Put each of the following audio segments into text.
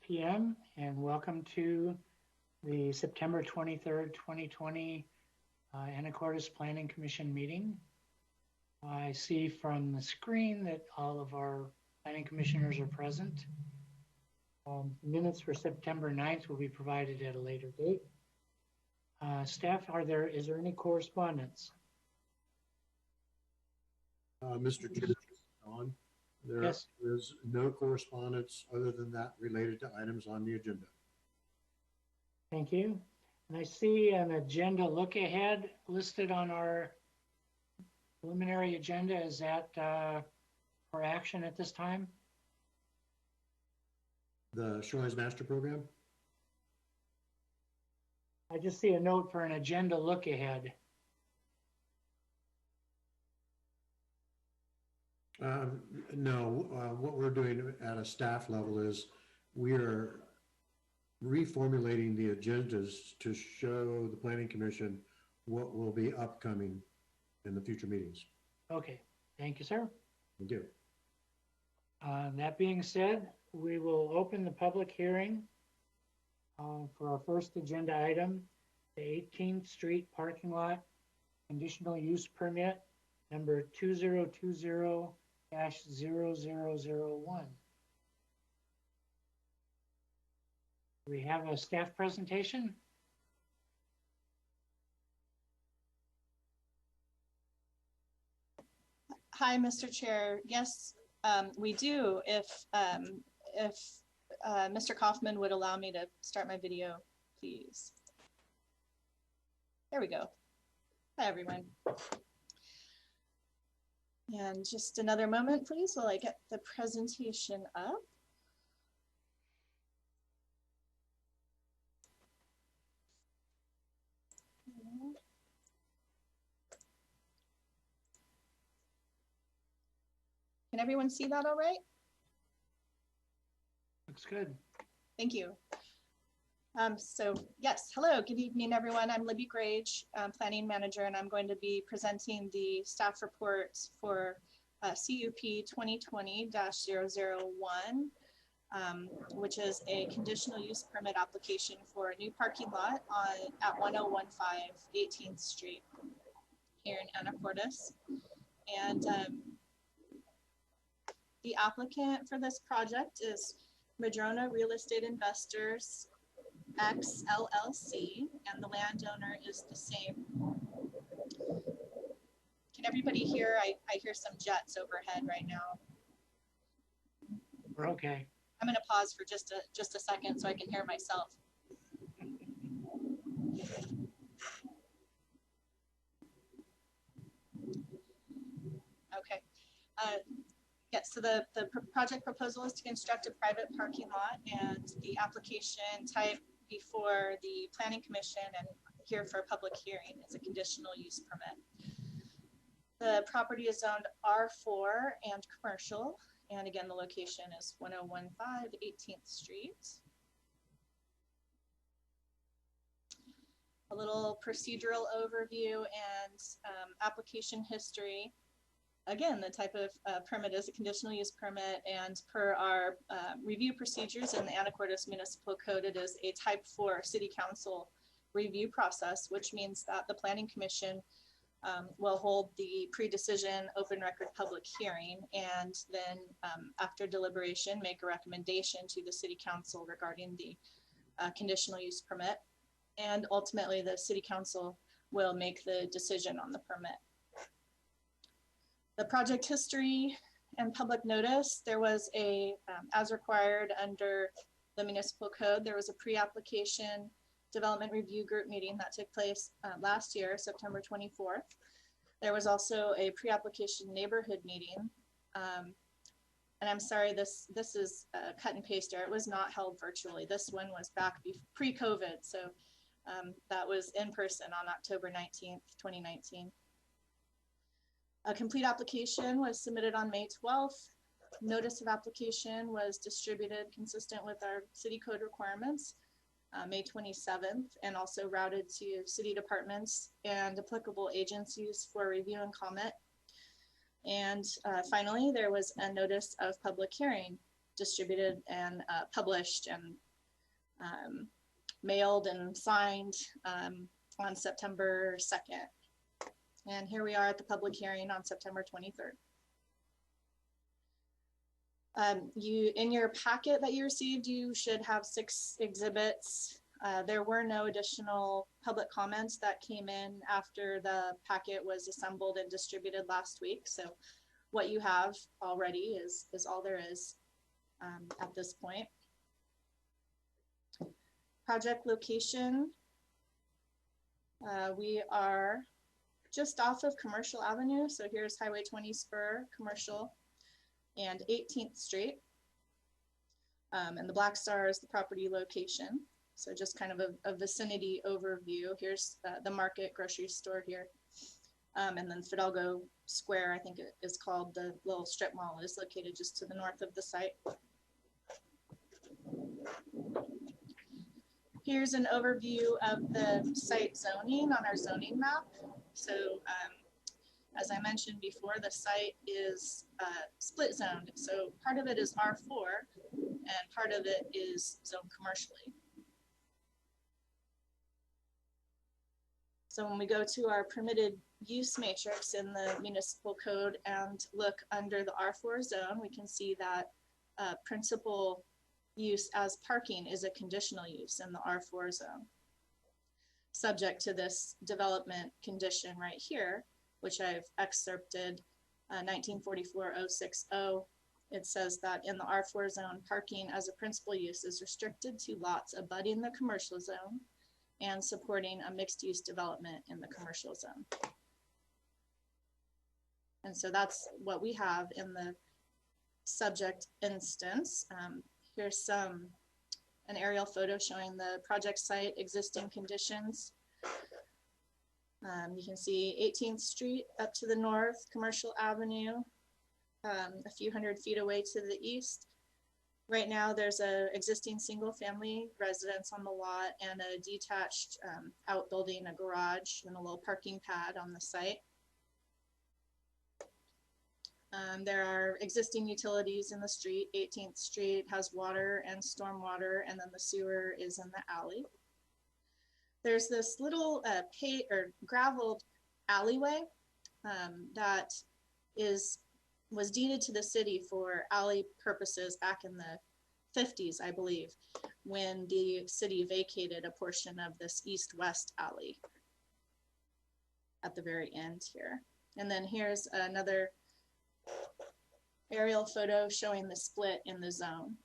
p.m. and welcome to the September 23rd, 2020 Anacortes Planning Commission meeting. I see from the screen that all of our planning commissioners are present. Minutes for September 9th will be provided at a later date. Staff, is there any correspondence? Mr. Chair, there Yes. is no correspondence other than that related to items on the agenda. Thank you. And I see an agenda look ahead listed on our preliminary agenda. Is that for action at this time? The Shorelines Master Program? I just see a note for an agenda look ahead. No, what we're doing at a staff level is we are reformulating the agendas to show the Planning Commission what will be upcoming in the future meetings. Okay, thank you, sir. Thank you. That being said, we will open the public hearing for our first agenda item, the 18th Street parking lot conditional use permit number 2020-0001. Do we have a staff presentation? Hi, Mr. Chair. Yes, we do. If Mr. Kaufman would allow me to start my video, please. There we go. Hi, everyone. And just another moment, please, while I get the presentation up. Can everyone see that all right? Looks good. Thank you. So yes, hello, good evening, everyone. I'm Libby Grage, Planning Manager, and I'm going to be presenting the staff report for CUP 2020-001, which is a conditional use permit application for a new parking lot at 1015 18th Street here in Anacortes. And the applicant for this project is Madrona Real Estate Investors X LLC, and the landowner is the same. Can everybody hear? I hear some jets overhead right now. We're okay. I'm going to pause for just a second so I can hear myself. Okay. Yes, so the project proposal is to construct a private parking lot, and the application type before the Planning Commission and here for a public hearing is a conditional use permit. The property is zoned R4 and commercial, and again, the location is 1015 18th Street. A little procedural overview and application history. Again, the type of permit is a conditional use permit, and per our review procedures in the Anacortes Municipal Code, it is a type 4 City Council review process, which means that the Planning Commission will hold the pre-decision open record public hearing, and then after deliberation, make a recommendation to the City Council regarding the conditional use permit, and ultimately the City Council will make the decision on the permit. The project history and public notice, there was a, as required under the municipal code, there was a pre-application development review group meeting that took place last year, September 24th. There was also a pre-application neighborhood meeting. And I'm sorry, this is cut and paste error. It was not held virtually. This one was back pre-COVID. So that was in person on October 19th, 2019. A complete application was submitted on May 12th. Notice of application was distributed consistent with our city code requirements, May 27th, and also routed to city departments and applicable agencies for review and comment. And finally, there was a notice of public hearing distributed and published and mailed and signed on September 2nd. And here we are at the public hearing on September 23rd. In your packet that you received, you should have 6 exhibits. There were no additional public comments that came in after the packet was assembled and distributed last week. So what you have already is all there is at this point. Project location. We are just off of Commercial Avenue. So here's Highway 20 Spur, Commercial, and 18th Street. And the black star is the property location. So just kind of a vicinity overview. Here's the market grocery store here. And then Fidalgo Square, I think it is called, the little strip mall, is located just to the north of the site. Here's an overview of the site zoning on our zoning map. So as I mentioned before, the site is split zoned. So part of it is R4 and part of it is zoned commercially. So when we go to our permitted use matrix in the municipal code and look under the R4 zone, we can see that principal use as parking is a conditional use in the R4 zone, subject to this development condition right here, which I've excerpted 1944-060. It says that in the R4 zone, parking as a principal use is restricted to lots abutting the commercial zone and supporting a mixed-use development in the commercial zone. And so that's what we have in the subject instance. Here's an aerial photo showing the project site existing conditions. You can see 18th Street up to the north, Commercial Avenue, a few hundred feet away to the east. Right now, there's an existing single-family residence on the lot and a detached outbuilding, a garage, and a little parking pad on the site. There are existing utilities in the street. 18th Street has water and stormwater, and then the sewer is in the alley. There's this little graveled alleyway that was deeded to the city for alley purposes back in the 50s, I believe, when the city vacated a portion of this east-west alley at the very end here. And then here's another aerial photo showing the split in the zone.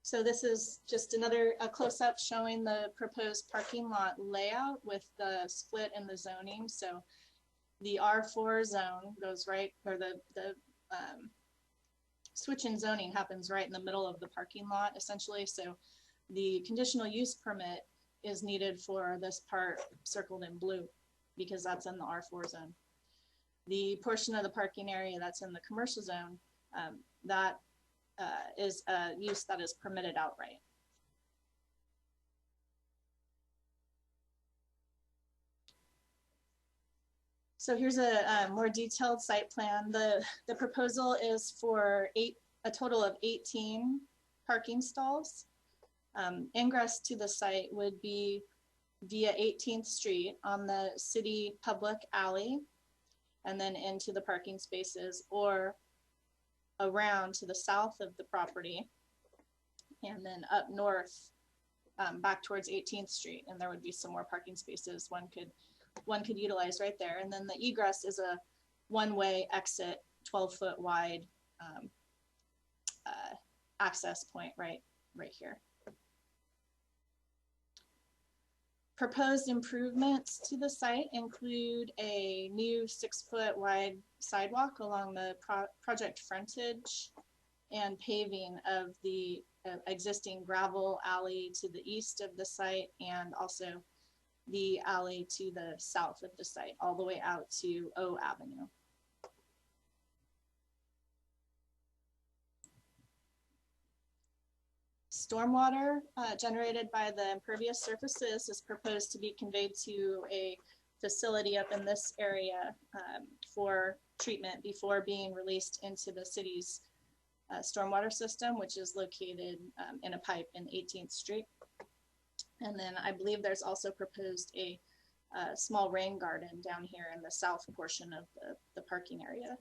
So this is just another close-up showing the proposed parking lot layout with the split in the zoning. So the R4 zone goes right, or the switch in zoning happens right in the middle of the parking lot, essentially. So the conditional use permit is needed for this part circled in blue because that's in the R4 zone. The portion of the parking area that's in the commercial zone, that is a use that is permitted outright. So here's a more detailed site plan. The proposal is for a total of 18 parking stalls. Ingress to the site would be via 18th Street on the city public alley and then into the parking spaces, or around to the south of the property and then up north back towards 18th Street, and there would be some more parking spaces one could utilize right there. And then the egress is a one-way exit, 12-foot wide access point right here. Proposed improvements to the site include a new 6-foot wide sidewalk along the project frontage and paving of the existing gravel alley to the east of the site, and also the alley to the south of the site, all the way out to O Avenue. Stormwater generated by the impervious surfaces is proposed to be conveyed to a facility up in this area for treatment before being released into the city's stormwater system, which is located in a pipe in 18th Street. And then I believe there's also proposed a small rain garden down here in the south portion of the parking area.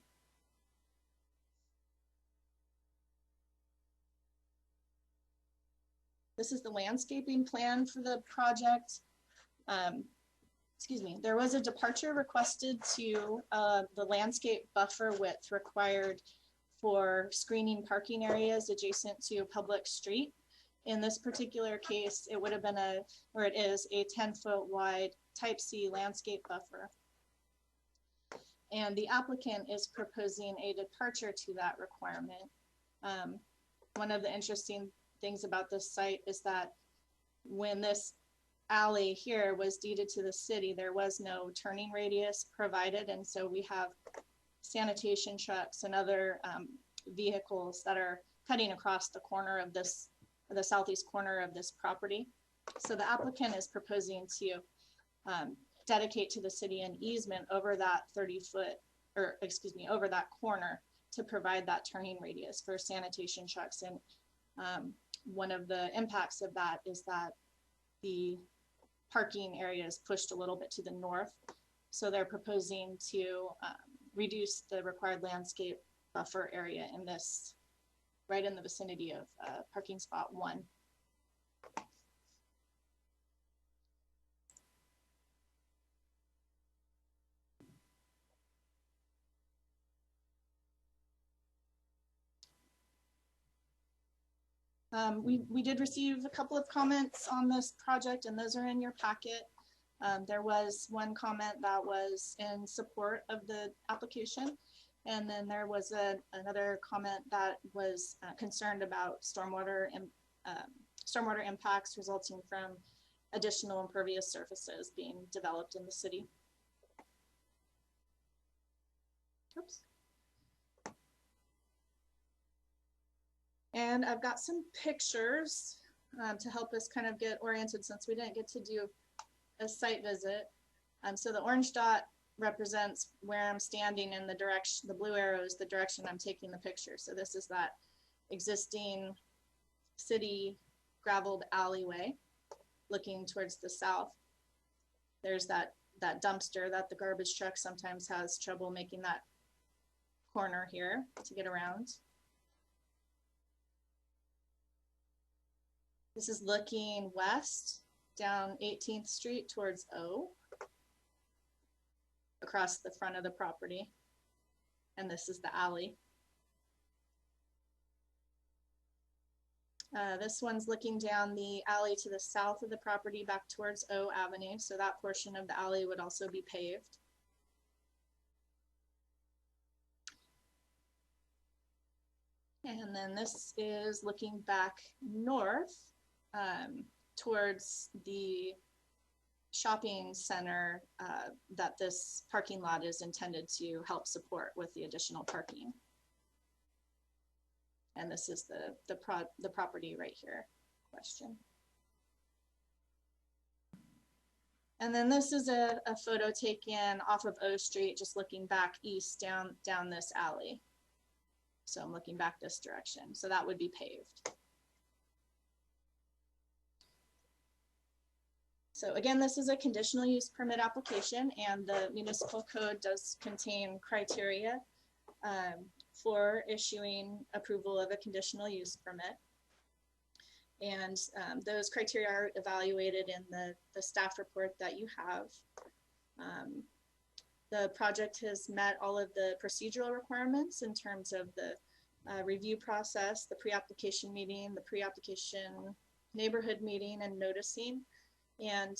This is the landscaping plan for the project. Excuse me, there was a departure requested to the landscape buffer width required for screening parking areas adjacent to a public street. In this particular case, it would have been it is a 10-foot wide type C landscape buffer. And the applicant is proposing a departure to that requirement. One of the interesting things about this site is that when this alley here was deeded to the city, there was no turning radius provided. And so we have sanitation trucks and other vehicles that are cutting across the corner of this, the southeast corner of this property. So the applicant is proposing to dedicate to the city an easement over that 30-foot, or excuse me, over that corner to provide that turning radius for sanitation trucks. And one of the impacts of that is that the parking area is pushed a little bit to the north. So they're proposing to reduce the required landscape buffer area in this, right in the vicinity of parking spot 1. We did receive a couple of comments on this project, and those are in your packet. There was one comment that was in support of the application, and then there was another comment that was concerned about stormwater and stormwater impacts resulting from additional impervious surfaces being developed in the city. Oops. And I've got some pictures to help us kind of get oriented since we didn't get to do a site visit. So the orange dot represents where I'm standing in the direction, the blue arrow is the direction I'm taking the picture. So this is that existing city graveled alleyway looking towards the south. There's that dumpster that the garbage truck sometimes has trouble making that corner here to get around. This is looking west down 18th Street towards O, across the front of the property. And this is the alley. This one's looking down the alley to the south of the property back towards O Avenue. So that portion of the alley would also be paved. And then this is looking back north towards the shopping center that this parking lot is intended to help support with the additional parking. And this is the property right here, question. And then this is a photo taken off of O Street, just looking back east down this alley. So I'm looking back this direction. So that would be paved. So again, this is a conditional use permit application, and the municipal code does contain criteria for issuing approval of a conditional use permit. And those criteria are evaluated in the staff report that you have. The project has met all of the procedural requirements in terms of the review process, the pre-application meeting, the pre-application neighborhood meeting and noticing. And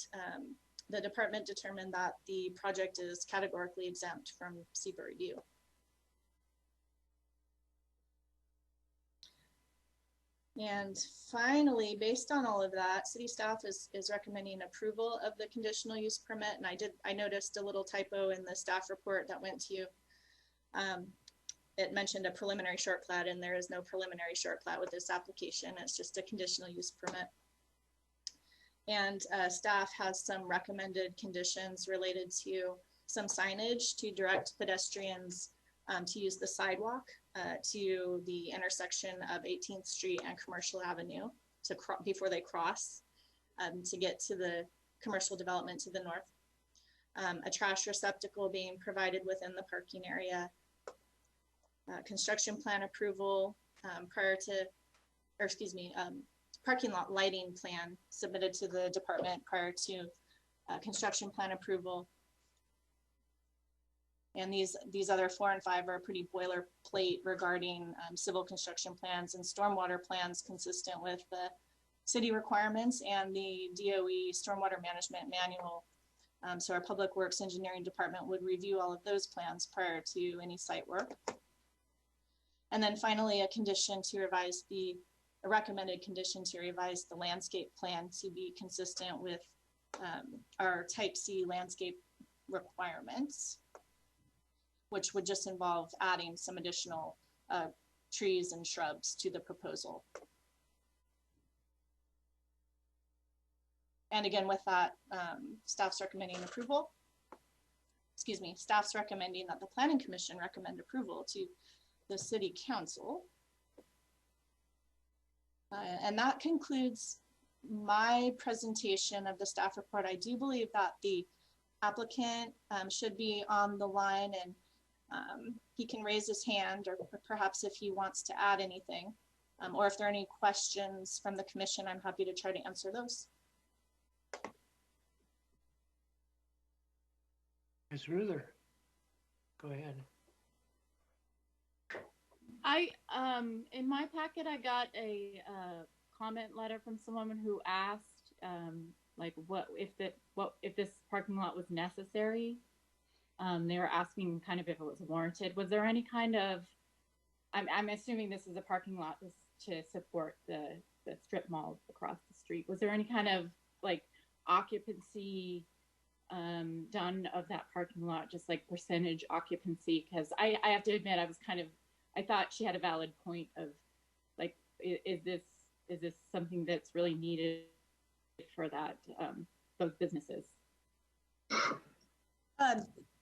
the department determined that the project is categorically exempt from SEPA review. And finally, based on all of that, city staff is recommending approval of the conditional use permit. And I noticed a little typo in the staff report that went to you. It mentioned a preliminary short plat, and there is no preliminary short plat with this application. It's just a conditional use permit. And staff has some recommended conditions related to some signage to direct pedestrians to use the sidewalk to the intersection of 18th Street and Commercial Avenue before they cross to get to the commercial development to the north. A trash receptacle being provided within the parking area. Construction plan approval parking lot lighting plan submitted to the department prior to construction plan approval. And these other 4 and 5 are pretty boilerplate regarding civil construction plans and stormwater plans consistent with the city requirements and the DOE stormwater management manual. So our public works engineering department would review all of those plans prior to any site work. And then finally, a recommended condition to revise the landscape plan to be consistent with our type C landscape requirements, which would just involve adding some additional trees and shrubs to the proposal. And again, with that, staff's recommending approval. Excuse me, staff's recommending that the Planning Commission recommend approval to the City Council. And that concludes my presentation of the staff report. I do believe that the applicant should be on the line, and he can raise his hand, or perhaps if he wants to add anything, or if there are any questions from the commission, I'm happy to try to answer those. Ms. Ruther, go ahead. In my packet, I got a comment letter from someone who asked, like, what if this parking lot was necessary? They were asking kind of if it was warranted. Was there any kind of, I'm assuming this is a parking lot to support the strip mall across the street. Was there any kind of like occupancy done of that parking lot, just like percentage occupancy? Because I have to admit, I thought she had a valid point of like, is this something that's really needed for that those businesses?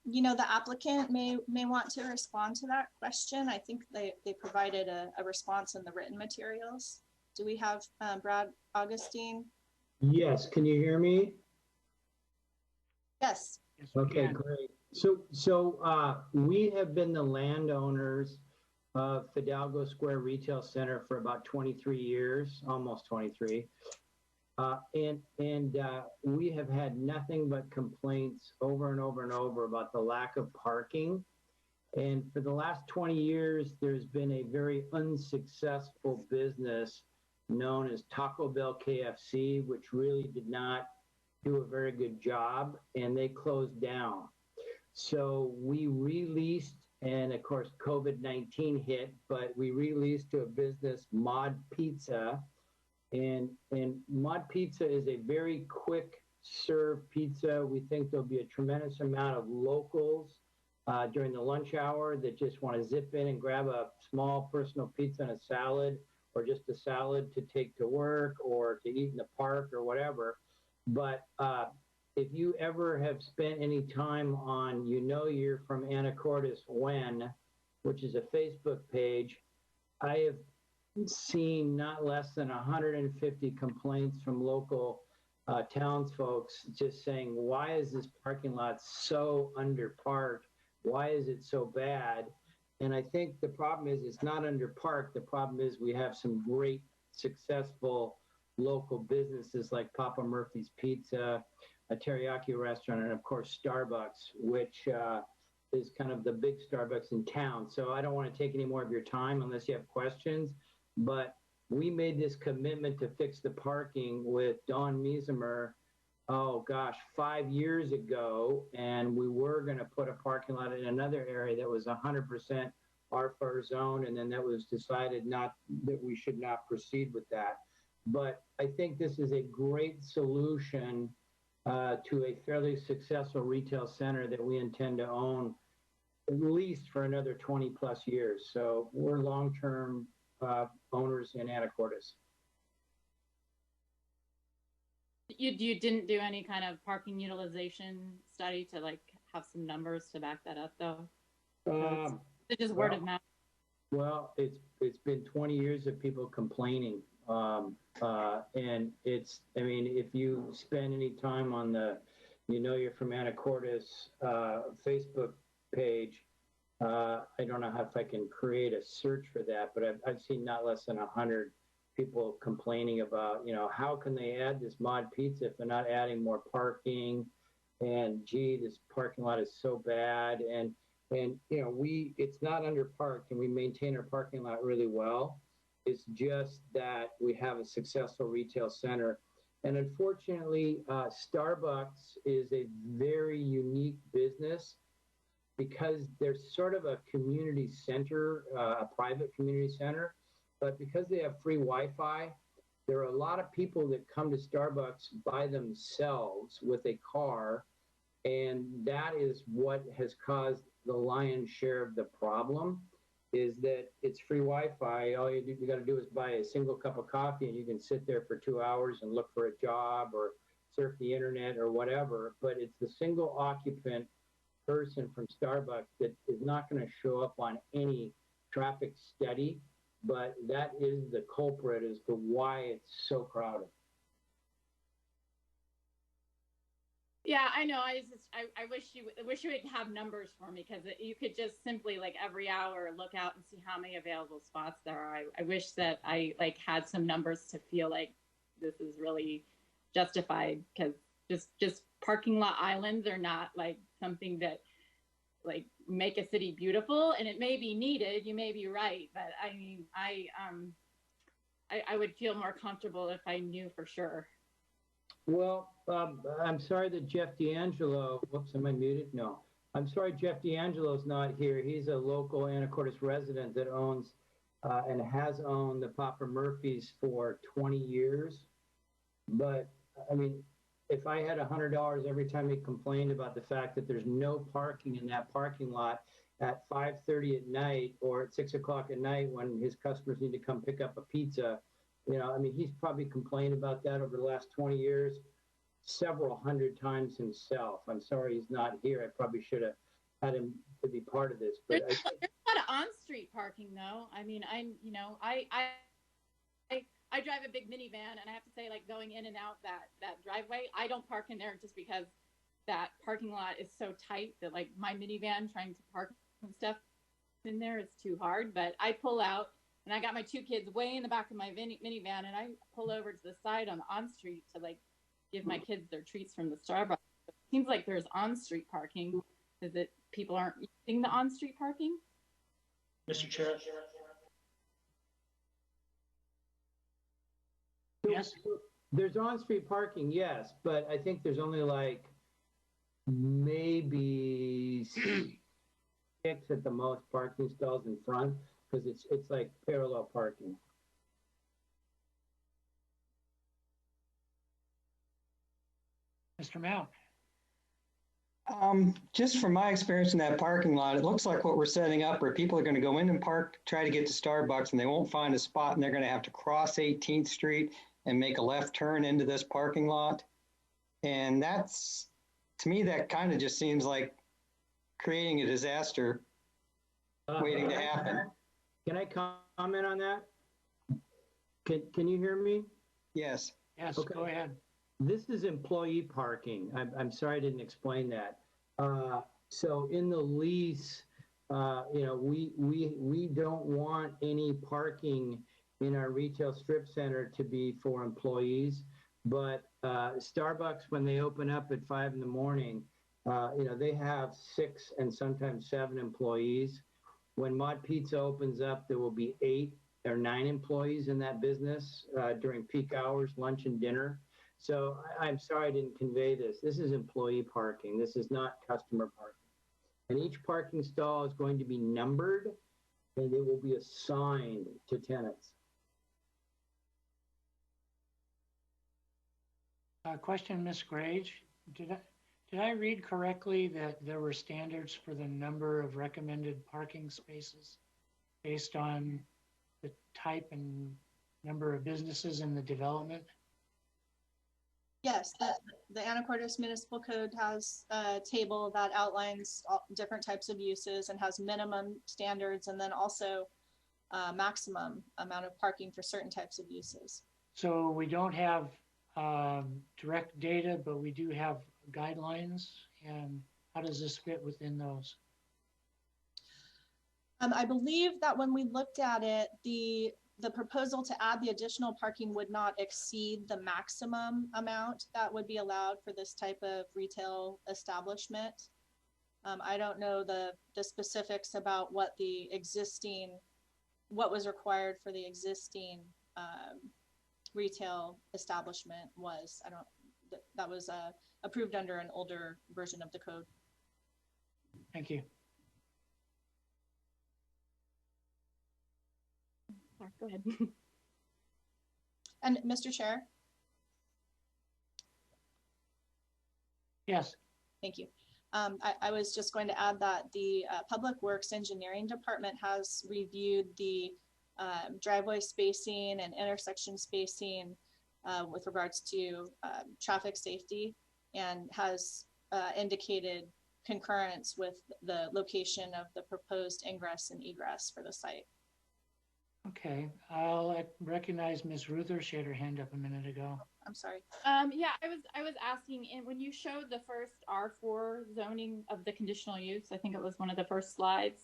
You know, the applicant may want to respond to that question. I think they provided a response in the written materials. Do we have Brad Augustine? Yes, can you hear me? Yes. Yes, we Okay, can. great. So we have been the landowners of Fidalgo Square Retail Center for about 23 years, almost 23. And we have had nothing but complaints over and over and over about the lack of parking. And for the last 20 years, there's been a very unsuccessful business known as Taco Bell KFC, which really did not do a very good job, and they closed down. So we released, and of course, COVID-19 hit, but we released to a business, Mod Pizza. And Mod Pizza is a very quick serve pizza. We think there'll be a tremendous amount of locals during the lunch hour that just want to zip in and grab a small personal pizza and a salad, or just a salad to take to work or to eat in the park or whatever. But if you ever have spent any time on You're from Anacortes When, which is a Facebook page, I have seen not less than 150 complaints from local townsfolks just saying, why is this parking lot so underparked? Why is it so bad? And I think the problem is it's not underparked. The problem is we have some great, successful local businesses like Papa Murphy's Pizza, a teriyaki restaurant, and of course Starbucks, which is kind of the big Starbucks in town. So I don't want to take any more of your time unless you have questions, but we made this commitment to fix the parking with Don Miesemer, 5 years ago, and we were going to put a parking lot in another area that was 100% R4 zone, and then that was decided that we should not proceed with that. But I think this is a great solution to a fairly successful retail center that we intend to own at least for another 20 plus years. So we're long-term owners in Anacortes. You didn't do any kind of parking utilization study to like have some numbers to back that up though? It's just word of mouth. Well, it's been 20 years of people complaining. And I mean, if you spend any time on you're from Anacortes Facebook page, I don't know if I can create a search for that, but I've seen not less than 100 people complaining about, how can they add this mod pizza if they're not adding more parking? And gee, this parking lot is so bad. And it's not underparked, and we maintain our parking lot really well. It's just that we have a successful retail center. And unfortunately, Starbucks is a very unique business because they're sort of a community center, a private community center. But because they have free Wi-Fi, there are a lot of people that come to Starbucks by themselves with a car. And that is what has caused the lion's share of the problem, is that it's free Wi-Fi. All you got to do is buy a single cup of coffee, and you can sit there for 2 hours and look for a job or surf the internet or whatever. But it's the single occupant person from Starbucks that is not going to show up on any traffic study. But that is the culprit as to why it's so crowded. Yeah, I know. I wish you would have numbers for me, because you could just simply, like, every hour look out and see how many available spots there are. I wish that I had some numbers to feel like this is really justified, because just parking lot islands are not like something that make a city beautiful, and it may be needed. You may be right, but I mean, I would feel more comfortable if I knew for sure. Well, I'm sorry that Jeff D'Angelo, whoops, am I muted? No. I'm sorry Jeff D'Angelo's not here. He's a local Anacortes resident that owns and has owned the Papa Murphy's for 20 years. But, I mean, if I had $100 every time he complained about the fact that there's no parking in that parking lot at 5:30 at night or at 6 o'clock at night when his customers need to come pick up a pizza, I mean, he's probably complained about that over the last 20 years several hundred times himself. I'm sorry he's not here. I probably should have had him to be part of this. But there's a lot of on-street parking, though. I mean, I drive a big minivan, and I have to say, like, going in and out that driveway, I don't park in there just because that parking lot is so tight that, like, my minivan trying to park and stuff in there is too hard. But I pull out, and I got my 2 kids way in the back of my minivan, and I pull over to the side on street to, like, give my kids their treats from the Starbucks. It seems like there's on-street parking. Is it people aren't using the on-street parking? Mr. Chair. Yes. There's on-street parking, yes, but I think there's only like maybe 6 at the most parking stalls in front, because it's like parallel parking. Mr. Mount. Just from my experience in that parking lot, it looks like what we're setting up where people are going to go in and park, try to get to Starbucks, and they won't find a spot, and they're going to have to cross 18th Street and make a left turn into this parking lot. And that's, to me, that kind of just seems like creating a disaster waiting to happen. Can I comment on that? Can you hear me? Yes. Yes, Okay. Go ahead. This is employee parking. I'm sorry I didn't explain that. So in the lease, we don't want any parking in our retail strip center to be for employees. But Starbucks, when they open up at 5 in the morning, they have 6 and sometimes 7 employees. When Mod Pizza opens up, there will be 8 or 9 employees in that business during peak hours, lunch and dinner. So I'm sorry I didn't convey this. This is employee parking. This is not customer parking. And each parking stall is going to be numbered, and it will be assigned to tenants. Question, Ms. Grage. Did I read correctly that there were standards for the number of recommended parking spaces based on the type and number of businesses in the development? Yes, the Anacortes Municipal Code has a table that outlines all different types of uses and has minimum standards and then also maximum amount of parking for certain types of uses. So we don't have direct data, but we do have guidelines. And how does this fit within those? I believe that when we looked at it, the proposal to add the additional parking would not exceed the maximum amount that would be allowed for this type of retail establishment. I don't know the specifics about what was required for the existing retail establishment was. That was approved under an older version of the code. Thank you. Go ahead. And Mr. Chair? Yes. Thank you. I was just going to add that the Public Works Engineering Department has reviewed the driveway spacing and intersection spacing with regards to traffic safety and has indicated concurrence with the location of the proposed ingress and egress for the site. Okay, I'll recognize Ms. Ruther. She had her hand up a minute ago. I'm sorry. Yeah, I was asking, and when you showed the first R4 zoning of the conditional use, I think it was one of the first slides.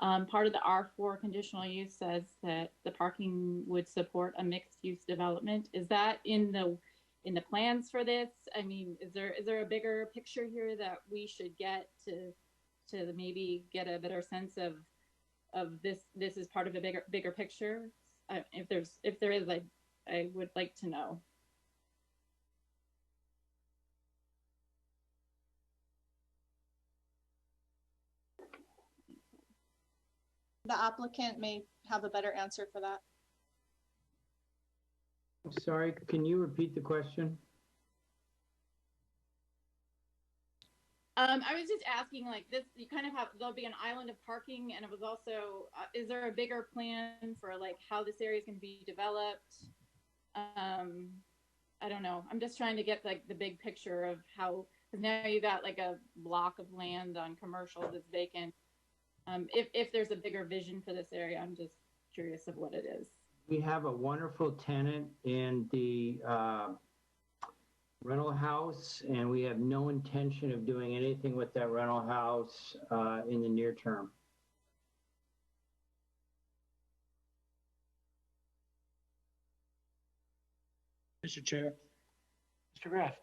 Part of the R4 conditional use says that the parking would support a mixed use development. Is that in the plans for this? I mean, is there a bigger picture here that we should get to maybe get a better sense of this is part of a bigger picture? If there is, I would like to know. The applicant may have a better answer for that. Sorry, can you repeat the question? I was just asking, like, this, you kind of have, there'll be an island of parking, and it was also, is there a bigger plan for like how this area is going to be developed? I don't know. I'm just trying to get like the big picture of how, because now you got like a block of land on commercial that's vacant. If there's a bigger vision for this area, I'm just curious of what it is. We have a wonderful tenant in the rental house, and we have no intention of doing anything with that rental house in the near term. Mr. Chair. Mr. Graff.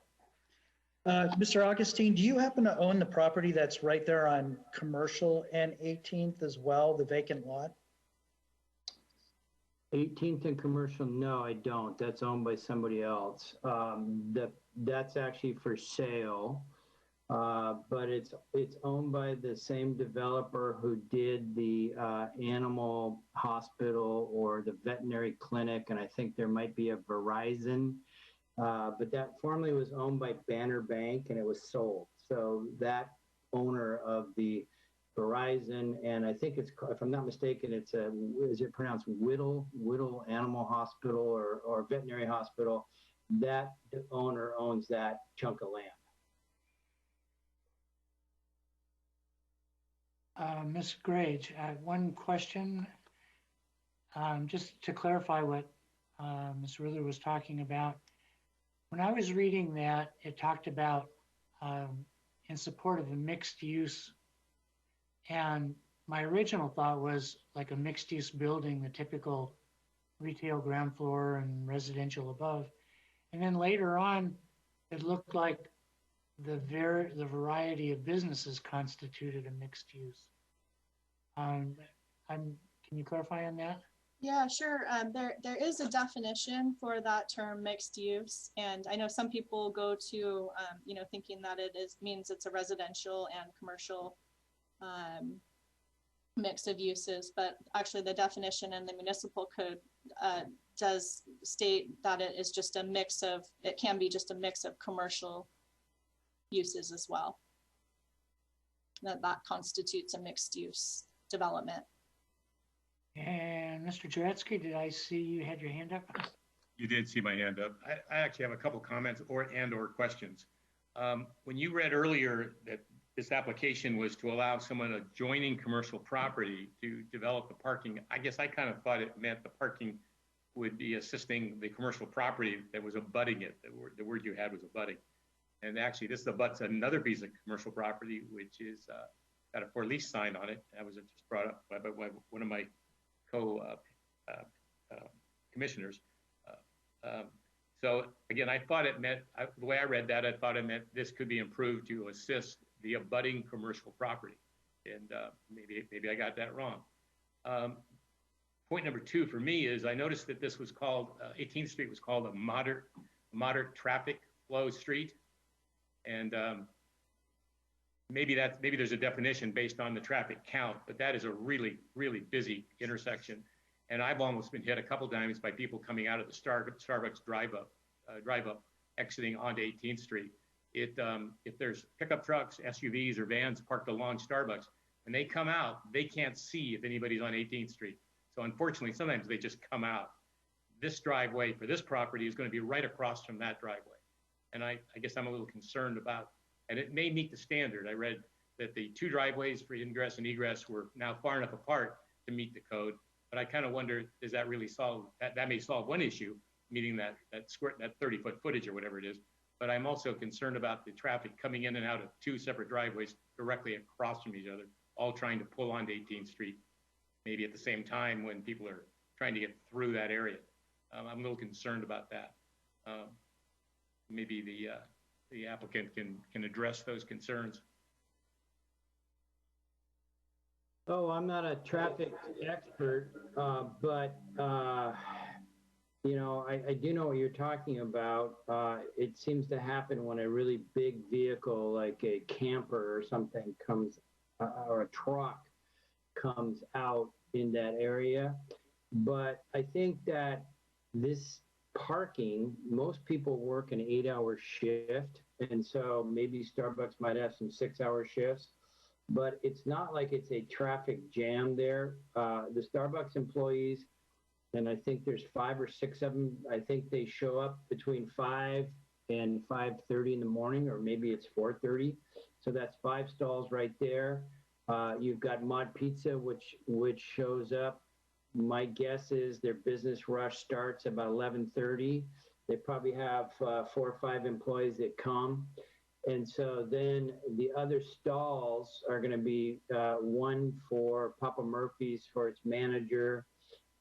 Mr. Augustine, do you happen to own the property that's right there on Commercial and 18th as well, the vacant lot? 18th and Commercial, no, I don't. That's owned by somebody else. That's actually for sale, but it's owned by the same developer who did the animal hospital or the veterinary clinic, and I think there might be a Verizon. But that formerly was owned by Banner Bank, and it was sold. So that owner of the Verizon, and I think it's, if I'm not mistaken, it's is it pronounced Whittle Animal Hospital or Veterinary Hospital? That owner owns that chunk of land. Ms. Grage, I have one question. Just to clarify what Ms. Ruther was talking about. When I was reading that, it talked about in support of a mixed use. And my original thought was like a mixed use building, the typical retail ground floor and residential above. And then later on, it looked like the variety of businesses constituted a mixed use. Can you clarify on that? Yeah, sure. There is a definition for that term mixed use. And I know some people go to, thinking that means it's a residential and commercial mix of uses, but actually the definition in the municipal code does state that it is just a mix of, it can be just a mix of commercial uses as well. That constitutes a mixed use development. And Mr. Jaretsky, did I see you had your hand up? You did see my hand up. I actually have a couple comments or questions. When you read earlier that this application was to allow someone adjoining commercial property to develop the parking, I guess I kind of thought it meant the parking would be assisting the commercial property that was abutting it. The word you had was abutting. And actually, this abuts another piece of commercial property, which is got a for lease sign on it. That was just brought up by one of my commissioners. So again, I thought it meant, the way I read that, I thought it meant this could be improved to assist the abutting commercial property. And maybe I got that wrong. Point number two for me is I noticed that this was called, 18th Street was called a moderate traffic flow street. And maybe there's a definition based on the traffic count, but that is a really, really busy intersection. And I've almost been hit a couple times by people coming out of the Starbucks drive up, exiting onto 18th Street. If there's pickup trucks, SUVs, or vans parked along Starbucks, and they come out, they can't see if anybody's on 18th Street. So unfortunately, sometimes they just come out. This driveway for this property is going to be right across from that driveway. And I guess I'm a little concerned about, and it may meet the standard. I read that the two driveways for ingress and egress were now far enough apart to meet the code. But I kind of wonder, does that really solve, that may solve one issue, meeting that 30-foot footage or whatever it is. But I'm also concerned about the traffic coming in and out of two separate driveways directly across from each other, all trying to pull onto 18th Street, maybe at the same time when people are trying to get through that area. I'm a little concerned about that. Maybe the applicant can address those concerns. Oh, I'm not a traffic expert, but you know, I do know what you're talking about. It seems to happen when a really big vehicle like a camper or something comes, or a truck comes out in that area. But I think that this parking, most people work an 8-hour shift. And so maybe Starbucks might have some 6-hour shifts, but it's not like it's a traffic jam there. The Starbucks employees, and I think there's 5 or 6 of them, I think they show up between 5 and 5:30 in the morning, or maybe it's 4:30. So that's 5 stalls right there. You've got Mod Pizza, which shows up. My guess is their business rush starts about 11:30. They probably have 4 or 5 employees that come. And so then the other stalls are going to be one for Papa Murphy's for its manager,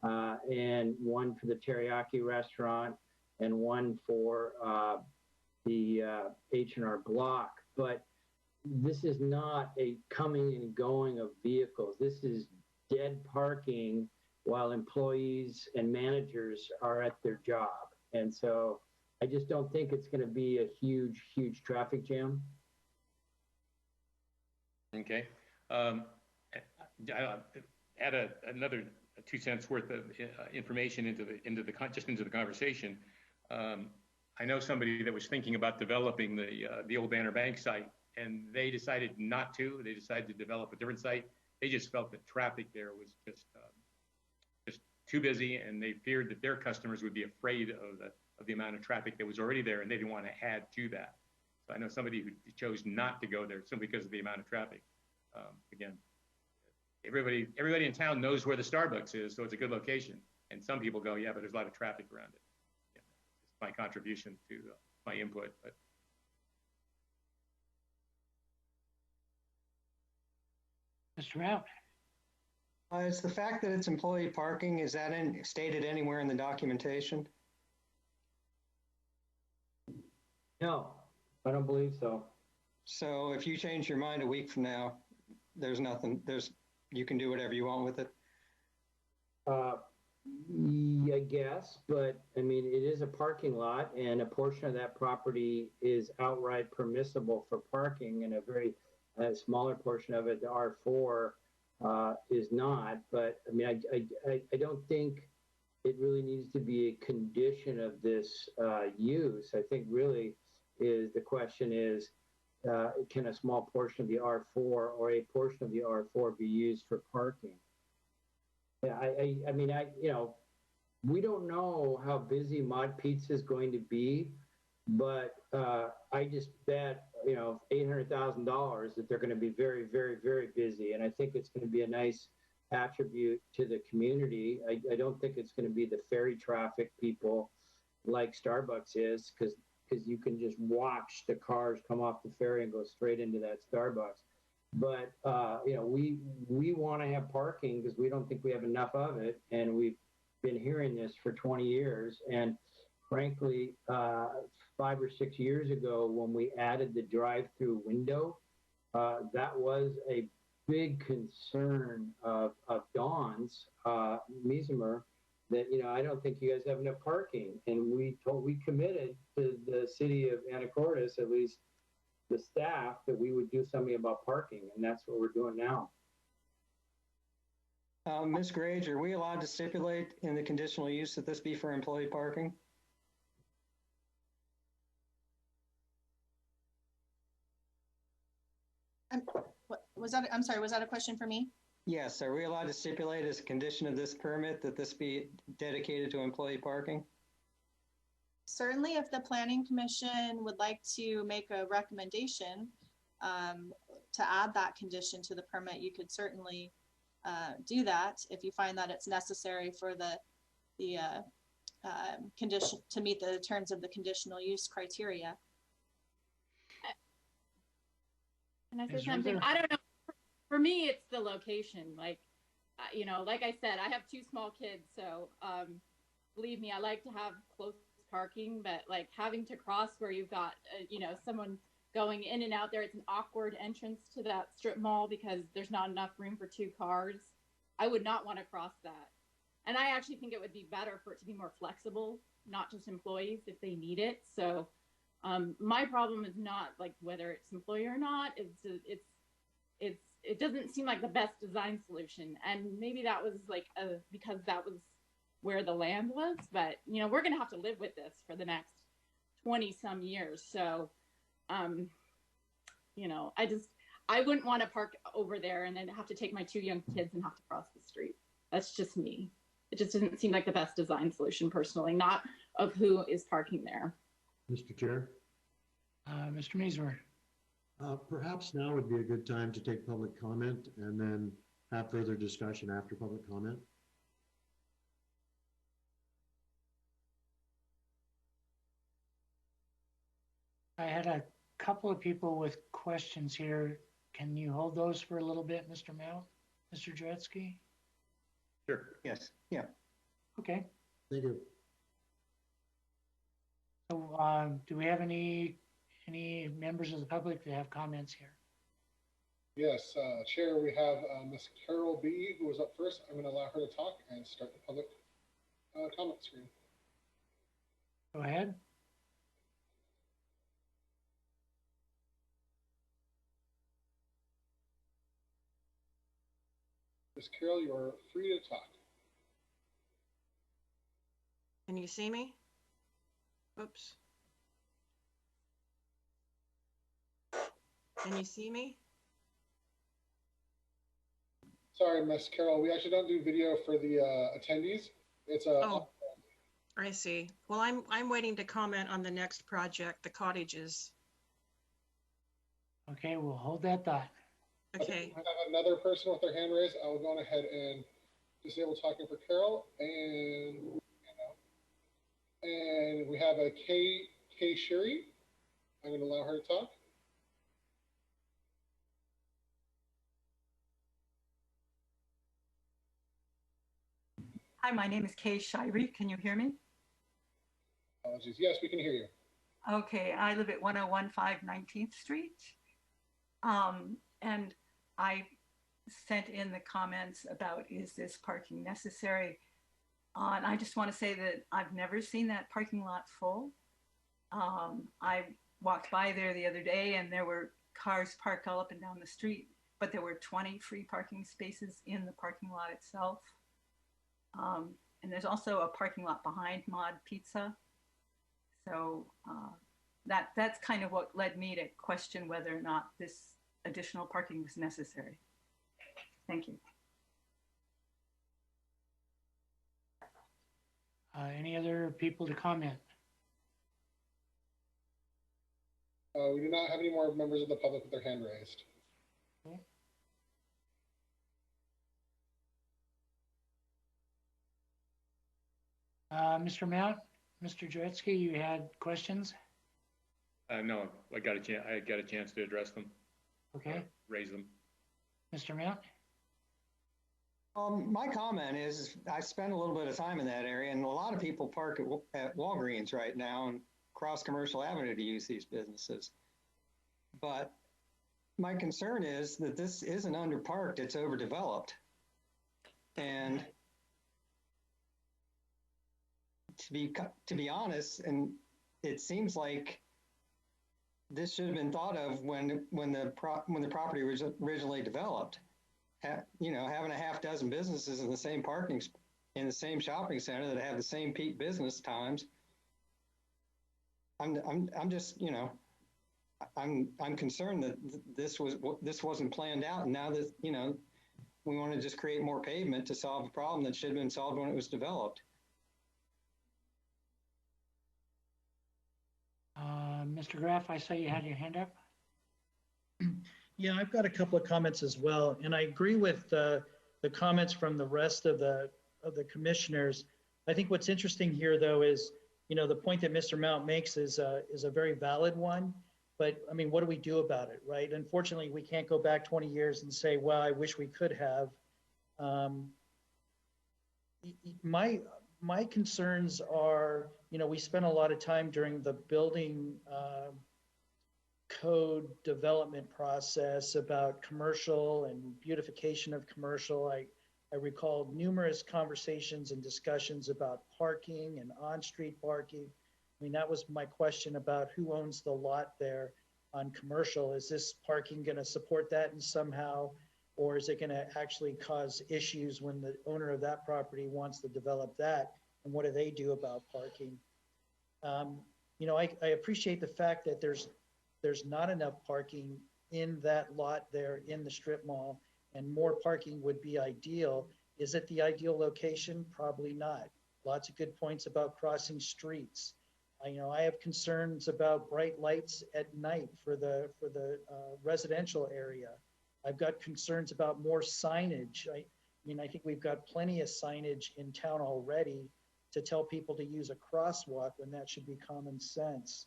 and one for the teriyaki restaurant, and one for the H&R Block. But this is not a coming and going of vehicles. This is dead parking while employees and managers are at their job. And so I just don't think it's going to be a huge, huge traffic jam. Okay. Add another 2 cents worth of information into the conversation. I know somebody that was thinking about developing the old Banner Bank site, and they decided not to. They decided to develop a different site. They just felt that traffic there was just too busy, and they feared that their customers would be afraid of the amount of traffic that was already there, and they didn't want to add to that. So I know somebody who chose not to go there simply because of the amount of traffic. Again, everybody in town knows where the Starbucks is, so it's a good location. And some people go, yeah, but there's a lot of traffic around it. Yeah, it's my contribution to my input. But Mr. Rout? Is the fact that it's employee parking, is that stated anywhere in the documentation? No, I don't believe so. So if you change your mind a week from now, there's nothing, you can do whatever you want with it? I guess, but I mean, it is a parking lot, and a portion of that property is outright permissible for parking, and a very smaller portion of it, the R4, is not. But I mean, I don't think it really needs to be a condition of this use. I think really the question is, can a small portion of the R4 or a portion of the R4 be used for parking? Yeah, I mean, you know, we don't know how busy Mod Pizza is going to be, but I just bet, you know, $800,000 that they're going to be very, very, very busy. And I think it's going to be a nice attribute to the community. I don't think it's going to be the ferry traffic people like Starbucks is, because you can just watch the cars come off the ferry and go straight into that Starbucks. But you know, we want to have parking because we don't think we have enough of it, and we've been hearing this for 20 years. And frankly, 5 or 6 years ago, when we added the drive-through window, that was a big concern of Dawn's, Miesimer, that, you know, I don't think you guys have enough parking. And we committed to the city of Anacortes, at least the staff, that we would do something about parking, and that's what we're doing now. Ms. Grage, are we allowed to stipulate in the conditional use that this be for employee parking? What was that? I'm sorry, was that a question for me? Yes, are we allowed to stipulate as a condition of this permit that this be dedicated to employee parking? Certainly, if the planning commission would like to make a recommendation to add that condition to the permit, you could certainly do that if you find that it's necessary for the condition to meet the terms of the conditional use criteria. Can I say Ms. something? Ritter? I don't know. For me, it's the location. Like, you know, like I said, I have 2 small kids, so believe me, I like to have close parking, but like having to cross where you've got, you know, someone going in and out there, it's an awkward entrance to that strip mall because there's not enough room for 2 cars. I would not want to cross that. And I actually think it would be better for it to be more flexible, not just employees if they need it. So my problem is not like whether it's employee or not. It doesn't seem like the best design solution. And maybe that was like because that was where the land was, but you know, we're going to have to live with this for the next 20 some years. So, you know, I wouldn't want to park over there and then have to take my 2 young kids and have to cross the street. That's just me. It just doesn't seem like the best design solution personally, not of who is parking there. Mr. Chair, Mr. Miesimer. perhaps now would be a good time to take public comment and then have further discussion after public comment. I had a couple of people with questions here. Can you hold those for a little bit, Mr. Mount? Mr. Jaretsky? Sure. Yes, yeah. Okay. Thank you. So do we have any members of the public that have comments here? Yes, Chair, we have Ms. Carol B., who was up first. I'm going to allow her to talk and start the public comment screen. Go ahead. Ms. Carol, you are free to talk. Can you see me? Oops. Can you see me? Sorry, Ms. Carol, we actually don't do video for the attendees. It's Oh, I see. Well, I'm waiting to comment on the next project, the cottages. Okay, we'll hold that thought. Okay. I have another person with their hand raised. I will go on ahead and disable talking for Carol, and we have a Kay Shuri. I'm going to allow her to talk. Hi, my name is Kay Shirey. Can you hear me? Apologies. Yes, we can hear you. Okay, I live at 1015 19th Street. And I sent in the comments about, is this parking necessary? And I just want to say that I've never seen that parking lot full. I walked by there the other day and there were cars parked all up and down the street, but there were 20 free parking spaces in the parking lot itself. And there's also a parking lot behind Mod Pizza. So that's kind of what led me to question whether or not this additional parking was necessary. Thank you. Any other people to comment? We do not have any more members of the public with their hand raised. Okay. Mr. Mount, Mr. Jarecki, you had questions? No, I got a chance to address them. Okay. Raise them. Mr. Mount? My comment is I spend a little bit of time in that area, and a lot of people park at Walgreens right now and cross Commercial Avenue to use these businesses. But my concern is that this isn't underparked, it's overdeveloped. And to be honest, and it seems like this should have been thought of when the property was originally developed. Having a half dozen businesses in the same in the same shopping center that have the same peak business times. I'm just, I'm concerned that this wasn't planned out, and now that we want to just create more pavement to solve a problem that should have been solved when it was developed. Mr. Graff, I saw you had your hand up. Yeah, I've got a couple of comments as well, and I agree with the comments from the rest of the commissioners. I think what's interesting here, though, is the point that Mr. Mount makes is a very valid one. But I mean, what do we do about it, right? Unfortunately, we can't go back 20 years and say, well, I wish we could have. My concerns are, we spent a lot of time during the building code development process about commercial and beautification of commercial. I recall numerous conversations and discussions about parking and on-street parking. I mean, that was my question about who owns the lot there on commercial. Is this parking going to support that in somehow, or is it going to actually cause issues when the owner of that property wants to develop that? And what do they do about parking? I appreciate the fact that there's not enough parking in that lot there in the strip mall, and more parking would be ideal. Is it the ideal location? Probably not. Lots of good points about crossing streets. I have concerns about bright lights at night for the residential area. I've got concerns about more signage. I think we've got plenty of signage in town already to tell people to use a crosswalk when that should be common sense.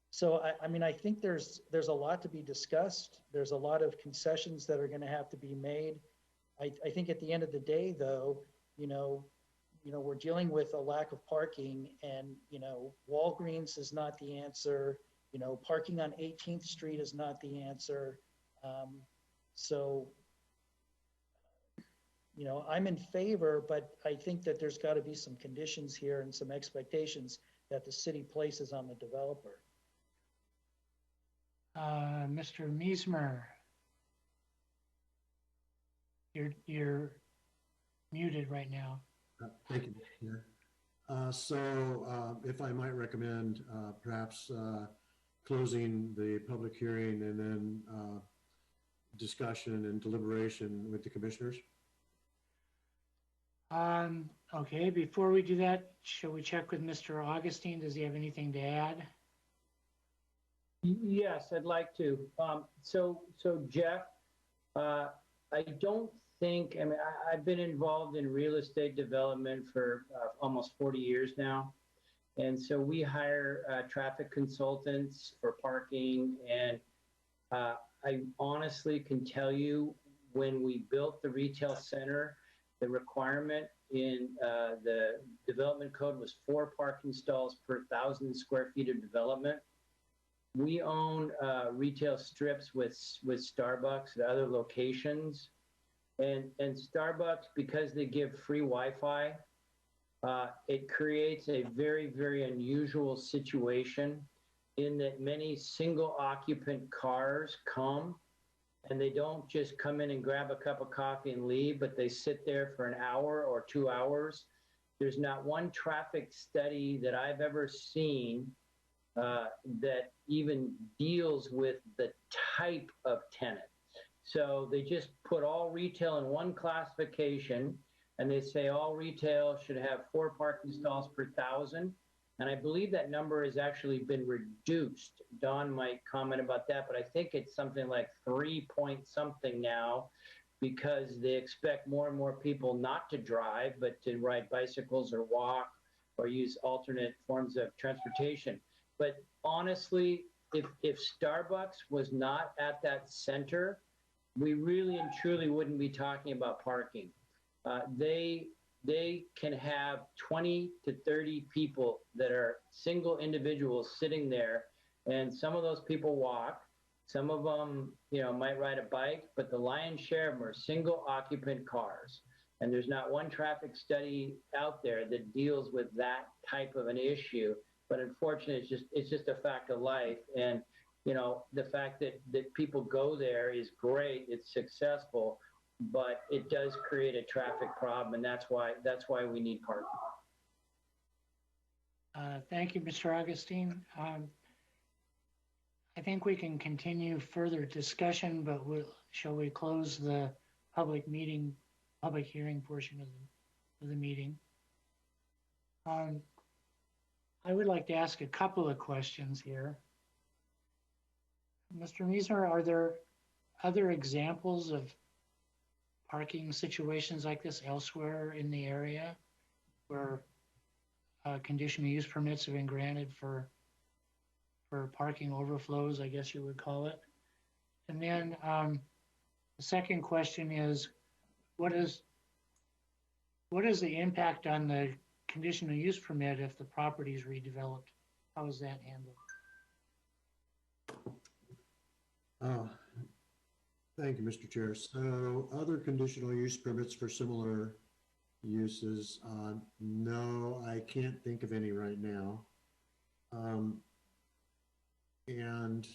So I think there's a lot to be discussed. There's a lot of concessions that are going to have to be made. I think at the end of the day, though, we're dealing with a lack of parking, and Walgreens is not the answer. Parking on 18th Street is not the answer. I'm in favor, but I think that there's got to be some conditions here and some expectations that the city places on the developer. Mr. Miesmer, you're muted right now. Thank you, Mayor. So if I might recommend perhaps closing the public hearing and then discussion and deliberation with the commissioners. Okay, before we do that, shall we check with Mr. Augustine? Does he have anything to add? Yes, I'd like to. So Jeff, I don't think, I've been involved in real estate development for almost 40 years now. And so we hire traffic consultants for parking. And I honestly can tell you, when we built the retail center, the requirement in the development code was 4 parking stalls per 1,000 square feet of development. We own retail strips with Starbucks at other locations. And Starbucks, because they give free Wi-Fi, it creates a very, very unusual situation in that many single occupant cars come, and they don't just come in and grab a cup of coffee and leave, but they sit there for an hour or 2 hours. There's not one traffic study that I've ever seen that even deals with the type of tenant. So they just put all retail in one classification. and they say all retail should have 4 parking stalls per 1,000. And I believe that number has actually been reduced. Don might comment about that, but I think it's something like 3 point something now, because they expect more and more people not to drive, but to ride bicycles or walk or use alternate forms of transportation. But honestly, if Starbucks was not at that center, we really and truly wouldn't be talking about parking. They can have 20 to 30 people that are single individuals sitting there, and some of those people walk. Some of them, might ride a bike, but the lion's share of them are single occupant cars. And there's not one traffic study out there that deals with that type of an issue. But unfortunately, it's just a fact of life. And the fact that people go there is great. It's successful, but it does create a traffic problem, and that's why we need parking. Thank you, Mr. Augustine. I think we can continue further discussion, but shall we close the public hearing portion of the meeting? I would like to ask a couple of questions here. Mr. Meisner, are there other examples of parking situations like this elsewhere in the area where conditional use permits have been granted for parking overflows, I guess you would call it? And then the second question is, what is the impact on the conditional use permit if the property is redeveloped? How is that handled? Thank you, Mr. Chair. So other conditional use permits for similar uses, no, I can't think of any right now. And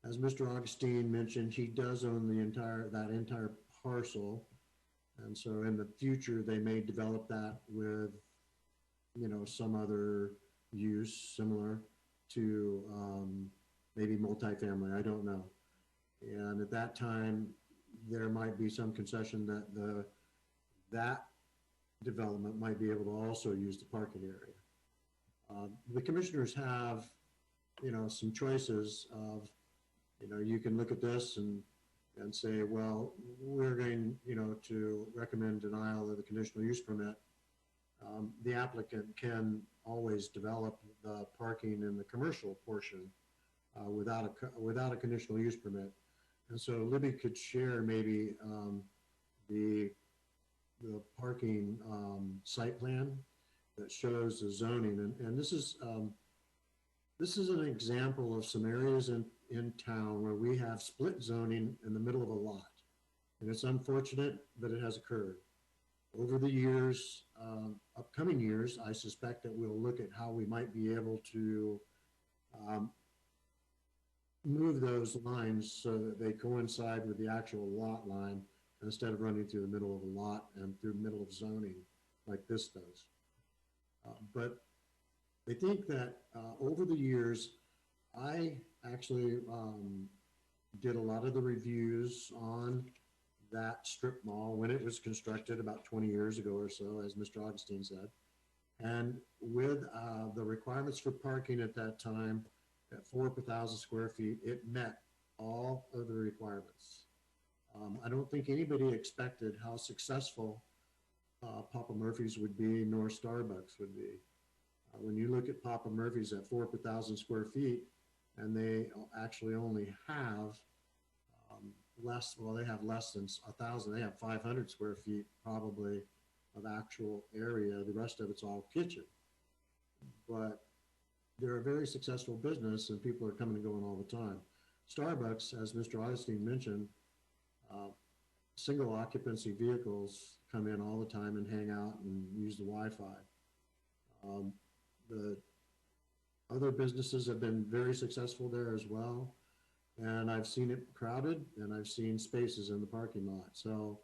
as Mr. Augustine mentioned, he does own that entire parcel. And so in the future, they may develop that with, some other use similar to maybe multifamily, I don't know. And at that time, there might be some concession that that development might be able to also use the parking area. The commissioners have, some choices of, you can look at this and say, well, we're going, to recommend denial of the conditional use permit. The applicant can always develop the parking in the commercial portion without a conditional use permit. And so Libby could share maybe the parking site plan that shows the zoning. And this is an example of some areas in town where we have split zoning in the middle of a lot. And it's unfortunate, but it has occurred. Over the years, upcoming years, I suspect that we'll look at how we might be able to move those lines so that they coincide with the actual lot line instead of running through the middle of a lot and through the middle of zoning like this does. But I think that over the years, I actually did a lot of the reviews on that strip mall when it was constructed about 20 years ago or so, as Mr. Augustine said. And with the requirements for parking at that time, at 4 per 1,000 square feet, it met all of the requirements. I don't think anybody expected how successful Papa Murphy's would be, nor Starbucks would be. When you look at Papa Murphy's at 4 per 1,000 square feet, and they actually only have they have less than 1,000. They have 500 square feet probably of actual area. The rest of it's all kitchen. But they're a very successful business, and people are coming and going all the time. Starbucks, as Mr. Augustine mentioned, single occupancy vehicles come in all the time and hang out and use the Wi-Fi. The other businesses have been very successful there as well. And I've seen it crowded, and I've seen spaces in the parking lot. So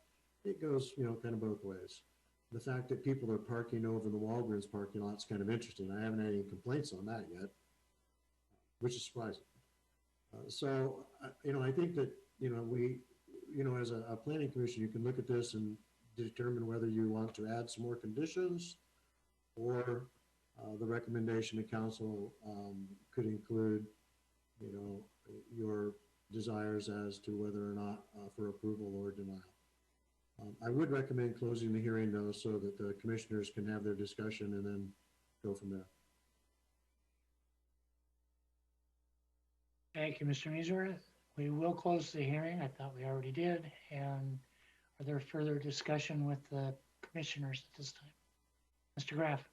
it goes, kind of both ways. The fact that people are parking over the Walgreens parking lot is kind of interesting. I haven't had any complaints on that yet, which is surprising. I think that, we, as a planning commission, you can look at this and determine whether you want to add some more conditions, or the recommendation of council could include, you know, your desires as to whether or not for approval or denial. I would recommend closing the hearing though, so that the commissioners can have their discussion and then go from there. Thank you, Mr. Meisworth. We will close the hearing. I thought we already did. And are there further discussion with the commissioners at this time? Mr. Graff.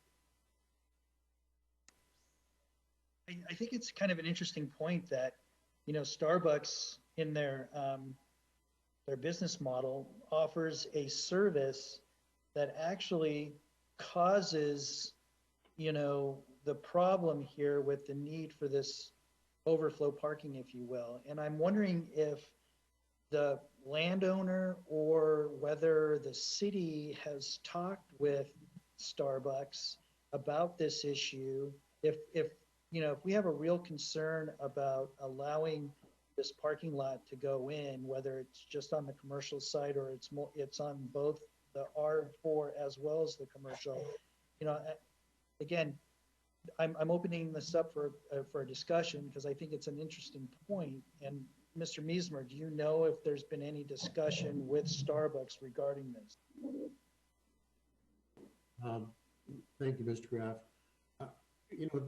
I think it's kind of an interesting point that, you know, Starbucks in their business model offers a service that actually causes, you know, the problem here with the need for this overflow parking, if you will. And I'm wondering if the landowner or whether the city has talked with Starbucks about this issue. If you know, if we have a real concern about allowing this parking lot to go in, whether it's just on the commercial side or it's on both the R4 as well as the commercial, you know, again, I'm opening this up for a discussion because I think it's an interesting point. And Mr. Meismer, do you know if there's been any discussion with Starbucks regarding this? Thank you, Mr. Graff. You know,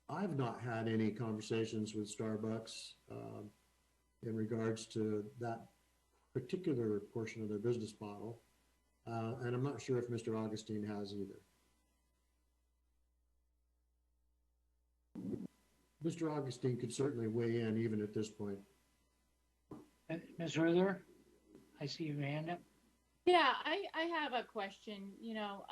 I've not had any conversations with Starbucks in regards to that particular portion of their business model. And I'm not sure if Mr. Augustine has either. Mr. Augustine could certainly weigh in even at this point. Ms. Ruther, I see your hand up. Yeah, I have a question. You know,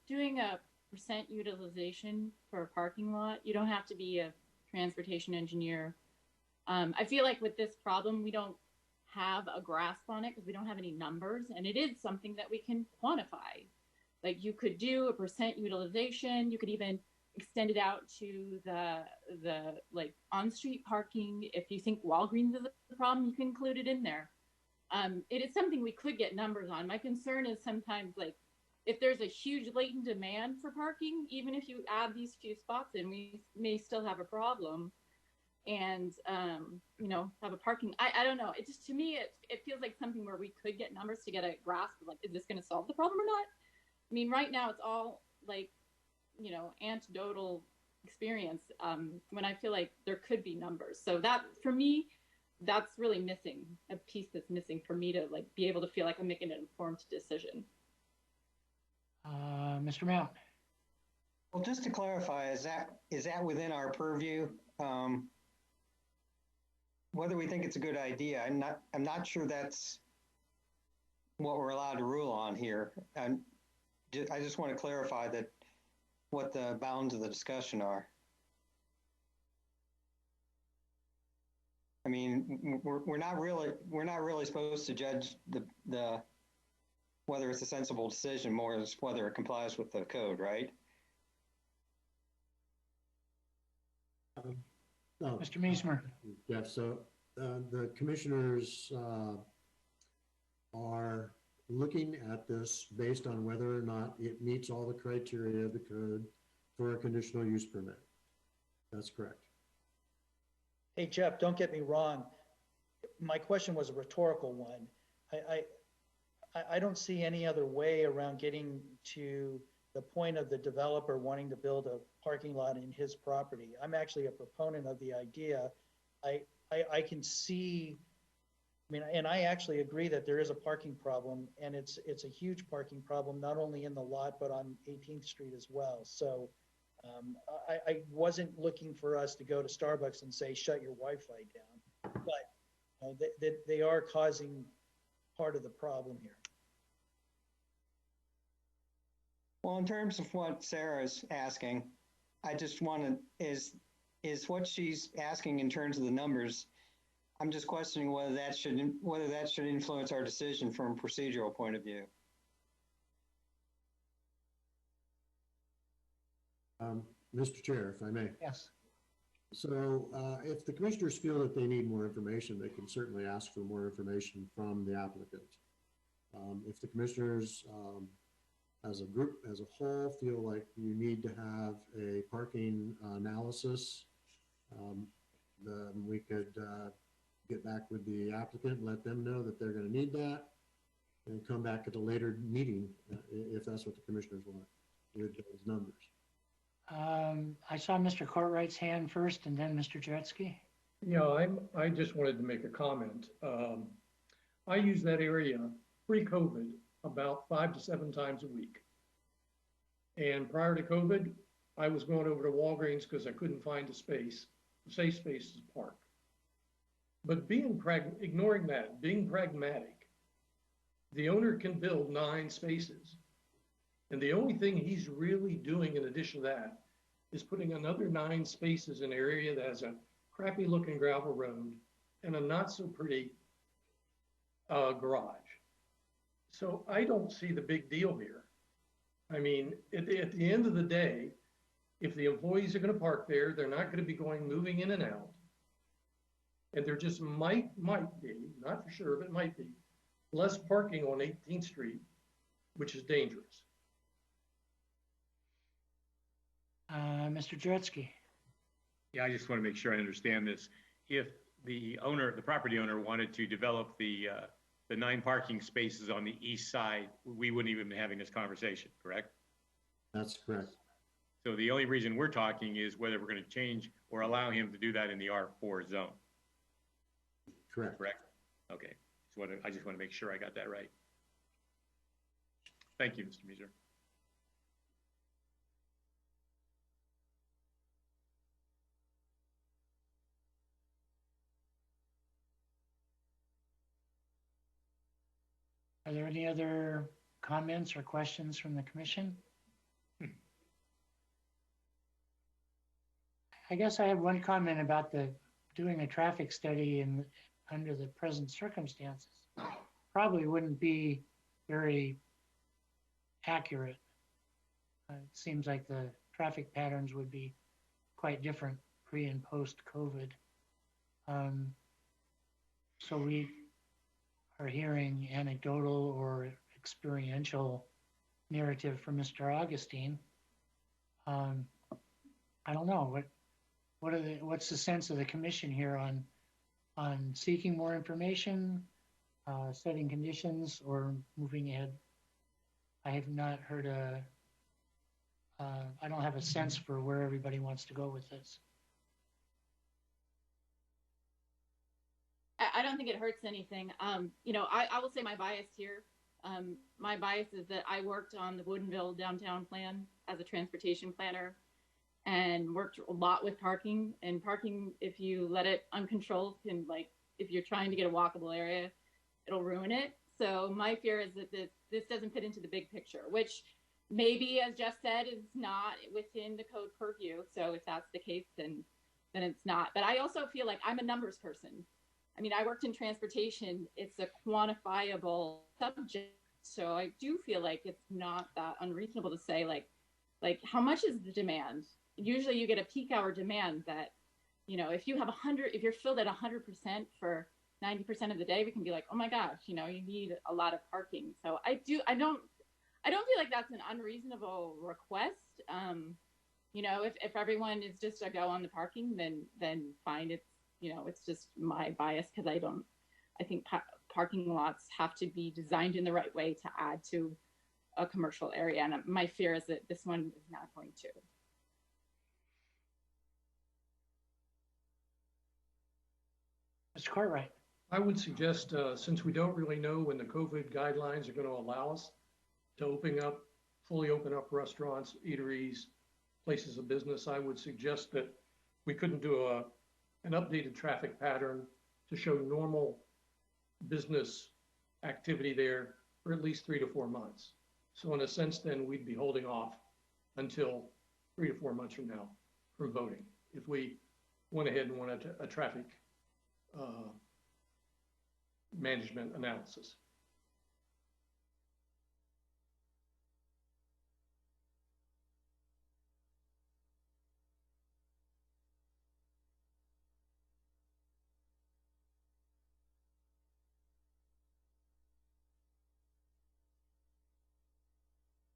doing a percent utilization for a parking lot, you don't have to be a transportation engineer. I feel like with this problem, we don't have a grasp on it because we don't have any numbers, and it is something that we can quantify. Like you could do a percent utilization, you could even extend it out to the like on-street parking. If you think Walgreens is a problem, you can include it in there. It is something we could get numbers on. My concern is sometimes like if there's a huge latent demand for parking, even if you add these few spots in, we may still have a problem and, you know, have a parking. I don't know. It just, to me, it feels like something where we could get numbers to get a grasp of like, is this going to solve the problem or not? I mean, right now it's all like, you know, anecdotal experience when I feel like there could be numbers. So that, for me, that's really missing, a piece that's missing for me to like be able to feel like I'm making an informed decision. Mr. Mount. Well, just to clarify, is that within our purview? Whether we think it's a good idea, I'm not sure that's what we're allowed to rule on here. I just want to clarify that what the bounds of the discussion are. I mean, we're not really supposed to judge the whether it's a sensible decision, more as whether it complies with the code, right? Mr. Meismer. Yeah, so the commissioners are looking at this based on whether or not it meets all the criteria of the code for a conditional use permit. That's correct. Hey, Jeff, don't get me wrong. My question was a rhetorical one. I don't see any other way around getting to the point of the developer wanting to build a parking lot in his property. I'm actually a proponent of the idea. I can see, I mean, and I actually agree that there is a parking problem, and it's a huge parking problem, not only in the lot, but on 18th Street as well. So I wasn't looking for us to go to Starbucks and say, shut your Wi-Fi down, but they are causing part of the problem here. Well, in terms of what Sarah's asking, I just want to, is what she's asking in terms of the numbers, I'm just questioning whether that should influence our decision from a procedural point of view. Mr. Chair, if I may. Yes. So if the commissioners feel that they need more information, they can certainly ask for more information from the applicant. If the commissioners, as a group, as a whole, feel like you need to have a parking analysis, then we could get back with the applicant, let them know that they're going to need that, and come back at a later meeting if that's what the commissioners want with those numbers. I saw Mr. Courtwright's hand first and then Mr. Jaretzky. Yeah, I just wanted to make a comment. I use that area pre-COVID about 5 to 7 times a week. And prior to COVID, I was going over to Walgreens because I couldn't find a space, a safe space to park. But ignoring that, being pragmatic, the owner can build 9 spaces. And the only thing he's really doing in addition to that is putting another 9 spaces in an area that has a crappy looking gravel road and a not so pretty garage. So I don't see the big deal here. I mean, at the end of the day, if the employees are going to park there, they're not going to be moving in and out. And there just might be, not for sure, but might be, less parking on 18th Street, which is dangerous. Mr. Jaretzky. Yeah, I just want to make sure I understand this. If the property owner wanted to develop the 9 parking spaces on the east side, we wouldn't even be having this conversation, correct? That's correct. So the only reason we're talking is whether we're going to change or allow him to do that in the R4 zone. Correct. Correct? Okay. I just want to make sure I got that right. Thank you, Mr. Measer. Are there any other comments or questions from the commission? I guess I have one comment about doing a traffic study under the present circumstances. Probably wouldn't be very accurate. It seems like the traffic patterns would be quite different pre and post COVID. So we are hearing anecdotal or experiential narrative from Mr. Augustine. I don't know what's the sense of the commission here on seeking more information, setting conditions, or moving ahead. I have not heard I don't have a sense for where everybody wants to go with this. I don't think it hurts anything. You know, I will say my bias here. My bias is that I worked on the Woodinville downtown plan as a transportation planner and worked a lot with parking. And parking, if you let it uncontrolled, can, like, if you're trying to get a walkable area, it'll ruin it. So my fear is that this doesn't fit into the big picture, which maybe, as Jeff said, is not within the code purview. So if that's the case, then it's not. But I also feel like I'm a numbers person. I mean, I worked in transportation. It's a quantifiable subject. So I do feel like it's not that unreasonable to say, like how much is the demand? Usually you get a peak hour demand that, you know, if you have 100, if you're filled at 100% for 90% of the day, we can be like, oh my gosh, you know, you need a lot of parking. So I don't feel like that's an unreasonable request. You know, if everyone is just a go on the parking, then fine. It's, you know, it's just my bias because I think parking lots have to be designed in the right way to add to a commercial area. And my fear is that this one is not going to. Mr. Cartwright. I would suggest, since we don't really know when the COVID guidelines are going to allow us to fully open up restaurants, eateries, places of business, I would suggest that we couldn't do an updated traffic pattern to show normal business activity there for at least 3 to 4 months. So in a sense, then we'd be holding off until 3 to 4 months from now from voting if we went ahead and wanted a traffic management analysis.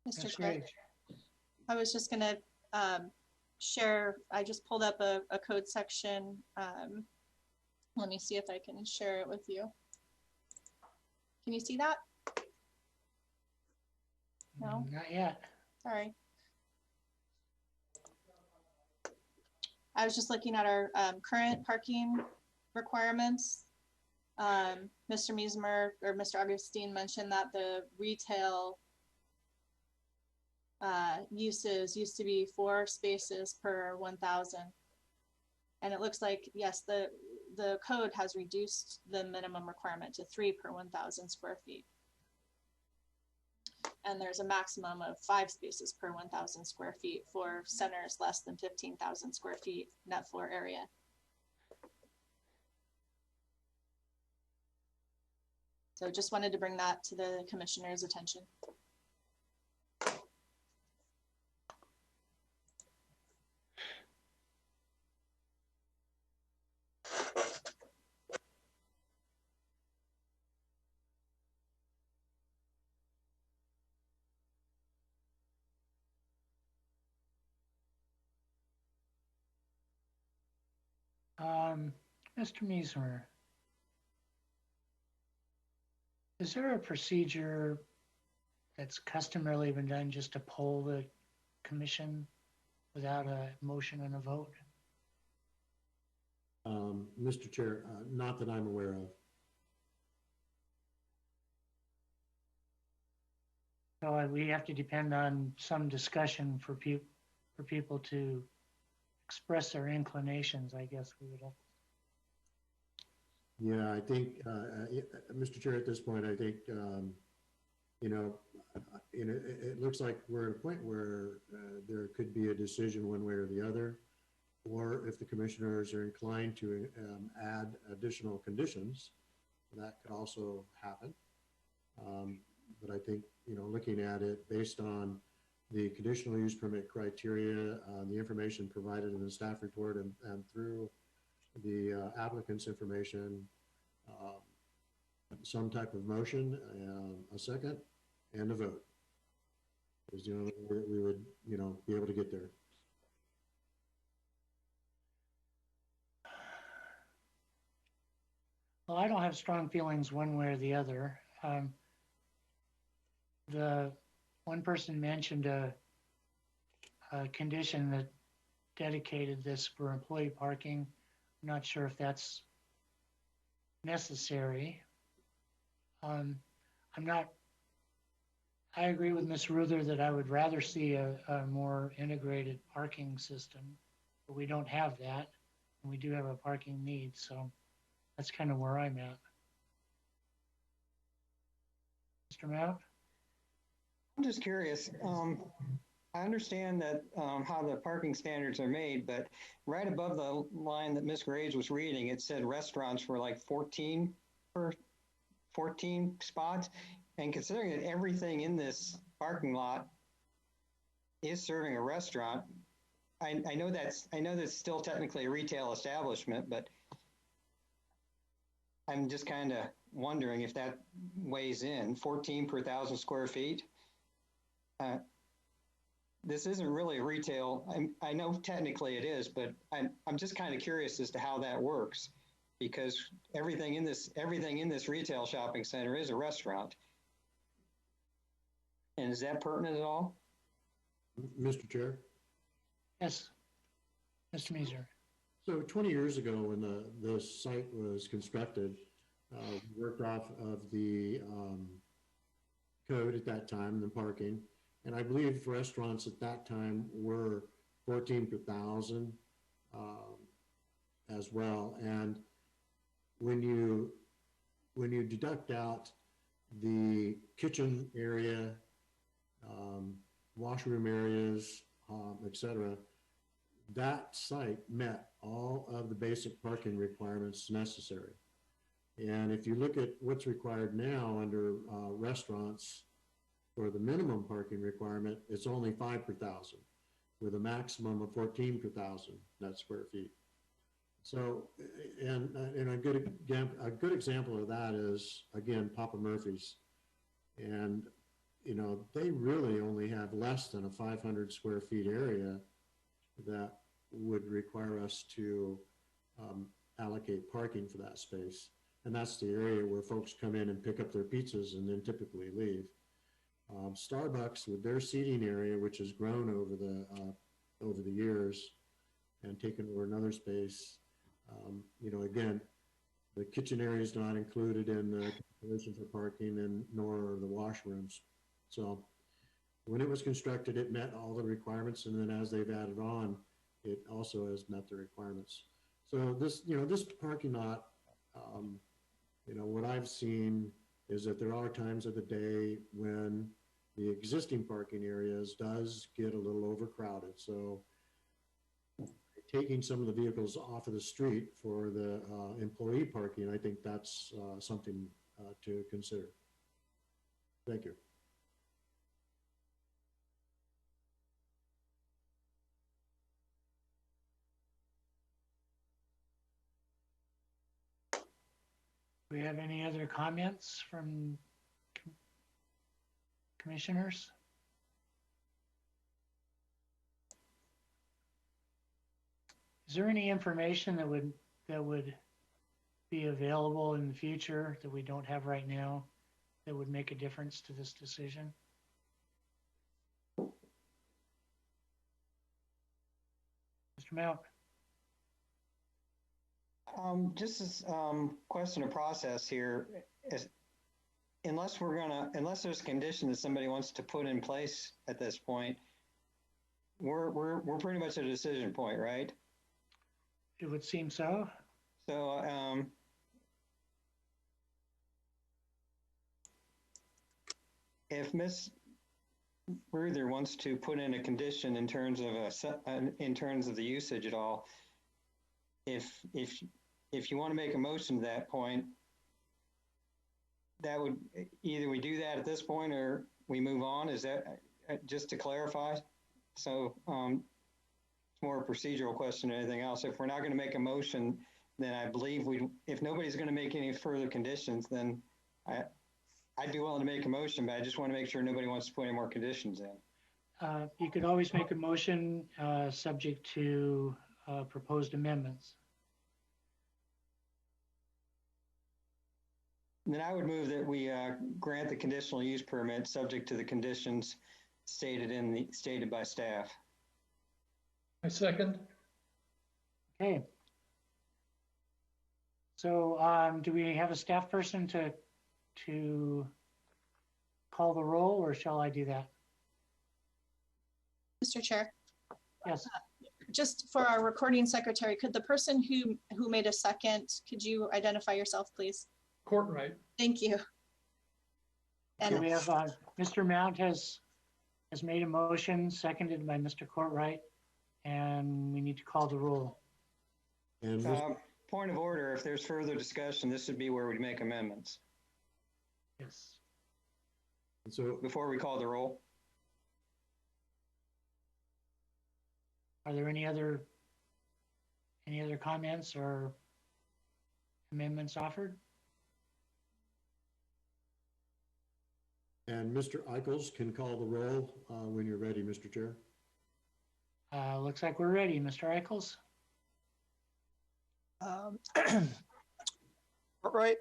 Mr. Ms. Chair. Gage. I was just gonna share, I just pulled up a code section. Let me see if I can share it with you. Can you see that? No? Not yet. Sorry. I was just looking at our current parking requirements. Mr. Miesmer or Mr. Augustine mentioned that the retail uses used to be 4 spaces per 1,000. And it looks like, yes, the code has reduced the minimum requirement to 3 per 1,000 square feet. And there's a maximum of 5 spaces per 1,000 square feet for centers less than 15,000 square feet net floor area. So just wanted to bring that to the commissioner's attention. Mr. Miesmer, is there a procedure that's customarily been done just to poll the commission without a motion and a vote? Mr. Chair, not that I'm aware of. So we have to depend on some discussion for people to express their inclinations, I guess we would have. Yeah, I think, Mr. Chair, at this point, I think, it looks like we're at a point where there could be a decision one way or the other, or if the commissioners are inclined to add additional conditions, that could also happen. But I think, looking at it based on the conditional use permit criteria, the information provided in the staff report and through the applicant's information, some type of motion, a second, and a vote is the only way that we would, be able to get there. Well, I don't have strong feelings one way or the other. The one person mentioned a condition that dedicated this for employee parking. I'm not sure if that's necessary. I agree with Ms. Ruther that I would rather see a more integrated parking system, but we don't have that. And we do have a parking need, so that's kind of where I'm at. Mr. Mount? I'm just curious. I understand that how the parking standards are made, but right above the line that Ms. Graves was reading, it said restaurants were like 14 spots. And considering that everything in this parking lot is serving a restaurant, I know that's still technically a retail establishment, but I'm just kind of wondering if that weighs in. 14 per 1,000 square feet. This isn't really retail. I know technically it is, but I'm just kind of curious as to how that works, because everything in this retail shopping center is a restaurant. And is that pertinent at all? Mr. Chair? Yes, Mr. Measer. So 20 years ago when the site was constructed, worked off of the code at that time, the parking. And I believe restaurants at that time were 14 per 1,000 as well. And when you deduct out the kitchen area, washroom areas, etc., that site met all of the basic parking requirements necessary. And if you look at what's required now under restaurants for the minimum parking requirement, it's only 5 per 1,000 with a maximum of 14 per 1,000 net square feet. So, and a good example of that is, again, Papa Murphy's. And you know, they really only have less than a 500 square feet area that would require us to allocate parking for that space. And that's the area where folks come in and pick up their pizzas and then typically leave. Starbucks, with their seating area, which has grown over the years and taken over another space, you know, again, the kitchen area is not included in the calculation for parking, and nor are the washrooms. So when it was constructed, it met all the requirements, and then as they've added on, it also has met the requirements. So this, you know, this parking lot, you know, what I've seen is that there are times of the day when the existing parking areas does get a little overcrowded. So taking some of the vehicles off of the street for the employee parking, I think that's something to consider. Thank you. Do we have any other comments from commissioners? Is there any information that would be available in the future that we don't have right now that would make a difference to this decision? Mr. Mount? Just as question of process here, unless there's a condition that somebody wants to put in place at this point, we're pretty much at a decision point, right? It would seem so. So if Ms. Ruther wants to put in a condition in terms of the usage at all, if you want to make a motion to that point, that would either we do that at this point or we move on. Is that just to clarify? So it's more a procedural question than anything else. If we're not going to make a motion, then I believe if nobody's going to make any further conditions, then I'd be willing to make a motion, but I just want to make sure nobody wants to put any more conditions in. You could always make a motion subject to proposed amendments. Then I would move that we grant the conditional use permit subject to the conditions stated by staff. I second. Okay. So do we have a staff person to call the roll, or shall I do that? Mr. Chair, Yes. just for our recording secretary, could the person who made a second, could you identify yourself, please? Courtright. Thank you. So And we have Mr. Mount has made a motion, seconded by Mr. Courtright, and we need to call the roll. And Point of order, if there's further discussion, this would be where we'd make amendments. Yes. so Before we call the roll. Are there any other comments or amendments offered? and Mr. Eichels can call the roll when you're ready, Mr. Chair. Looks like we're ready. Mr. Eichels? Right.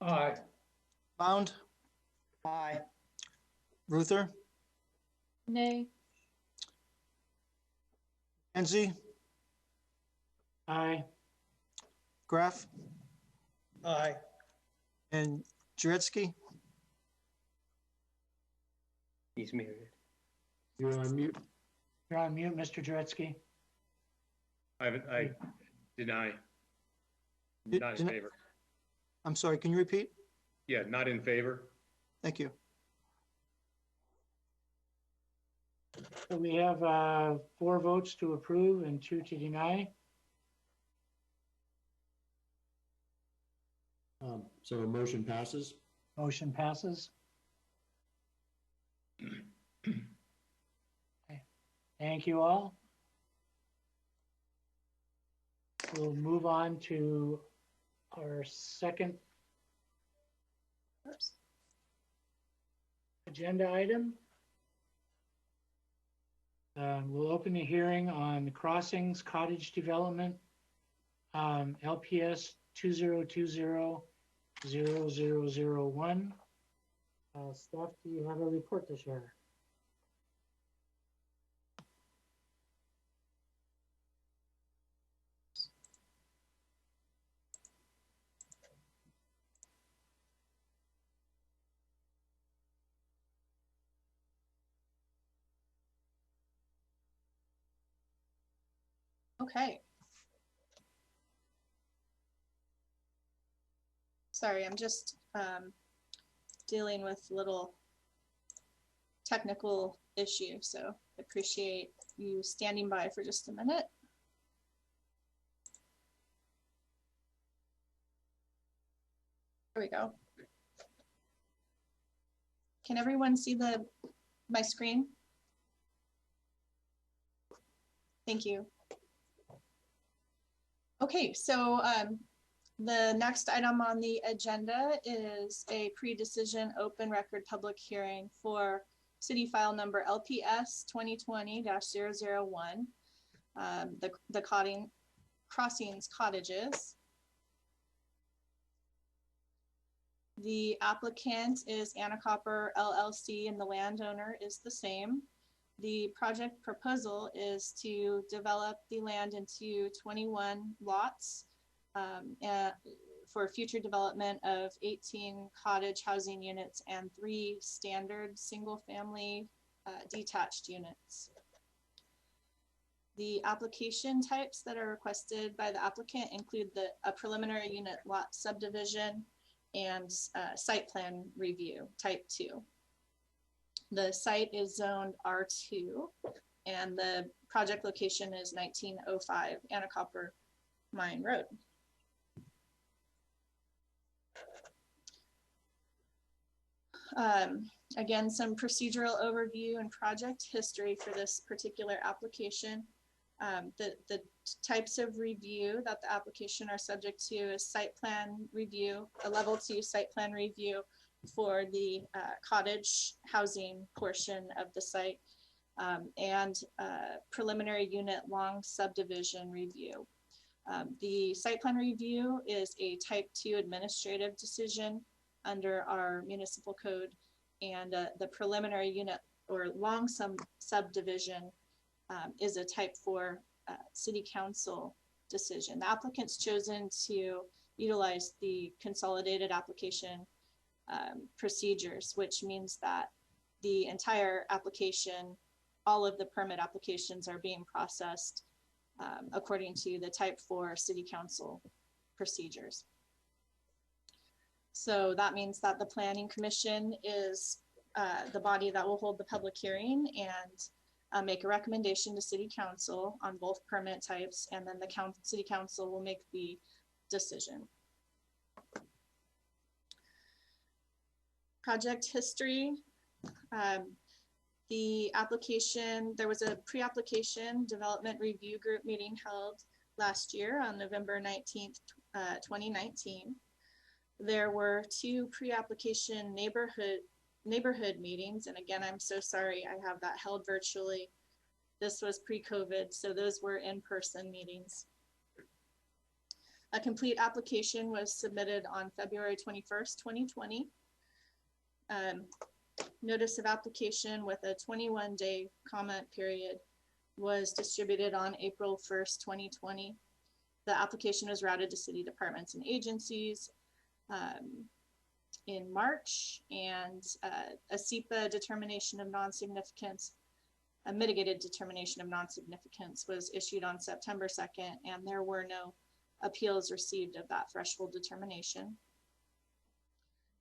Aye. Mound, Aye. Ruther, Nay. Enzi, Aye. Graff. Aye. And Jaretzky. He's muted. You're on mute. You're on mute, Mr. Jaretzky. I deny. Not in favor. I'm sorry, can you repeat? Yeah, not in favor. Thank you. So we have 4 votes to approve and 2 to deny. So a motion passes. Motion passes. Okay. Thank you all. We'll move on to our second agenda item. We'll open the hearing on the Crossings Cottage Development, LPS 2020-0001. Staff, do you have a report to share? Okay. Sorry, I'm just dealing with little technical issue, so appreciate you standing by for just a minute. There we go. Can everyone see my screen? Thank you. Okay, so the next item on the agenda is a pre-decision open record public hearing for city file number LPS 2020-001, the Crossings Cottages. The applicant is Anacortes LLC and the landowner is the same. The project proposal is to develop the land into 21 lots for future development of 18 cottage housing units and 3 standard single-family detached units. The application types that are requested by the applicant include a preliminary unit lot subdivision and site plan review, type 2. The site is zoned R2, and the project location is 1905 Anacortes Mine Road. Again, some procedural overview and project history for this particular application. The types of review that the application are subject to is site plan review, a level 2 site plan review for the cottage housing portion of the site, and preliminary unit long subdivision review. The site plan review is a type 2 administrative decision under our municipal code, and the preliminary unit or long subdivision is a type 4 city council decision. The applicant's chosen to utilize the consolidated application procedures, which means that the entire application, all of the permit applications are being processed according to the type 4 city council procedures. So that means that the planning commission is the body that will hold the public hearing and make a recommendation to city council on both permit types, and then the city council will make the decision. Project history. The application, there was a pre-application development review group meeting held last year on November 19th, 2019. There were 2 pre-application neighborhood meetings, and again, I'm so sorry I have that held virtually. This was pre-COVID, so those were in-person meetings. A complete application was submitted on February 21st, 2020. Notice of application with a 21-day comment period was distributed on April 1st, 2020. The application was routed to city departments and agencies in March, and a SEPA determination of non-significance, a mitigated determination of non-significance was issued on September 2nd, and there were no appeals received of that threshold determination.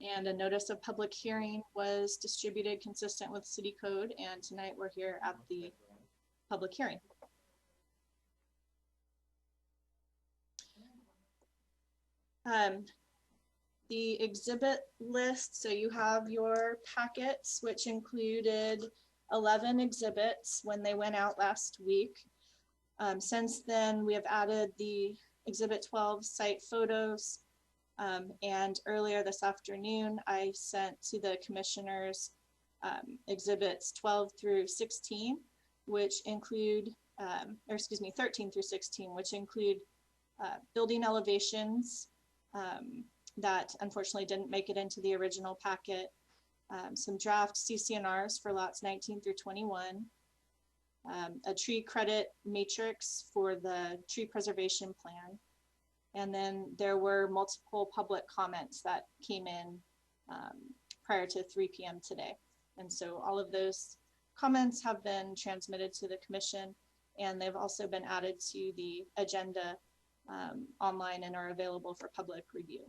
And a notice of public hearing was distributed consistent with city code, and tonight we're here at the public hearing. The exhibit list, so you have your packets, which included 11 exhibits when they went out last week. Since then, we have added the Exhibit 12 site photos, and earlier this afternoon, I sent to the commissioners exhibits 12 through 16, which include, 13 through 16, which include building elevations that unfortunately didn't make it into the original packet, some draft CCNRs for lots 19 through 21, a tree credit matrix for the tree preservation plan. And then there were multiple public comments that came in prior to 3 p.m. today. And so all of those comments have been transmitted to the commission, and they've also been added to the agenda online and are available for public review.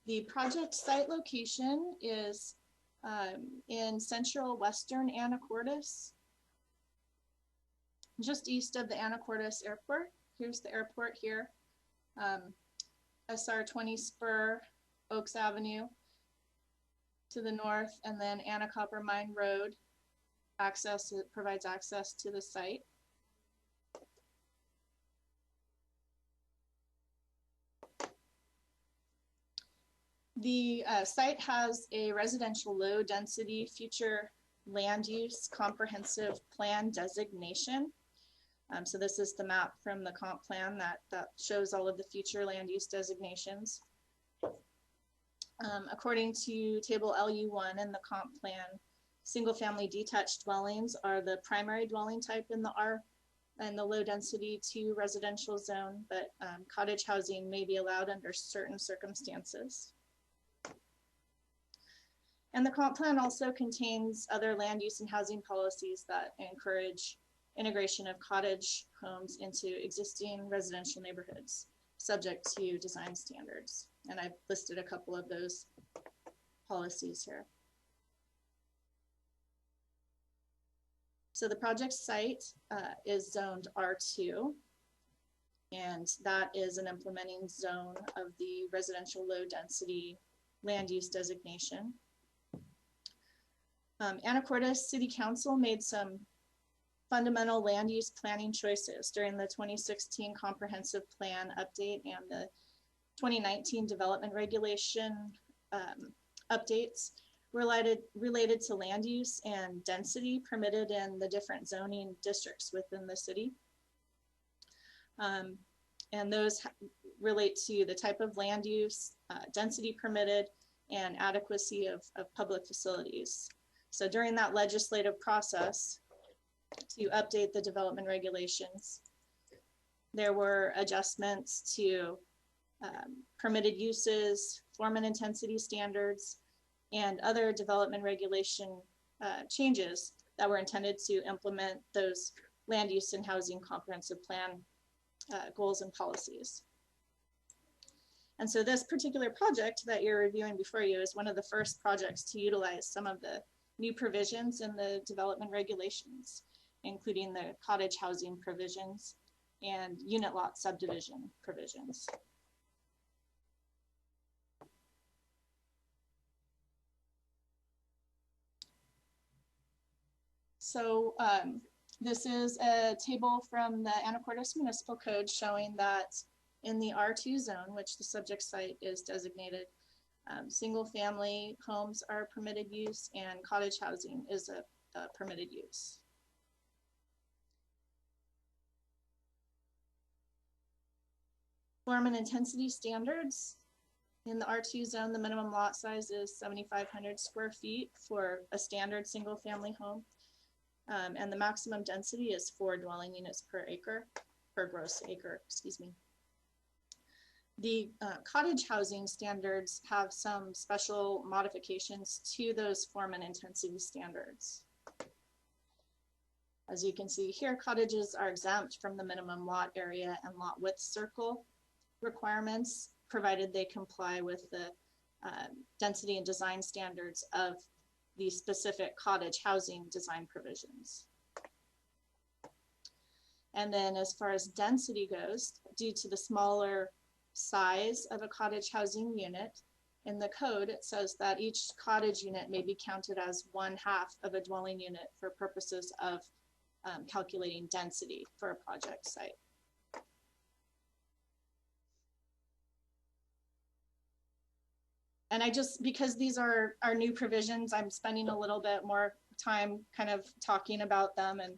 The project site location is in central western Anacortes, just east of the Anacortes Airport. Here's the airport here. SR 20 spur, Oaks Avenue to the north, and then Anacopper Mine Road. It provides access to the site. The site has a residential low density future land use comprehensive plan designation. So this is the map from the comp plan that shows all of the future land use designations. According to table LU1 in the comp plan, single family detached dwellings are the primary dwelling type in the R and the low density 2 residential zone, but cottage housing may be allowed under certain circumstances. And the comp plan also contains other land use and housing policies that encourage integration of cottage homes into existing residential neighborhoods, subject to design standards. And I've listed a couple of those policies here. So the project site is zoned R2, and that is an implementing zone of the residential low density land use designation. Anacortes City Council made some fundamental land use planning choices during the 2016 comprehensive plan update and the 2019 development regulation updates related to land use and density permitted in the different zoning districts within the city. And those relate to the type of land use, density permitted, and adequacy of public facilities. So during that legislative process to update the development regulations, there were adjustments to permitted uses, form and intensity standards, and other development regulation changes that were intended to implement those land use and housing comprehensive plan goals and policies. And so this particular project that you're reviewing before you is one of the first projects to utilize some of the new provisions in the development regulations, including the cottage housing provisions and unit lot subdivision provisions. So this is a table from the Anacortes Municipal Code showing that in the R2 zone, which the subject site is designated, single family homes are permitted use and cottage housing is a permitted use. Form and intensity standards. In the R2 zone, the minimum lot size is 7,500 square feet for a standard single family home. And the maximum density is 4 dwelling units per gross acre, excuse me. The cottage housing standards have some special modifications to those form and intensity standards. As you can see here, cottages are exempt from the minimum lot area and lot width circle requirements, provided they comply with the density and design standards of the specific cottage housing design provisions. And then as far as density goes, due to the smaller size of a cottage housing unit, in the code it says that each cottage unit may be counted as 1/2 of a dwelling unit for purposes of calculating density for a project site. And I just, because these are our new provisions, I'm spending a little bit more time kind of talking about them. And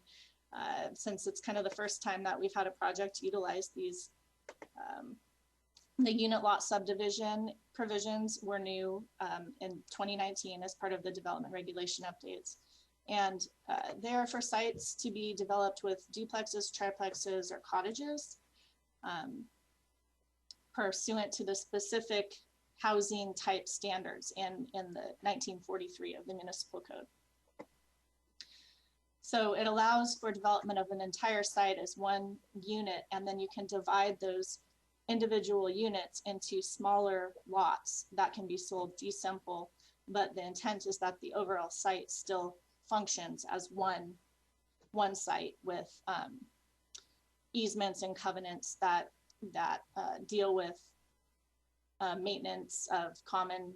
since it's kind of the first time that we've had a project utilize these, the unit lot subdivision provisions were new in 2019 as part of the development regulation updates. And they're for sites to be developed with duplexes, triplexes, or cottages pursuant to the specific housing type standards in the 1943 of the municipal code. So it allows for development of an entire site as one unit, and then you can divide those individual units into smaller lots that can be sold fee simple, but the intent is that the overall site still functions as one site with easements and covenants that deal with maintenance of common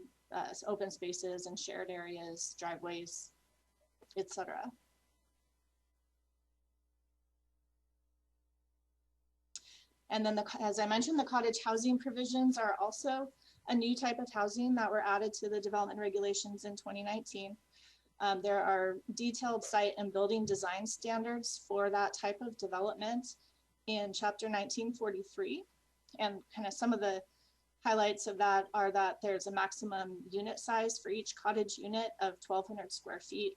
open spaces and shared areas, driveways, etc. And then, as I mentioned, the cottage housing provisions are also a new type of housing that were added to the development regulations in 2019. There are detailed site and building design standards for that type of development in Chapter 1943. And kind of some of the highlights of that are that there's a maximum unit size for each cottage unit of 1,200 square feet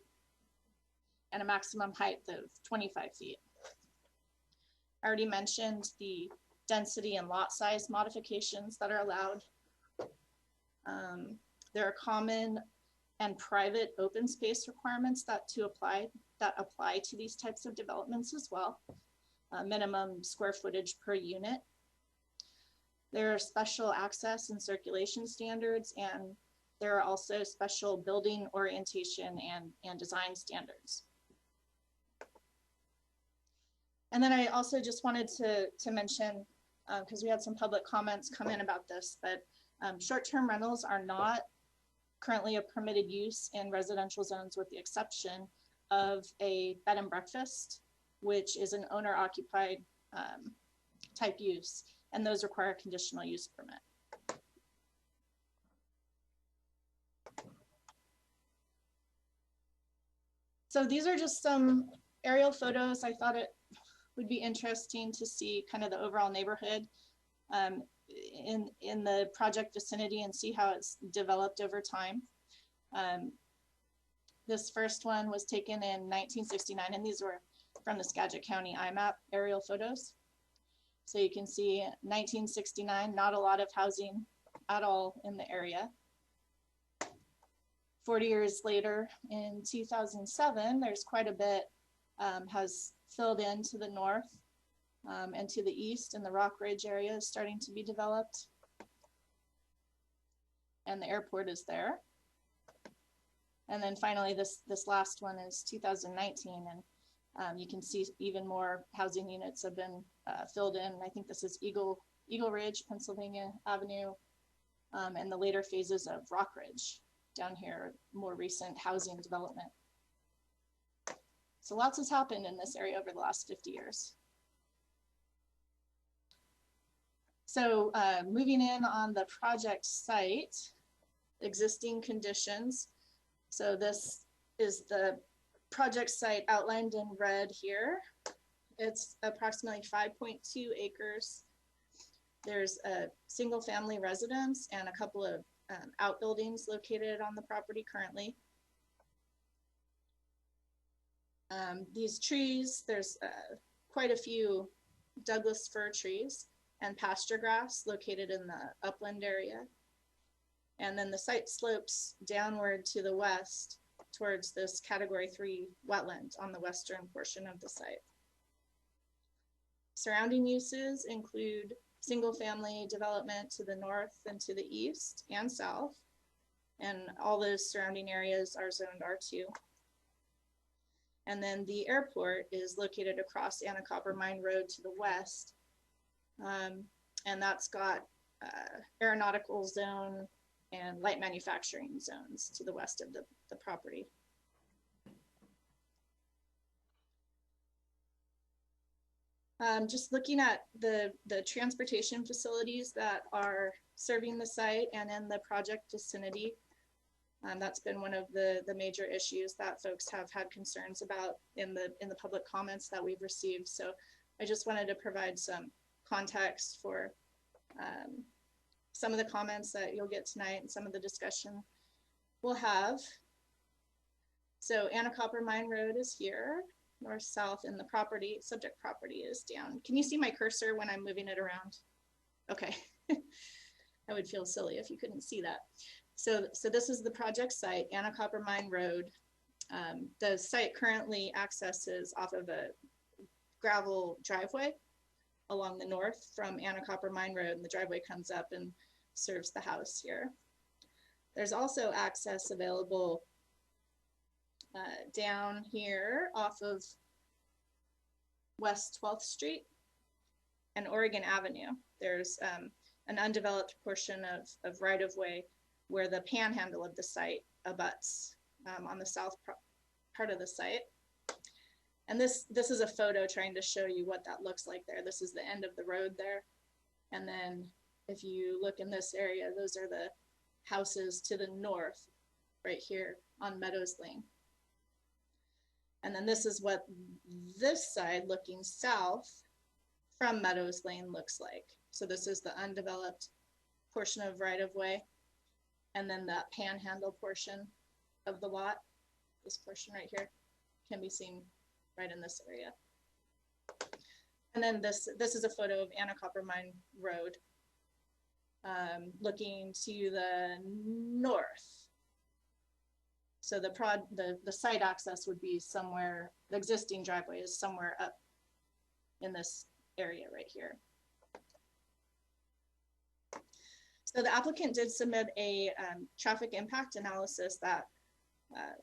and a maximum height of 25 feet. I already mentioned the density and lot size modifications that are allowed. There are common and private open space requirements that apply to these types of developments as well. Minimum square footage per unit. There are special access and circulation standards, and there are also special building orientation and design standards. And then I also just wanted to mention, because we had some public comments come in about this, but short-term rentals are not currently a permitted use in residential zones with the exception of a bed and breakfast, which is an owner-occupied type use, and those require a conditional use permit. So these are just some aerial photos. I thought it would be interesting to see kind of the overall neighborhood in the project vicinity and see how it's developed over time. This first one was taken in 1969, and these were from the Skagit County IMAP aerial photos. So you can see 1969, not a lot of housing at all in the area. 40 years later, in 2007, there's quite a bit has filled in to the north and to the east, and the Rock Ridge area is starting to be developed. And the airport is there. And then finally, this last one is 2019, and you can see even more housing units have been filled in. I think this is Eagle Ridge, Pennsylvania Avenue, and the later phases of Rock Ridge down here, more recent housing development. So lots has happened in this area over the last 50 years. So moving in on the project site, existing conditions. So this is the project site outlined in red here. It's approximately 5.2 acres. There's a single family residence and a couple of outbuildings located on the property currently. These trees, there's quite a few Douglas fir trees and pasture grass located in the upland area. And then the site slopes downward to the west towards this Category 3 wetland on the western portion of the site. Surrounding uses include single family development to the north and to the east and south. And all those surrounding areas are zoned R2. And then the airport is located across Anacortes Mine Road to the west. And that's got aeronautical zone and light manufacturing zones to the west of the property. Just looking at the transportation facilities that are serving the site and in the project vicinity. That's been one of the major issues that folks have had concerns about in the public comments that we've received. So I just wanted to provide some context for some of the comments that you'll get tonight and some of the discussion we'll have. So Anacortes Mine Road is here, north-south, and the property, subject property is down. Can you see my cursor when I'm moving it around? Okay. I would feel silly if you couldn't see that. So this is the project site, Anacortes Mine Road. The site currently accesses off of a gravel driveway along the north from Anacortes Mine Road, and the driveway comes up and serves the house here. There's also access available down here off of West 12th Street and Oregon Avenue. There's an undeveloped portion of right-of-way where the panhandle of the site abuts on the south part of the site. And this is a photo trying to show you what that looks like there. This is the end of the road there. And then if you look in this area, those are the houses to the north right here on Meadows Lane. And then this is what this side looking south from Meadows Lane looks like. So this is the undeveloped portion of right-of-way. And then that panhandle portion of the lot, this portion right here, can be seen right in this area. And then this is a photo of Anacortes Mine Road, looking to the north. So the site access would be somewhere, the existing driveway is somewhere up in this area right here. So the applicant did submit a traffic impact analysis that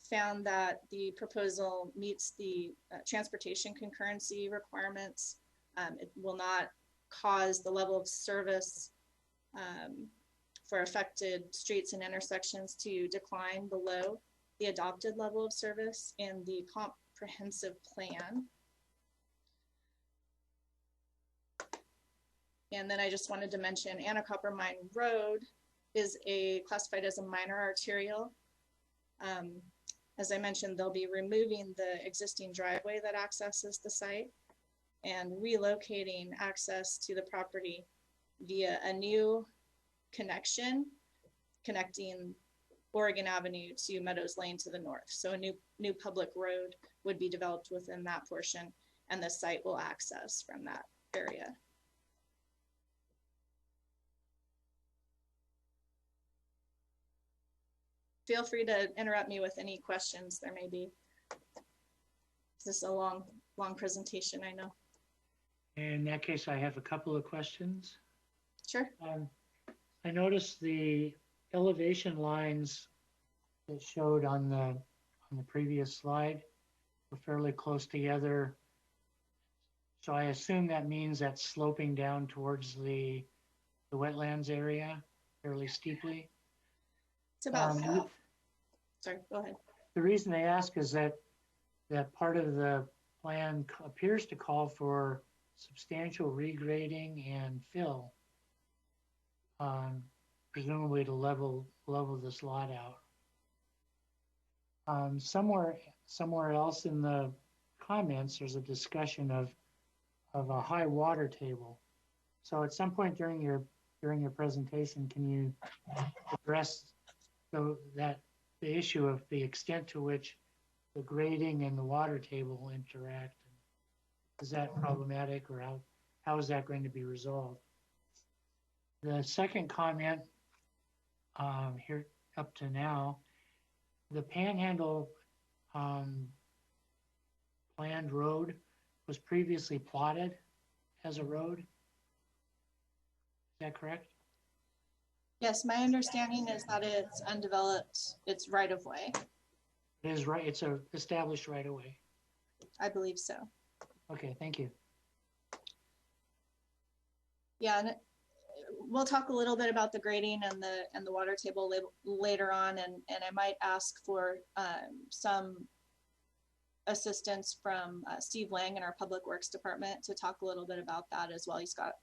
found that the proposal meets the transportation concurrency requirements. It will not cause the level of service for affected streets and intersections to decline below the adopted level of service in the comprehensive plan. And then I just wanted to mention Anacortes Mine Road is classified as a minor arterial. As I mentioned, they'll be removing the existing driveway that accesses the site and relocating access to the property via a new connection connecting Oregon Avenue to Meadows Lane to the north. So a new public road would be developed within that portion, and the site will access from that area. Feel free to interrupt me with any questions there may be. This is a long presentation, I know. In that case, I have a couple of questions. Sure. I noticed the elevation lines that showed on the previous slide were fairly close together. So I assume that means that's sloping down towards the wetlands area fairly steeply. It's about half. Sorry, go ahead. The reason I ask is that part of the plan appears to call for substantial regrading and fill, presumably to level this lot out. Somewhere else in the comments, there's a discussion of a high water table. So at some point during your presentation, can you address the issue of the extent to which the grading and the water table interact? Is that problematic, or how is that going to be resolved? The second comment here up to now, the Panhandle planned road was previously plotted as a road. Is that correct? Yes, my understanding is that it's undeveloped, it's right of way. It is right, it's a established right of way. I believe so. Okay, thank you. Yeah, and we'll talk a little bit about the grading and the water table later on, and I might ask for some assistance from Steve Lang in our Public Works Department to talk a little bit about that as well. He's got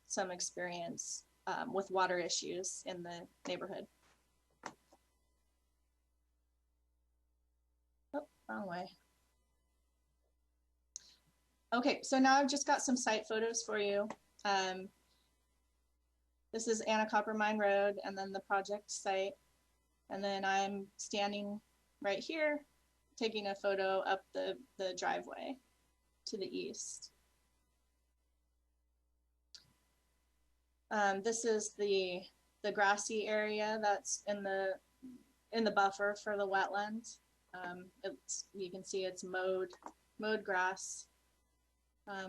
some experience with water issues in the neighborhood. Oh, wrong way. Okay, so now I've just got some site photos for you. This is Anacortes Mine Road and then the project site. And then I'm standing right here, taking a photo up the driveway to the east. This is the grassy area that's in the buffer for the wetland. You can see it's mowed grass,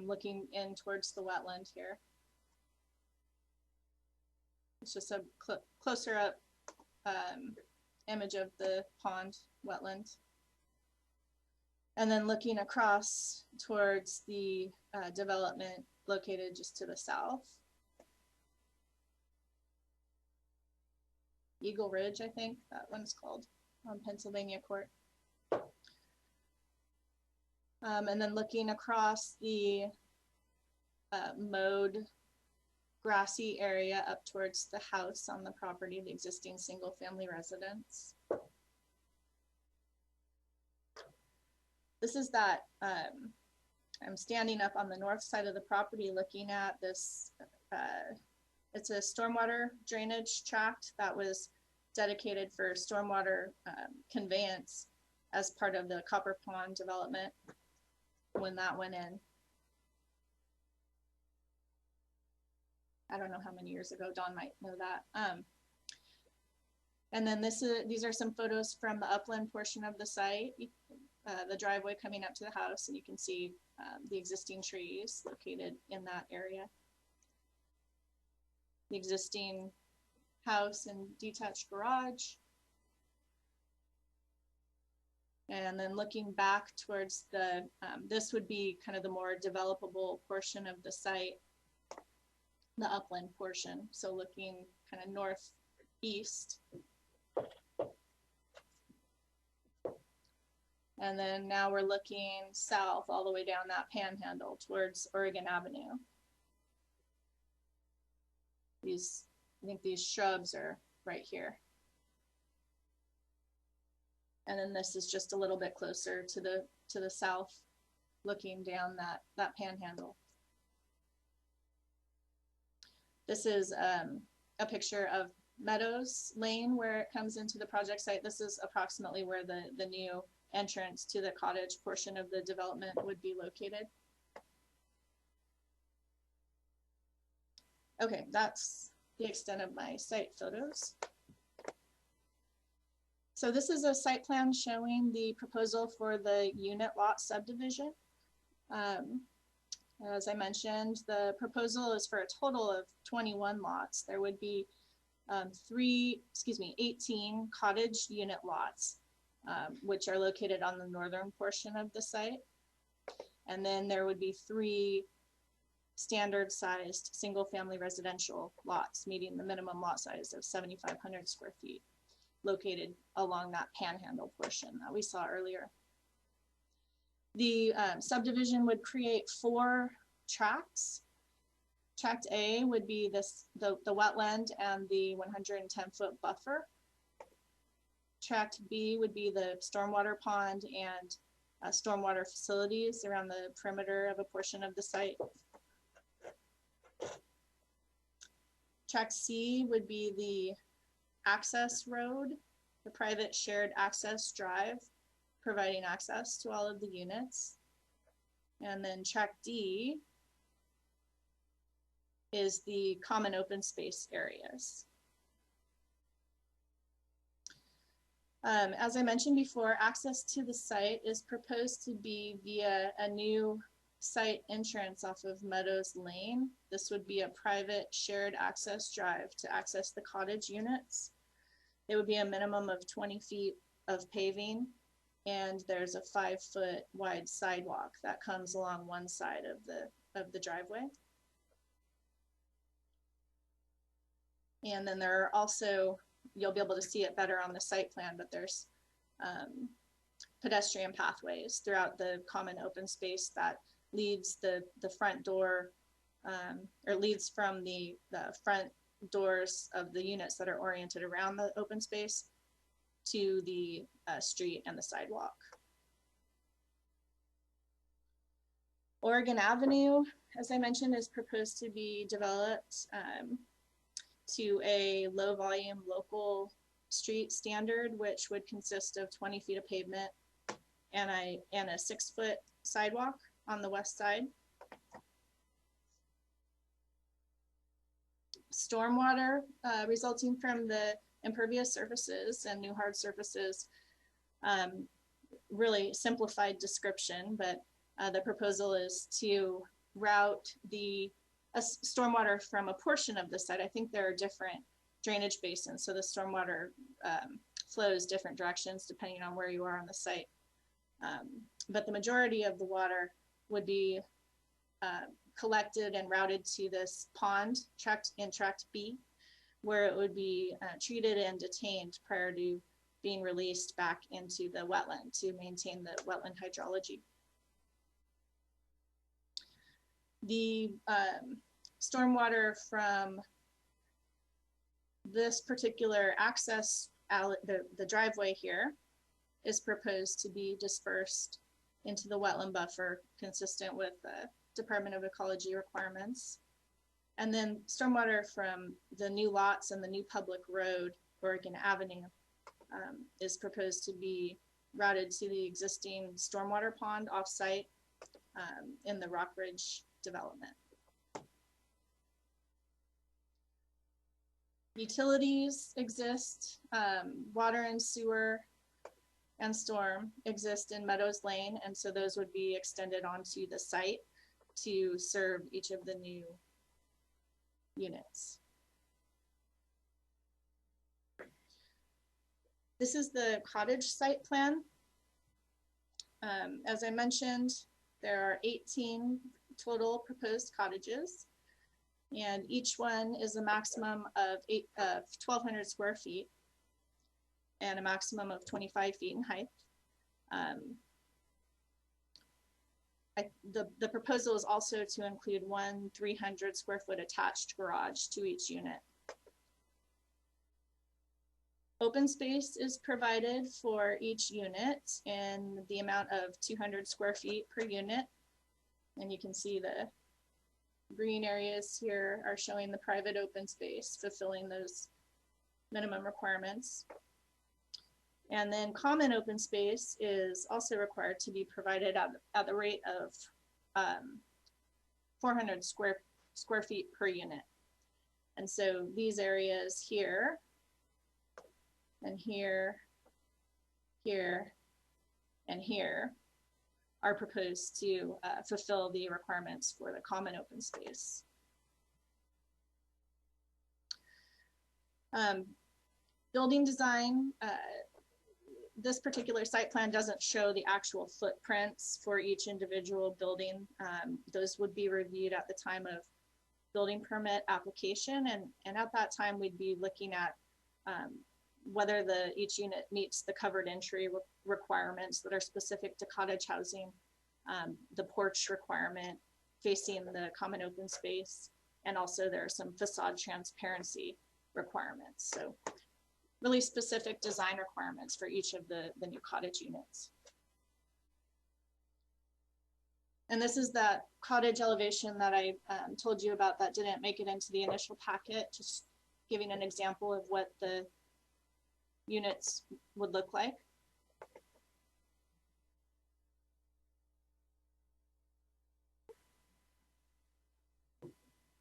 looking in towards the wetland here. It's just a closer up image of the pond wetland. And then looking across towards the development located just to the south. Eagle Ridge, I think that one's called, on Pennsylvania Court. And then looking across the mowed grassy area up towards the house on the property, the existing single family residence. This is that, I'm standing up on the north side of the property looking at this, it's a stormwater drainage tract that was dedicated for stormwater conveyance as part of the Copper Pond development when that went in. I don't know how many years ago, Dawn might know that. And then these are some photos from the upland portion of the site, the driveway coming up to the house, and you can see the existing trees located in that area. The existing house and detached garage. And then looking back towards the, this would be kind of the more developable portion of the site, the upland portion. So looking kind of northeast. And then now we're looking south all the way down that panhandle towards Oregon Avenue. I think these shrubs are right here. And then this is just a little bit closer to the south, looking down that panhandle. This is a picture of Meadows Lane where it comes into the project site. This is approximately where the new entrance to the cottage portion of the development would be located. Okay, that's the extent of my site photos. So this is a site plan showing the proposal for the unit lot subdivision. As I mentioned, the proposal is for a total of 21 lots. There would be 18 cottage unit lots, which are located on the northern portion of the site. And then there would be 3 standard sized single family residential lots meeting the minimum lot size of 7,500 square feet located along that panhandle portion that we saw earlier. The subdivision would create 4 tracts. Tract A would be the wetland and the 110-foot buffer. Tract B would be the stormwater pond and stormwater facilities around the perimeter of a portion of the site. Tract C would be the access road, the private shared access drive, providing access to all of the units. And then Tract D is the common open space areas. As I mentioned before, access to the site is proposed to be via a new site entrance off of Meadows Lane. This would be a private shared access drive to access the cottage units. It would be a minimum of 20 feet of paving, and there's a 5-foot wide sidewalk that comes along one side of the driveway. And then there are also, you'll be able to see it better on the site plan, but there's pedestrian pathways throughout the common open space that leads the front door, or leads from the front doors of the units that are oriented around the open space to the street and the sidewalk. Oregon Avenue, as I mentioned, is proposed to be developed to a low volume local street standard, which would consist of 20 feet of pavement and a 6-foot sidewalk on the west side. Stormwater resulting from the impervious surfaces and new hard surfaces, really simplified description, but the proposal is to route the stormwater from a portion of the site. I think there are different drainage basins, so the stormwater flows different directions depending on where you are on the site. But the majority of the water would be collected and routed to this pond in Tract B, where it would be treated and detained prior to being released back into the wetland to maintain the wetland hydrology. The stormwater from this particular access alley, the driveway here, is proposed to be dispersed into the wetland buffer consistent with the Department of Ecology requirements. And then stormwater from the new lots and the new public road, Oregon Avenue, is proposed to be routed to the existing stormwater pond offsite in the Rockbridge development. Utilities exist, water and sewer and storm exist in Meadows Lane, and so those would be extended onto the site to serve each of the new units. This is the cottage site plan. As I mentioned, there are 18 total proposed cottages, and each one is a maximum of 1,200 square feet and a maximum of 25 feet in height. The proposal is also to include one 300 square foot attached garage to each unit. Open space is provided for each unit in the amount of 200 square feet per unit. And you can see the green areas here are showing the private open space, fulfilling those minimum requirements. And then common open space is also required to be provided at the rate of 400 square feet per unit. And so these areas here and here, here, and here are proposed to fulfill the requirements for the common open space. Building design, this particular site plan doesn't show the actual footprints for each individual building. Those would be reviewed at the time of building permit application. And at that time, we'd be looking at whether each unit meets the covered entry requirements that are specific to cottage housing, the porch requirement facing the common open space, and also there are some facade transparency requirements. So really specific design requirements for each of the new cottage units. And this is that cottage elevation that I told you about that didn't make it into the initial packet, just giving an example of what the units would look like.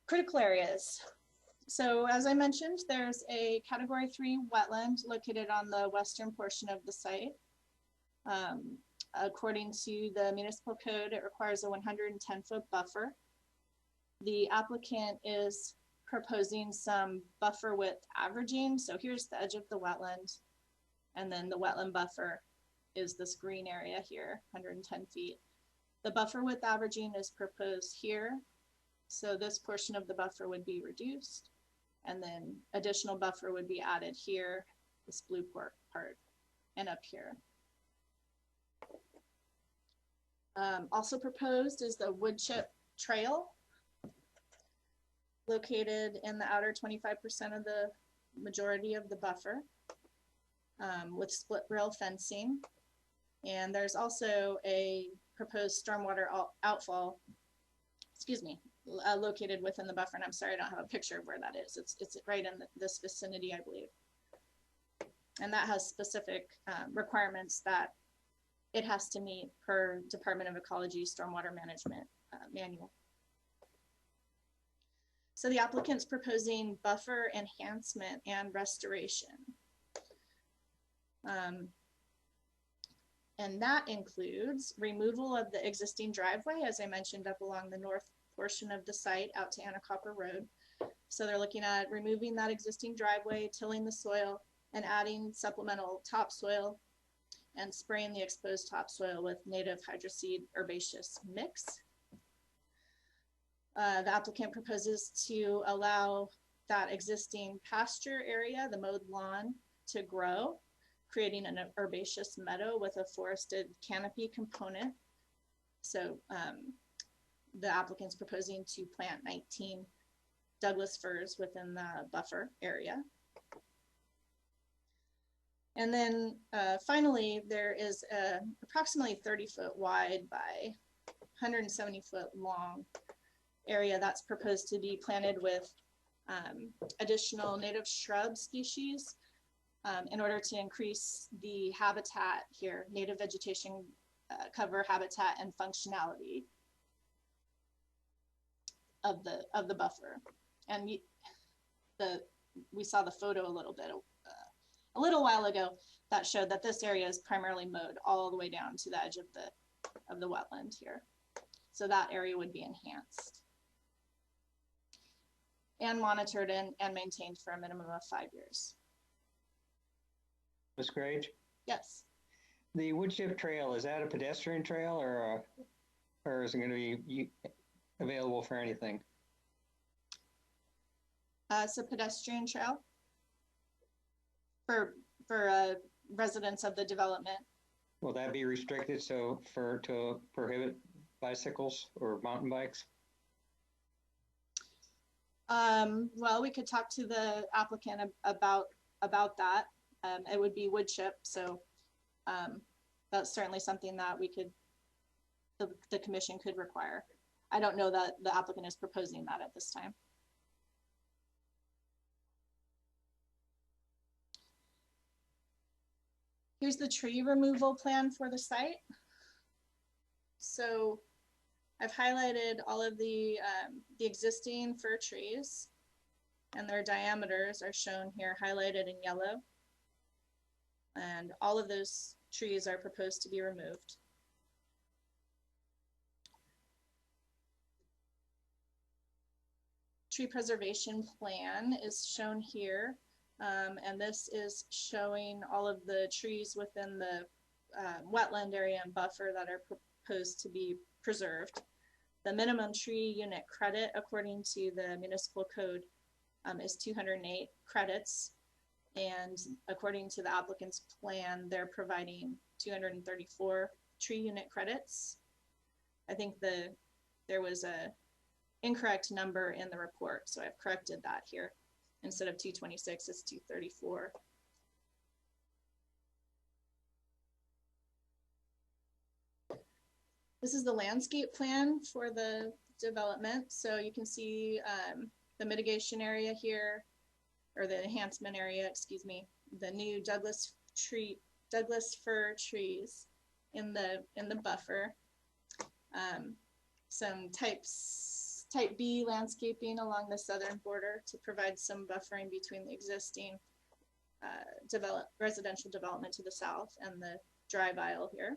Critical areas. So as I mentioned, there's a Category 3 wetland located on the western portion of the site. According to the municipal code, it requires a 110-foot buffer. The applicant is proposing some buffer width averaging. So here's the edge of the wetland, and then the wetland buffer is this green area here, 110 feet. The buffer width averaging is proposed here. So this portion of the buffer would be reduced, and then additional buffer would be added here, this blue part, and up here. Also proposed is the wood chip trail. located in the outer 25% of the majority of the buffer, with split rail fencing. And there's also a proposed stormwater outfall, located within the buffer. And I'm sorry, I don't have a picture of where that is. It's right in this vicinity, I believe. And that has specific requirements that it has to meet per Department of Ecology Stormwater Management manual. So the applicant's proposing buffer enhancement and restoration. And that includes removal of the existing driveway, as I mentioned, up along the north portion of the site out to Anacortes Road. So they're looking at removing that existing driveway, tilling the soil, and adding supplemental topsoil and spraying the exposed topsoil with native hydroseed herbaceous mix. The applicant proposes to allow that existing pasture area, the mowed lawn, to grow, creating an herbaceous meadow with a forested canopy component. So the applicant's proposing to plant 19 Douglas firs within the buffer area. And then finally, there is a approximately 30-foot wide by 170-foot long area that's proposed to be planted with additional native shrub species in order to increase the habitat here, native vegetation cover, habitat, and functionality of the buffer. And we saw the photo a little while ago that showed that this area is primarily mowed all the way down to the edge of the wetland here. So that area would be enhanced and monitored and maintained for a minimum of 5 years. Ms. Grage? Yes. The wood chip trail, is that a pedestrian trail or is it going to be available for anything? It's a pedestrian trail for residents of the development. Will that be restricted to prohibit bicycles or mountain bikes? Well, we could talk to the applicant about that. It would be wood chip, so that's certainly something that the commission could require. I don't know that the applicant is proposing that at this time. Here's the tree removal plan for the site. So I've highlighted all of the existing fir trees, and their diameters are shown here highlighted in yellow. And all of those trees are proposed to be removed. Tree preservation plan is shown here. And this is showing all of the trees within the wetland area and buffer that are proposed to be preserved. The minimum tree unit credit, according to the municipal code, is 208 credits. And according to the applicant's plan, they're providing 234 tree unit credits. I think there was a incorrect number in the report, so I've corrected that here. Instead of 226, it's 234. This is the landscape plan for the development. So you can see the mitigation area here, or the enhancement area, excuse me, the new Douglas fir trees in the buffer. Some type B landscaping along the southern border to provide some buffering between the existing residential development to the south and the drive aisle here.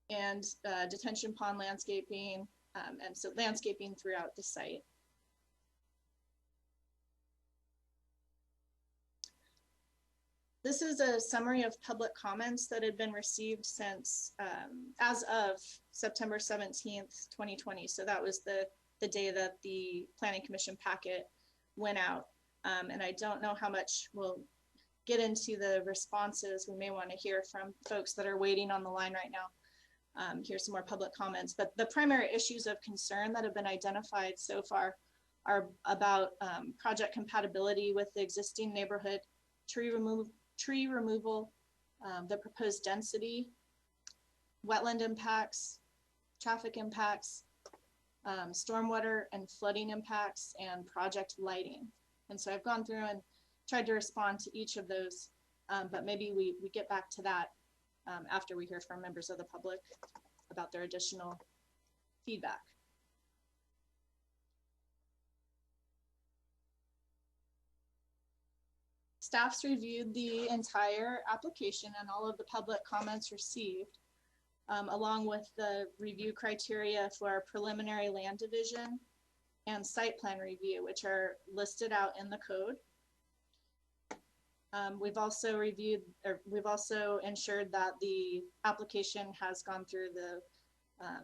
And detention pond landscaping, and so landscaping throughout the site. This is a summary of public comments that had been received since as of September 17th, 2020. So that was the day that the Planning Commission packet went out. And I don't know how much we'll get into the responses. We may want to hear from folks that are waiting on the line right now. hear some more public comments. But the primary issues of concern that have been identified so far are about project compatibility with the existing neighborhood, tree removal, the proposed density, wetland impacts, traffic impacts, stormwater and flooding impacts, and project lighting. And so I've gone through and tried to respond to each of those, but maybe we get back to that after we hear from members of the public about their additional feedback. Staff's reviewed the entire application and all of the public comments received, along with the review criteria for preliminary land division and site plan review, which are listed out in the code. We've also ensured that the application has gone through the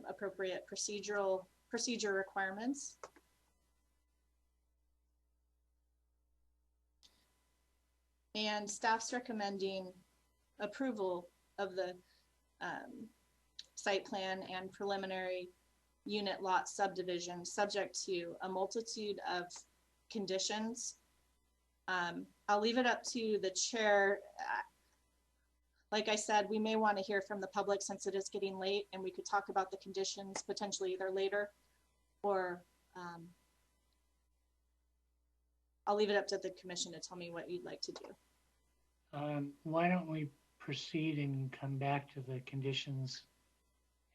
appropriate procedure requirements. And staff's recommending approval of the site plan and preliminary unit lot subdivision, subject to a multitude of conditions. I'll leave it up to the chair. Like I said, we may want to hear from the public since it is getting late, and we could talk about the conditions potentially either later, or I'll leave it up to the commission to tell me what you'd like to do. Why don't we proceed and come back to the conditions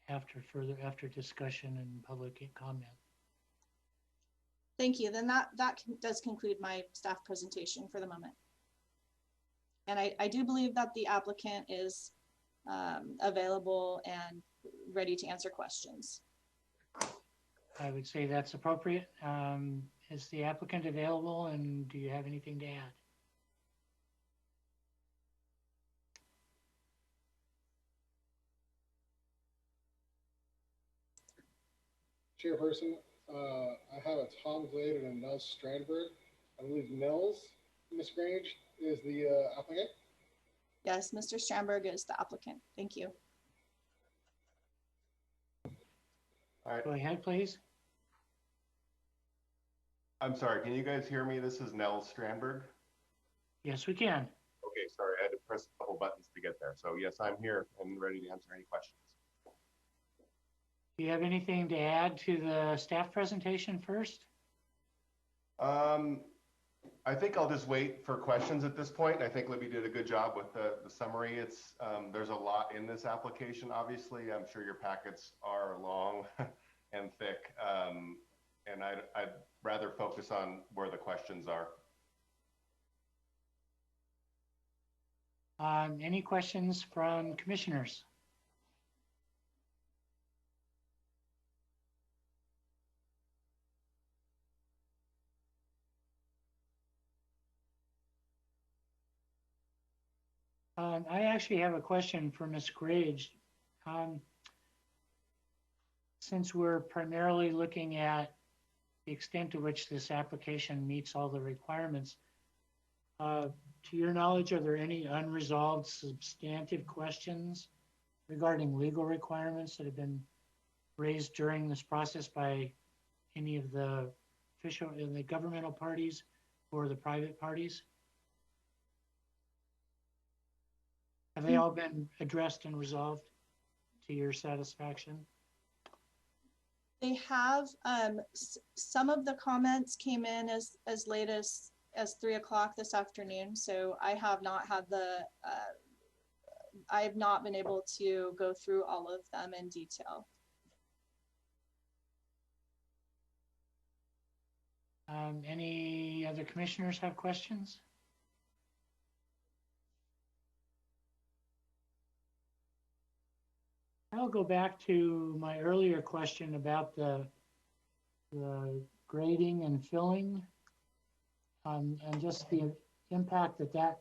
after discussion and public comment? Thank you. Then that does conclude my staff presentation for the moment. And I do believe that the applicant is available and ready to answer questions. I would say that's appropriate. Is the applicant available, and do you have anything to add? Chairperson, I have a Tom Glade and a Nels Strandberg. I believe Nels, Ms. Grange, is the applicant. Yes, Mr. Strandberg is the applicant. Thank you. All right. Go ahead, please. I'm sorry, can you guys hear me? This is Nels Strandberg. Yes, we can. Okay, sorry, I had to press a couple buttons to get there. So yes, I'm here and ready to answer any questions. Do you have anything to add to the staff presentation first? I think I'll just wait for questions at this point. I think Libby did a good job with the summary. It's there's a lot in this application, obviously. I'm sure your packets are long and thick. And I'd rather focus on where the questions are. Any questions from commissioners? I actually have a question for Ms. Grage. Since we're primarily looking at the extent to which this application meets all the requirements, to your knowledge, are there any unresolved substantive questions regarding legal requirements that have been raised during this process by any of the official, the governmental parties or the private parties? Have they all been addressed and resolved to your satisfaction? They have. Some of the comments came in as late as 3 o'clock this afternoon, so I have not had I have not been able to go through all of them in detail. Any other commissioners have questions? I'll go back to my earlier question about the grading and filling, and just the impact that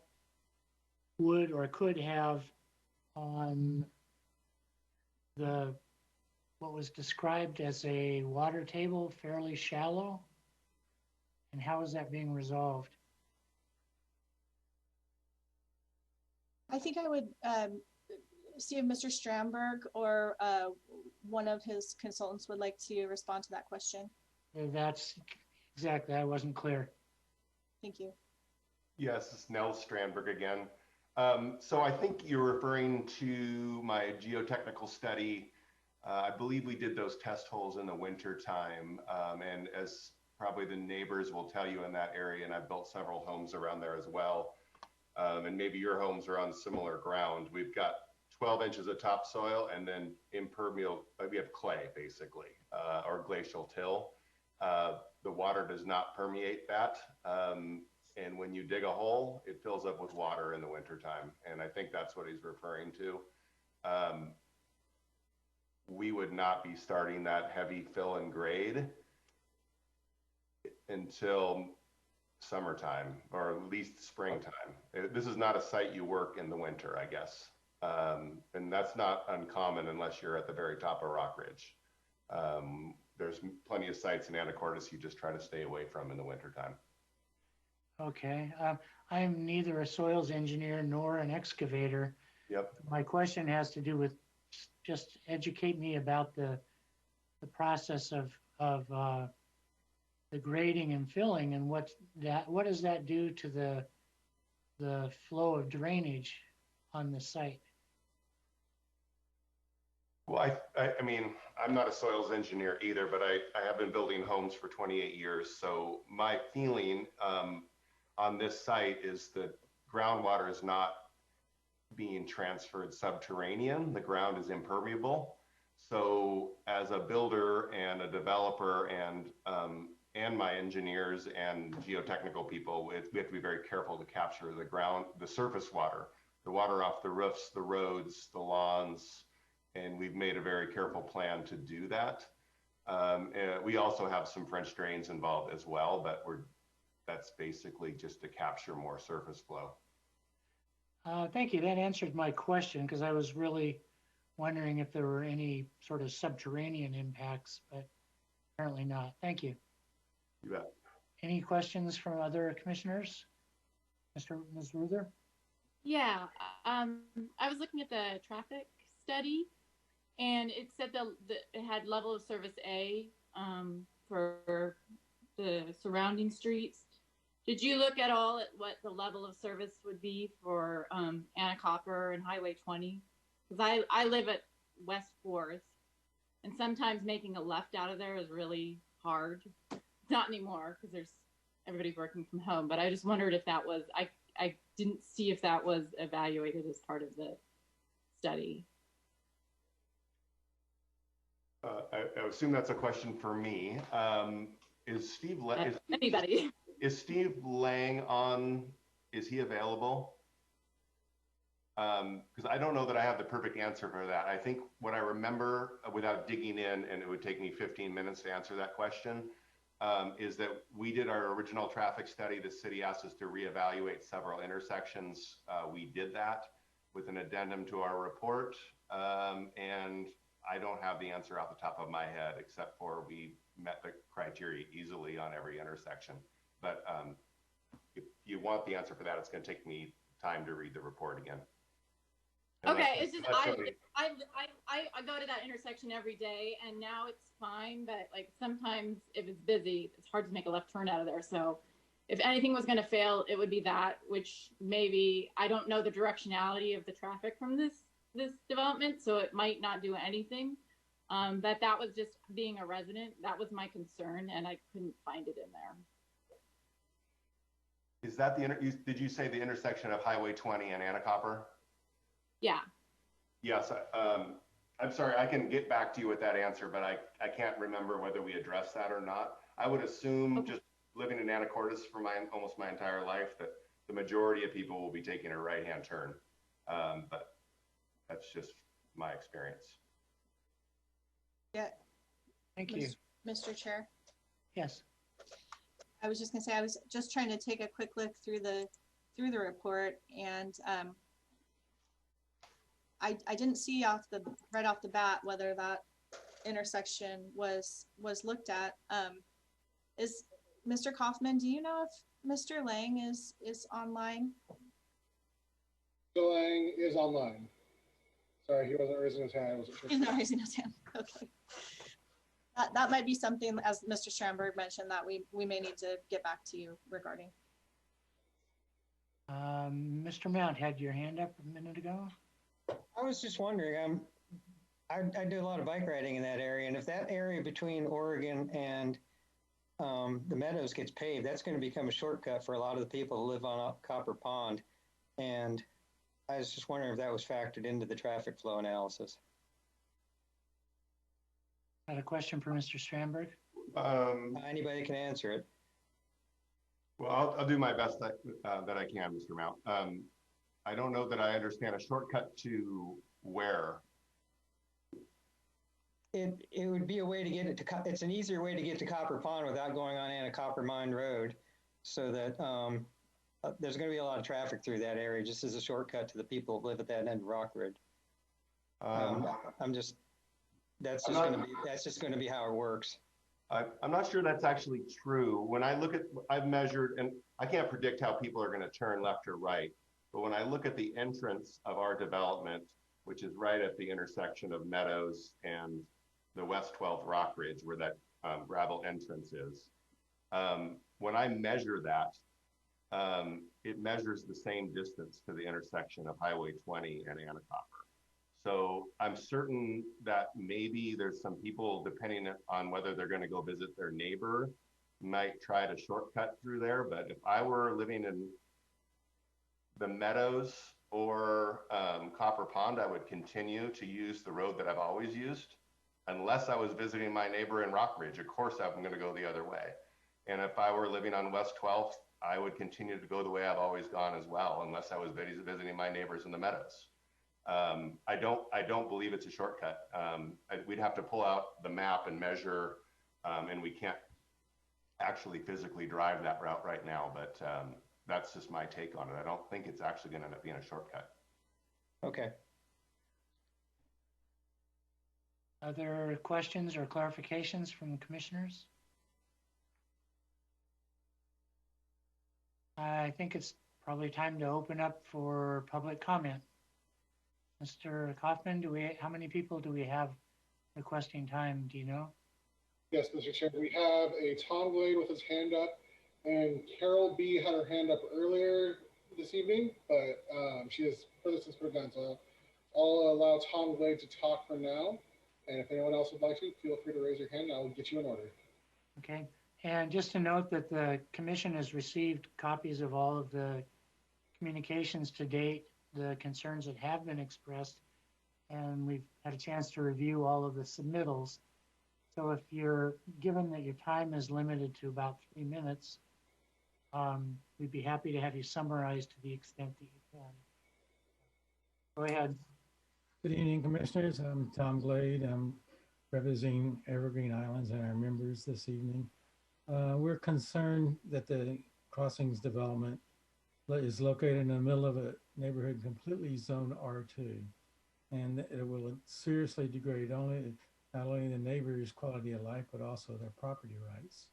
would or could have on what was described as a water table, fairly shallow, and how is that being resolved? I think I would see if Mr. Stramberg or one of his consultants would like to respond to that question. That's exactly, I wasn't clear. Thank you. Yes, it's Nell Strandberg again. So I think you're referring to my geotechnical study. I believe we did those test holes in the winter time. And as probably the neighbors will tell you in that area, and I've built several homes around there as well. And maybe your homes are on similar ground. We've got 12 inches of topsoil and then impermeable, we have clay basically, or glacial till. The water does not permeate that. And when you dig a hole, it fills up with water in the wintertime. And I think that's what he's referring to. We would not be starting that heavy fill and grade until summertime, or at least springtime. This is not a site you work in the winter, I guess. And that's not uncommon unless you're at the very top of Rock Ridge. There's plenty of sites in Anacortes you just try to stay away from in the wintertime. Okay, I'm neither a soils engineer nor an excavator. Yep. My question has to do with just educate me about the process of the grading and filling, and what does that do to the flow of drainage on the site? Well, I mean, I'm not a soils engineer either, but I have been building homes for 28 years. So my feeling on this site is that groundwater is not being transferred subterranean. The ground is impermeable. So as a builder and a developer and my engineers and geotechnical people, we have to be very careful to capture the surface water, the water off the roofs, the roads, the lawns, and we've made a very careful plan to do that. We also have some French drains involved as well, but that's basically just to capture more surface flow. Thank you. That answered my question, because I was really wondering if there were any sort of subterranean impacts, but apparently not. Thank you. You bet. Any questions from other commissioners? Ms. Ruther? Yeah, I was looking at the traffic study, and it said that it had level of service A for the surrounding streets. Did you look at all at what the level of service would be for Anacortes and Highway 20? Because I live at West 4th, and sometimes making a left out of there is really hard. Not anymore, because everybody's working from home. But I just wondered if that was, I didn't see if that was evaluated as part of the study. I assume that's a question for me. Is Steve anybody? Is Steve Lang on? Is he available? Because I don't know that I have the perfect answer for that. I think what I remember, without digging in, and it would take me 15 minutes to answer that question, is that we did our original traffic study. The city asked us to reevaluate several intersections. We did that with an addendum to our report, and I don't have the answer off the top of my head, except for we met the criteria easily on every intersection. But if you want the answer for that, it's going to take me time to read the report again. Okay, it's just I go to that intersection every day, and now it's fine. But like sometimes if it's busy, it's hard to make a left turn out of there. So if anything was going to fail, it would be that. Which maybe I don't know the directionality of the traffic from this development, so it might not do anything. But that was just being a resident. That was my concern, and I couldn't find it in there. Is that did you say the intersection of Highway 20 and Anacortes? Yeah. Yes. I'm sorry, I can get back to you with that answer, but I can't remember whether we addressed that or not. I would assume, just living in Anacortes for almost my entire life, that the majority of people will be taking a right-hand turn. But that's just my experience. Yeah. Thank you. Mr. Chair. Yes. I was just going to say, I was just trying to take a quick look through the report, and I didn't see right off the bat whether that intersection was looked at. Is Mr. Kaufman, do you know if Mr. Lang is online? Mr. Lang is online. Sorry, he wasn't raising his hand. I wasn't sure. He's not raising his hand. Okay. That might be something, as Mr. Strandberg mentioned, that we may need to get back to you regarding. Mr. Mount had your hand up a minute ago. I was just wondering, I do a lot of bike riding in that area, and if that area between Oregon and the Meadows gets paved, that's going to become a shortcut for a lot of the people who live on Copper Pond. And I was just wondering if that was factored into the traffic flow analysis. Got a question for Mr. Strandberg? Anybody can answer it. Well, I'll do my best that I can, Mr. Mount. I don't know that I understand a shortcut to where. It would be a way to get it to, it's an easier way to get to Copper Pond without going on Anacortes Mine Road, so that there's going to be a lot of traffic through that area, just as a shortcut to the people who live at that end of Rockridge. That's just going to be how it works. I'm not sure that's actually true. When I look at, I've measured, and I can't predict how people are going to turn left or right, but when I look at the entrance of our development, which is right at the intersection of Meadows and the West 12th Rock Ridge, where that gravel entrance is, when I measure that, it measures the same distance to the intersection of Highway 20 and Anacortes. So I'm certain that maybe there's some people, depending on whether they're going to go visit their neighbor, might try to shortcut through there. But if I were living in the Meadows or Copper Pond, I would continue to use the road that I've always used, unless I was visiting my neighbor in Rockridge. Of course, I'm going to go the other way. And if I were living on West 12th, I would continue to go the way I've always gone as well, unless I was visiting my neighbors in the Meadows. I don't believe it's a shortcut. We'd have to pull out the map and measure, and we can't actually physically drive that route right now, but that's just my take on it. I don't think it's actually going to end up being a shortcut. Okay. Other questions or clarifications from the commissioners? I think it's probably time to open up for public comment. Mr. Kaufman, how many people do we have requesting time? Do you know? Yes, Mr. Chair. We have a Tom Glade with his hand up, and Carol B had her hand up earlier this evening, but she has further since put it down. So I'll allow Tom Glade to talk for now. And if anyone else would like to, feel free to raise your hand and I'll get you in order. Okay. And just to note that the commission has received copies of all of the communications to date, the concerns that have been expressed, and we've had a chance to review all of the submittals. So if you're, given that your time is limited to about 3 minutes, we'd be happy to have you summarize to the extent that you can. Go ahead. Good evening, Commissioners. I'm Tom Glade. I'm representing Evergreen Islands and our members this evening. We're concerned that the Crossings development is located in the middle of a neighborhood completely zoned R2, and it will seriously degrade not only the neighbors' quality of life, but also their property rights.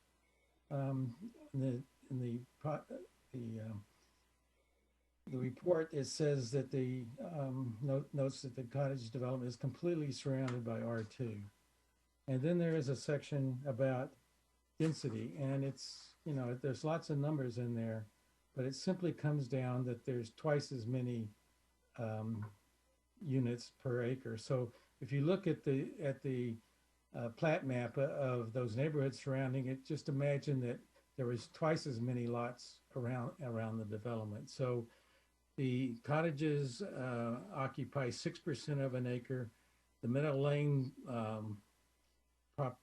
The report, it says that the notes that the cottage development is completely surrounded by R2. And then there is a section about density, and it's, there's lots of numbers in there, but it simply comes down that there's twice as many units per acre. So if you look at the plat map of those neighborhoods surrounding it, just imagine that there was twice as many lots around the development. So the cottages occupy 6% of an acre. The Meadow Lane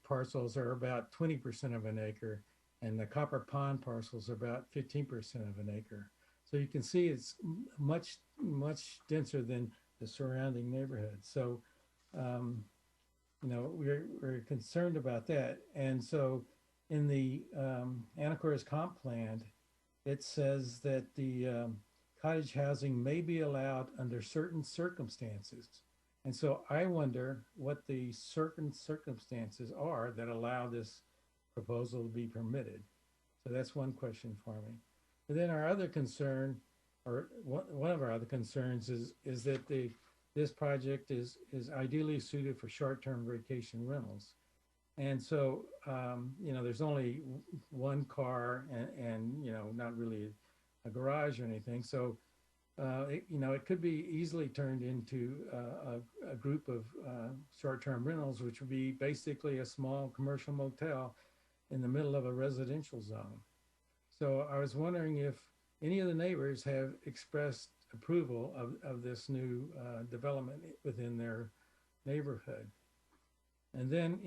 parcels are about 20% of an acre, and the Copper Pond parcels are about 15% of an acre. So you can see it's much, much denser than the surrounding neighborhood. So, we're concerned about that. And so in the Anacortes comp plan, it says that the cottage housing may be allowed under certain circumstances. And so I wonder what the certain circumstances are that allow this proposal to be permitted. So that's one question for me. And then our other concern, or one of our other concerns is that the this project is ideally suited for short-term vacation rentals. And so, there's only one car and not really a garage or anything. So, it could be easily turned into a group of short-term rentals, which would be basically a small commercial motel in the middle of a residential zone. So I was wondering if any of the neighbors have expressed approval of this new development within their neighborhood. And then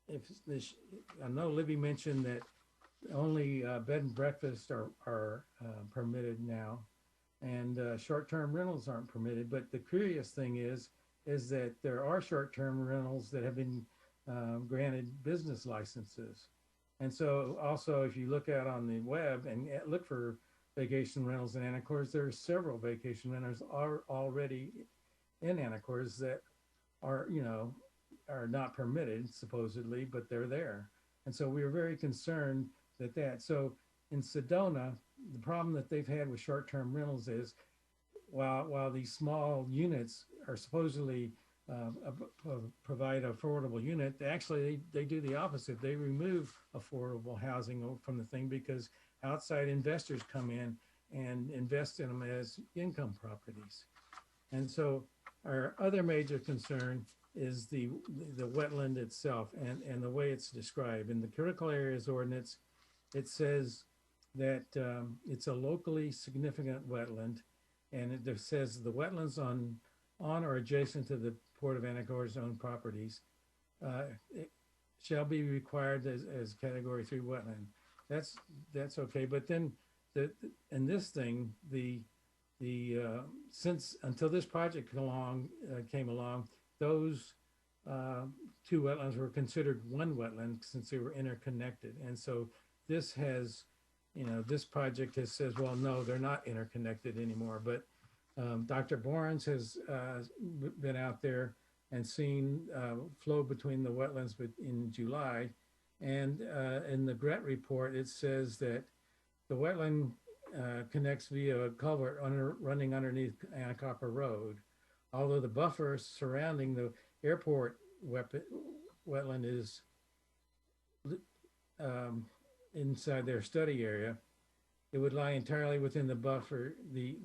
I know Libby mentioned that only bed and breakfast are permitted now, and short-term rentals aren't permitted. But the curious thing is that there are short-term rentals that have been granted business licenses. And so also, if you look out on the web and look for vacation rentals in Anacortes, there are several vacation renters are already in Anacortes that are not permitted supposedly, but they're there. And so we were very concerned so in Sedona, the problem that they've had with short-term rentals is while these small units are supposedly provide affordable unit, actually they do the opposite. They remove affordable housing from the thing because outside investors come in and invest in them as income properties. And so our other major concern is the wetland itself and the way it's described. In the critical areas ordinance, it says that it's a locally significant wetland, and it says the wetlands on or adjacent to the Port of Anacortes owned properties it shall be required as Category 3 wetland. That's okay, but then in this thing, since until this project came along, those two wetlands were considered one wetland since they were interconnected, and so this has, this project has says, well, no, they're not interconnected anymore. But Dr. Borens has been out there and seen flow between the wetlands in July. And in the GRET report, it says that the wetland connects via a culvert running underneath Anacortes Road. Although the buffer surrounding the airport wetland is inside their study area, it would lie entirely within the buffer. The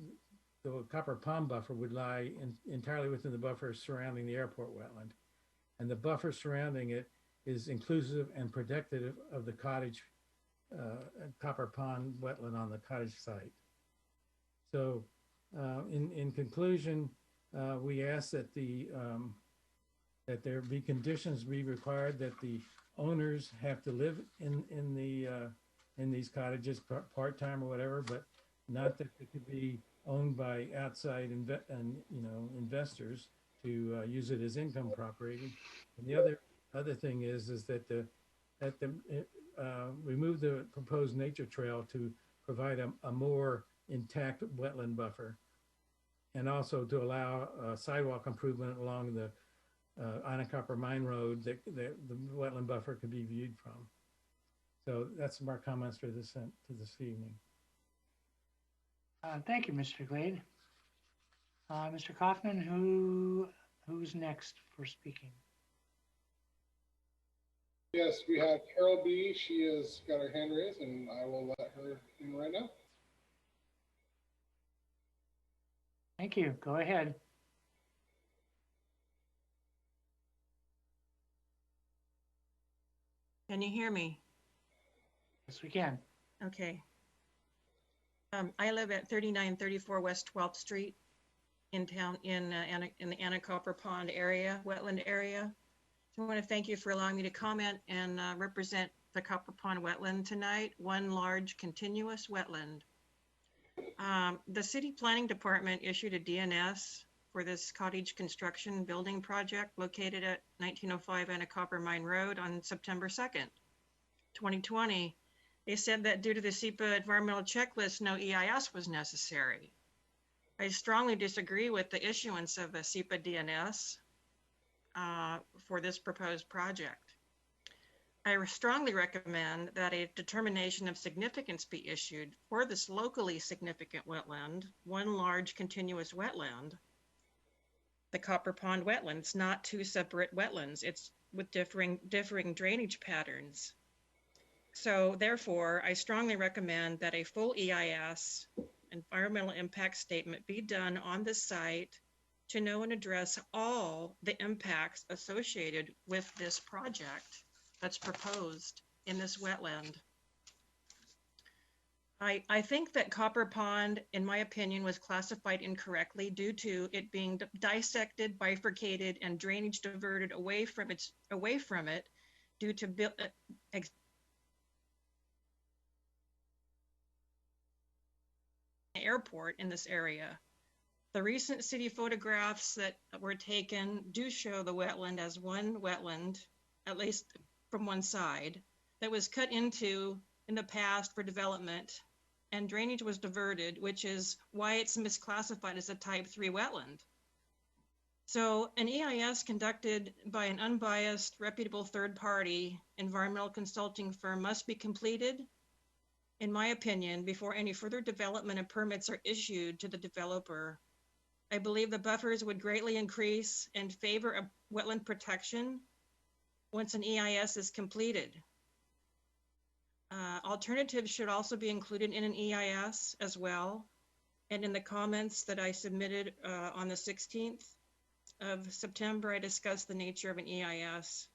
Copper Pond buffer would lie entirely within the buffer surrounding the airport wetland. And the buffer surrounding it is inclusive and protective of the cottage Copper Pond wetland on the cottage site. So in conclusion, we ask that that there be conditions be required that the owners have to live in these cottages part-time or whatever, but not that it could be owned by outside investors to use it as income property. And the other thing is that remove the proposed nature trail to provide a more intact wetland buffer, and also to allow sidewalk improvement along the Anacortes Mine Road that the wetland buffer could be viewed from. So that's our comments for this evening. Thank you, Mr. Glade. Mr. Kaufman, who's next for speaking? Yes, we have Carol B. She has got her hand raised, and I will let her in right now. Thank you. Go ahead. Can you hear me? Yes, we can. Okay. I live at 3934 West 12th Street in town in the Anacortes Pond area, wetland area. So I want to thank you for allowing me to comment and represent the Copper Pond wetland tonight, one large continuous wetland. The city planning department issued a DNS for this cottage construction building project located at 1905 Anacortes Mine Road on September 2nd, 2020. They said that due to the SEPA environmental checklist, no EIS was necessary. I strongly disagree with the issuance of a SEPA DNS for this proposed project. I strongly recommend that a determination of significance be issued for this locally significant wetland, one large continuous wetland, the Copper Pond wetland. It's not two separate wetlands. It's with differing drainage patterns. So therefore, I strongly recommend that a full EIS, environmental impact statement, be done on the site to know and address all the impacts associated with this project that's proposed in this wetland. I think that Copper Pond, in my opinion, was classified incorrectly due to it being dissected, bifurcated, and drainage diverted away from it due to airport in this area. The recent city photographs that were taken do show the wetland as one wetland, at least from one side, that was cut into in the past for development, and drainage was diverted, which is why it's misclassified as a type 3 wetland. So an EIS conducted by an unbiased, reputable third-party environmental consulting firm must be completed, in my opinion, before any further development and permits are issued to the developer. I believe the buffers would greatly increase in favor of wetland protection once an EIS is completed. Alternatives should also be included in an EIS as well. And in the comments that I submitted on the 16th of September, I discussed the nature of an EIS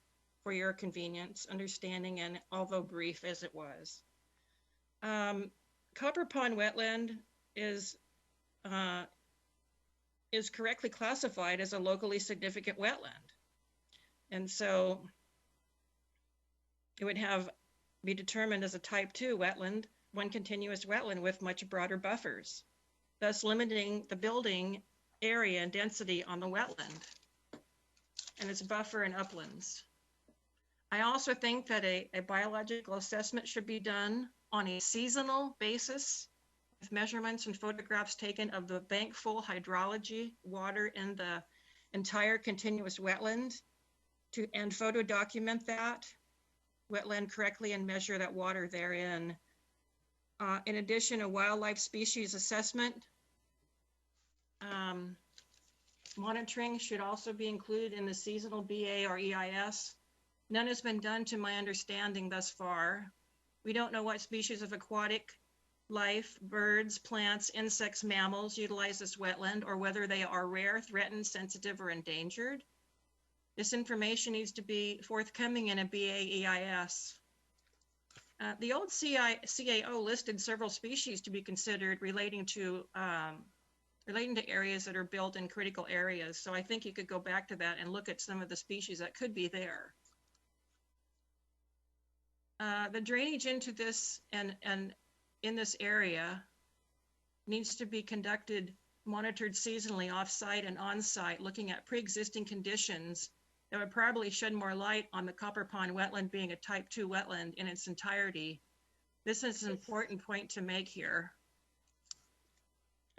for your convenience, understanding, and although brief as it was. Copper Pond wetland is correctly classified as a locally significant wetland. And so it would be determined as a type 2 wetland, one continuous wetland with much broader buffers, thus limiting the building area and density on the wetland and its buffer and uplands. I also think that a biological assessment should be done on a seasonal basis with measurements and photographs taken of the bank full hydrology water in the entire continuous wetland and photo document that wetland correctly and measure that water therein. In addition, a wildlife species assessment monitoring should also be included in the seasonal BA or EIS. None has been done to my understanding thus far. We don't know what species of aquatic life, birds, plants, insects, mammals utilize this wetland, or whether they are rare, threatened, sensitive, or endangered. This information needs to be forthcoming in a BA EIS. The old CAO listed several species to be considered relating to areas that are built in critical areas. So I think you could go back to that and look at some of the species that could be there. The drainage into this and in this area needs to be monitored seasonally off-site and on-site, looking at pre-existing conditions that would probably shed more light on the Copper Pond wetland being a type 2 wetland in its entirety. This is an important point to make here.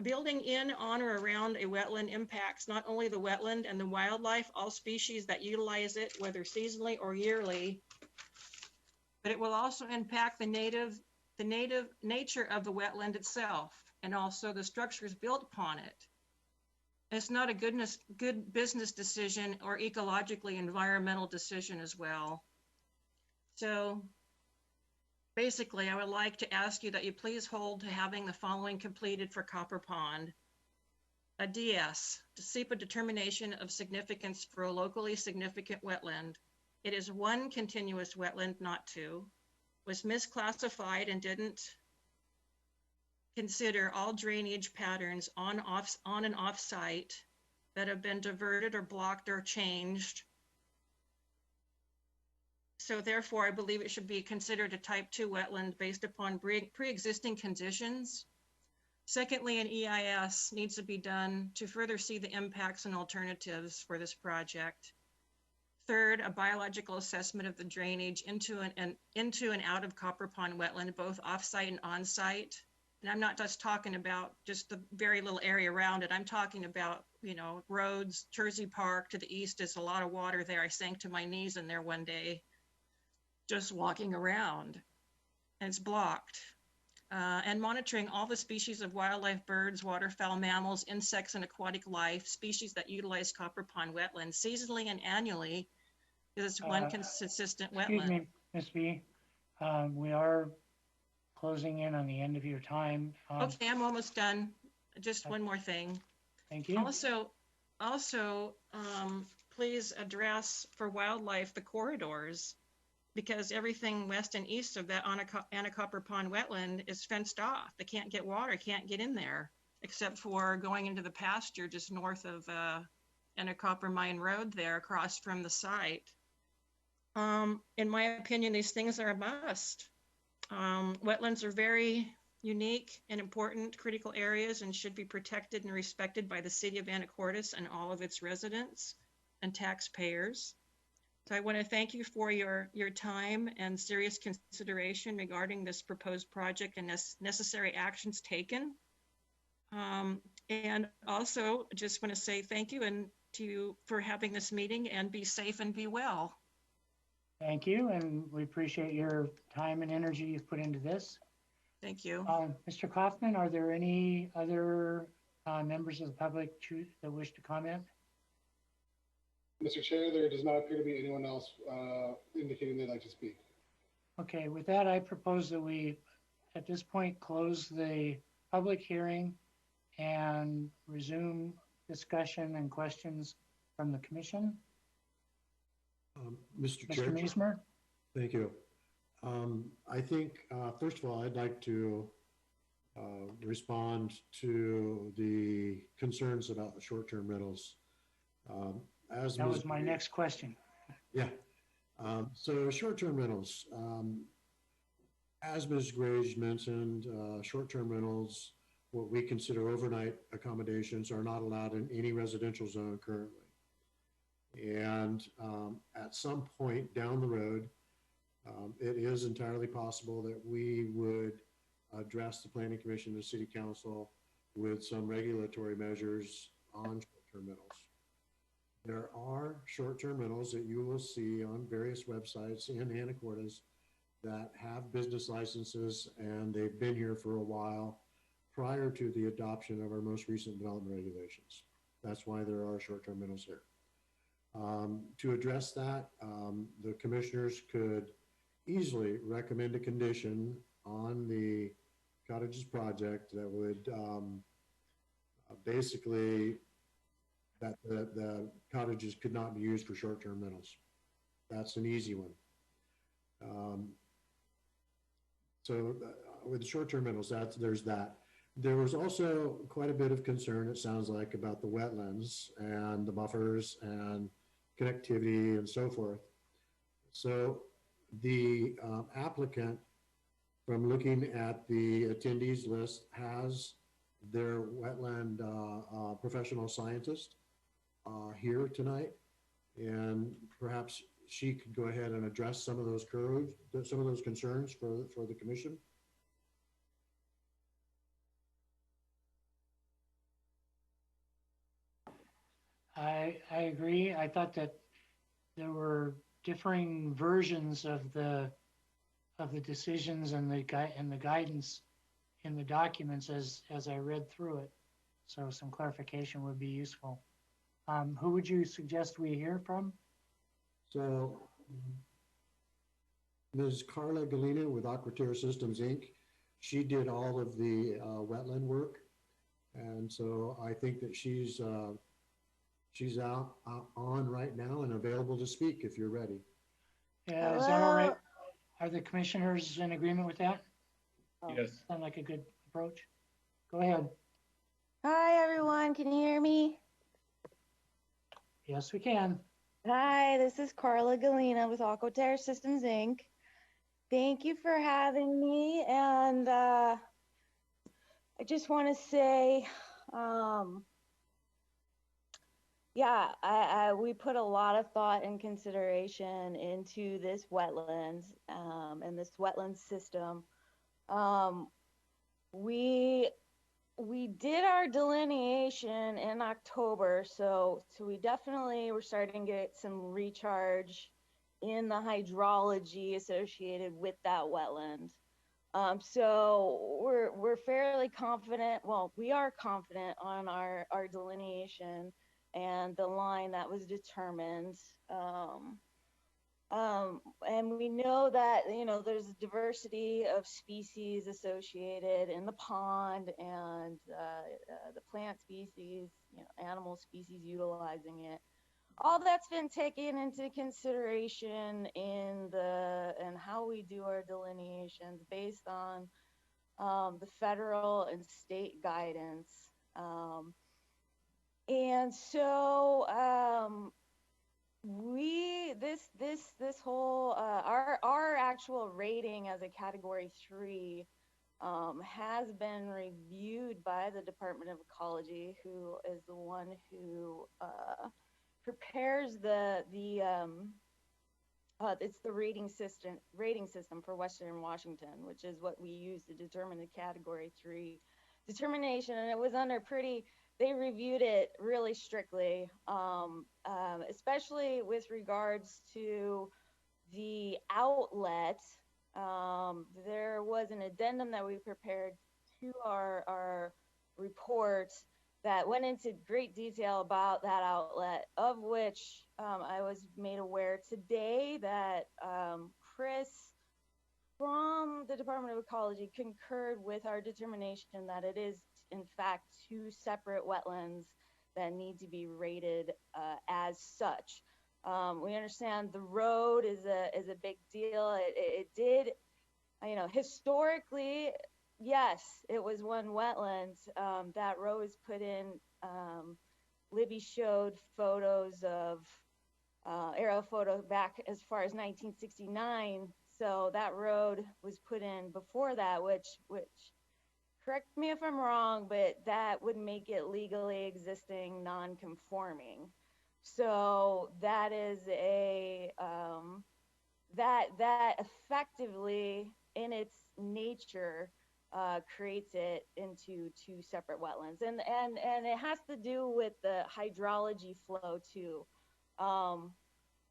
Building in, on, or around a wetland impacts not only the wetland and the wildlife, all species that utilize it, whether seasonally or yearly, but it will also impact the native nature of the wetland itself and also the structures built upon it. It's not a good business decision or ecologically environmental decision as well. So basically, I would like to ask you that you please hold to having the following completed for Copper Pond. A DS, to seek a determination of significance for a locally significant wetland. It is one continuous wetland, not two. Was misclassified and didn't consider all drainage patterns on and off site that have been diverted or blocked or changed. So therefore, I believe it should be considered a type 2 wetland based upon pre-existing conditions. Secondly, an EIS needs to be done to further see the impacts and alternatives for this project. Third, a biological assessment of the drainage into and out of Copper Pond wetland, both off-site and on-site. And I'm not just talking about just the very little area around it. I'm talking about, roads. Jersey Park to the east is a lot of water there. I sank to my knees in there one day just walking around, and it's blocked. and monitoring all the species of wildlife, birds, waterfowl, mammals, insects, and aquatic life, species that utilize Copper Pond wetlands seasonally and annually, because it's one consistent Excuse wetland. me, Ms. B. We are closing in on the end of your time. Okay, I'm almost done. Just one more thing. Thank you. Also, please address for wildlife the corridors, because everything west and east of that Anacortes Pond wetland is fenced off. They can't get water, can't get in there, except for going into the pasture just north of Anacortes Mine Road there across from the site. In my opinion, these things are a must. Wetlands are very unique and important critical areas and should be protected and respected by the city of Anacortes and all of its residents and taxpayers. So I want to thank you for your time and serious consideration regarding this proposed project and necessary actions taken. And also just want to say thank you and to you for having this meeting, and be safe and be well. Thank you, and we appreciate your time and energy you've put into this. Thank you. Mr. Kaufman, are there any other members of the public that wish to comment? Mr. Chair, there does not appear to be anyone else indicating they'd like to speak. Okay, with that, I propose that we, at this point, close the public hearing and resume discussion and questions from the commission. Mr. Chair. Mr. Meismer? Thank you. I think, first of all, I'd like to respond to the concerns about the short-term rentals. That was my next question. Yeah. So short-term rentals, as Ms. Grage mentioned, short-term rentals, what we consider overnight accommodations, are not allowed in any residential zone currently. And at some point down the road, it is entirely possible that we would address the Planning Commission and the City Council with some regulatory measures on short-term rentals. There are short-term rentals that you will see on various websites in Anacortes that have business licenses, and they've been here for a while prior to the adoption of our most recent development regulations. That's why there are short-term rentals here. To address that, the commissioners could easily recommend a condition on the cottages project that would basically that the cottages could not be used for short-term rentals. That's an easy one. So with short-term rentals, there's that. There was also quite a bit of concern, it sounds like, about the wetlands and the buffers and connectivity and so forth. So the applicant, from looking at the attendees list, has their wetland professional scientist here tonight, and perhaps she could go ahead and address some of those concerns for the commission. I agree. I thought that there were differing versions of the decisions and the guidance in the documents as I read through it. So some clarification would be useful. Who would you suggest we hear from? So Ms. Carla Galina with Aquaterra Systems, Inc., she did all of the wetland work. And so I think that she's out on right now and available to speak if you're ready. Yeah, is that all right? Are the commissioners in agreement with that? Yes. Sound like a good approach. Go ahead. Hi, everyone. Can you hear me? Yes, we can. Hi, this is Carla Galina with Aquaterra Systems, Inc. Thank you for having me. And I just want to say, we put a lot of thought and consideration into this wetlands and this wetland system. We did our delineation in October, so we definitely were starting to get some recharge in the hydrology associated with that wetland. So we're fairly confident. Well, we are confident on our delineation and the line that was determined. And we know that, you know, there's a diversity of species associated in the pond and the plant species, you know, animal species utilizing it. All that's been taken into consideration in how we do our delineations based on the federal and state guidance. And so this whole our actual rating as a category 3 has been reviewed by the Department of Ecology, who is the one who prepares it's the rating system for Western Washington, which is what we use to determine the category 3 determination. And it was they reviewed it really strictly, especially with regards to the outlet. There was an addendum that we prepared to our report that went into great detail about that outlet, of which I was made aware today that Chris from the Department of Ecology concurred with our determination that it is in fact 2 separate wetlands that need to be rated as such. We understand the road is a big deal. It did, you know, historically, yes, it was one wetland. That road was put in. Libby showed photos of aerial photo back as far as 1969. So that road was put in before that, which correct me if I'm wrong, but that would make it legally existing non-conforming. So that is that effectively in its nature creates it into 2 separate wetlands, and it has to do with the hydrology flow too.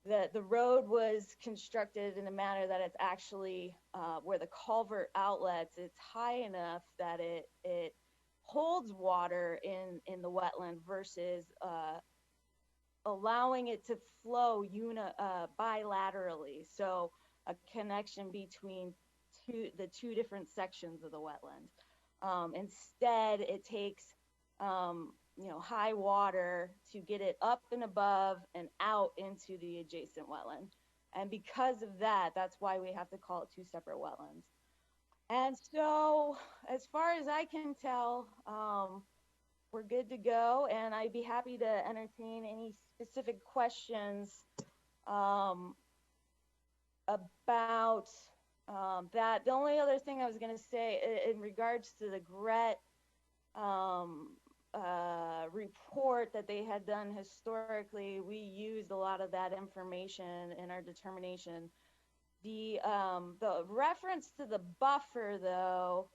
The road was constructed in a manner that it's actually where the culvert outlets, it's high enough that it holds water in the wetland versus allowing it to flow bilaterally. So a connection between the two different sections of the wetland. Instead, it takes you know, high water to get it up and above and out into the adjacent wetland. And because of that, that's why we have to call it 2 separate wetlands. And so as far as I can tell, we're good to go, and I'd be happy to entertain any specific questions about that. The only other thing I was going to say in regards to the GRET report that they had done historically, we used a lot of that information in our determination. The reference to the buffer, though,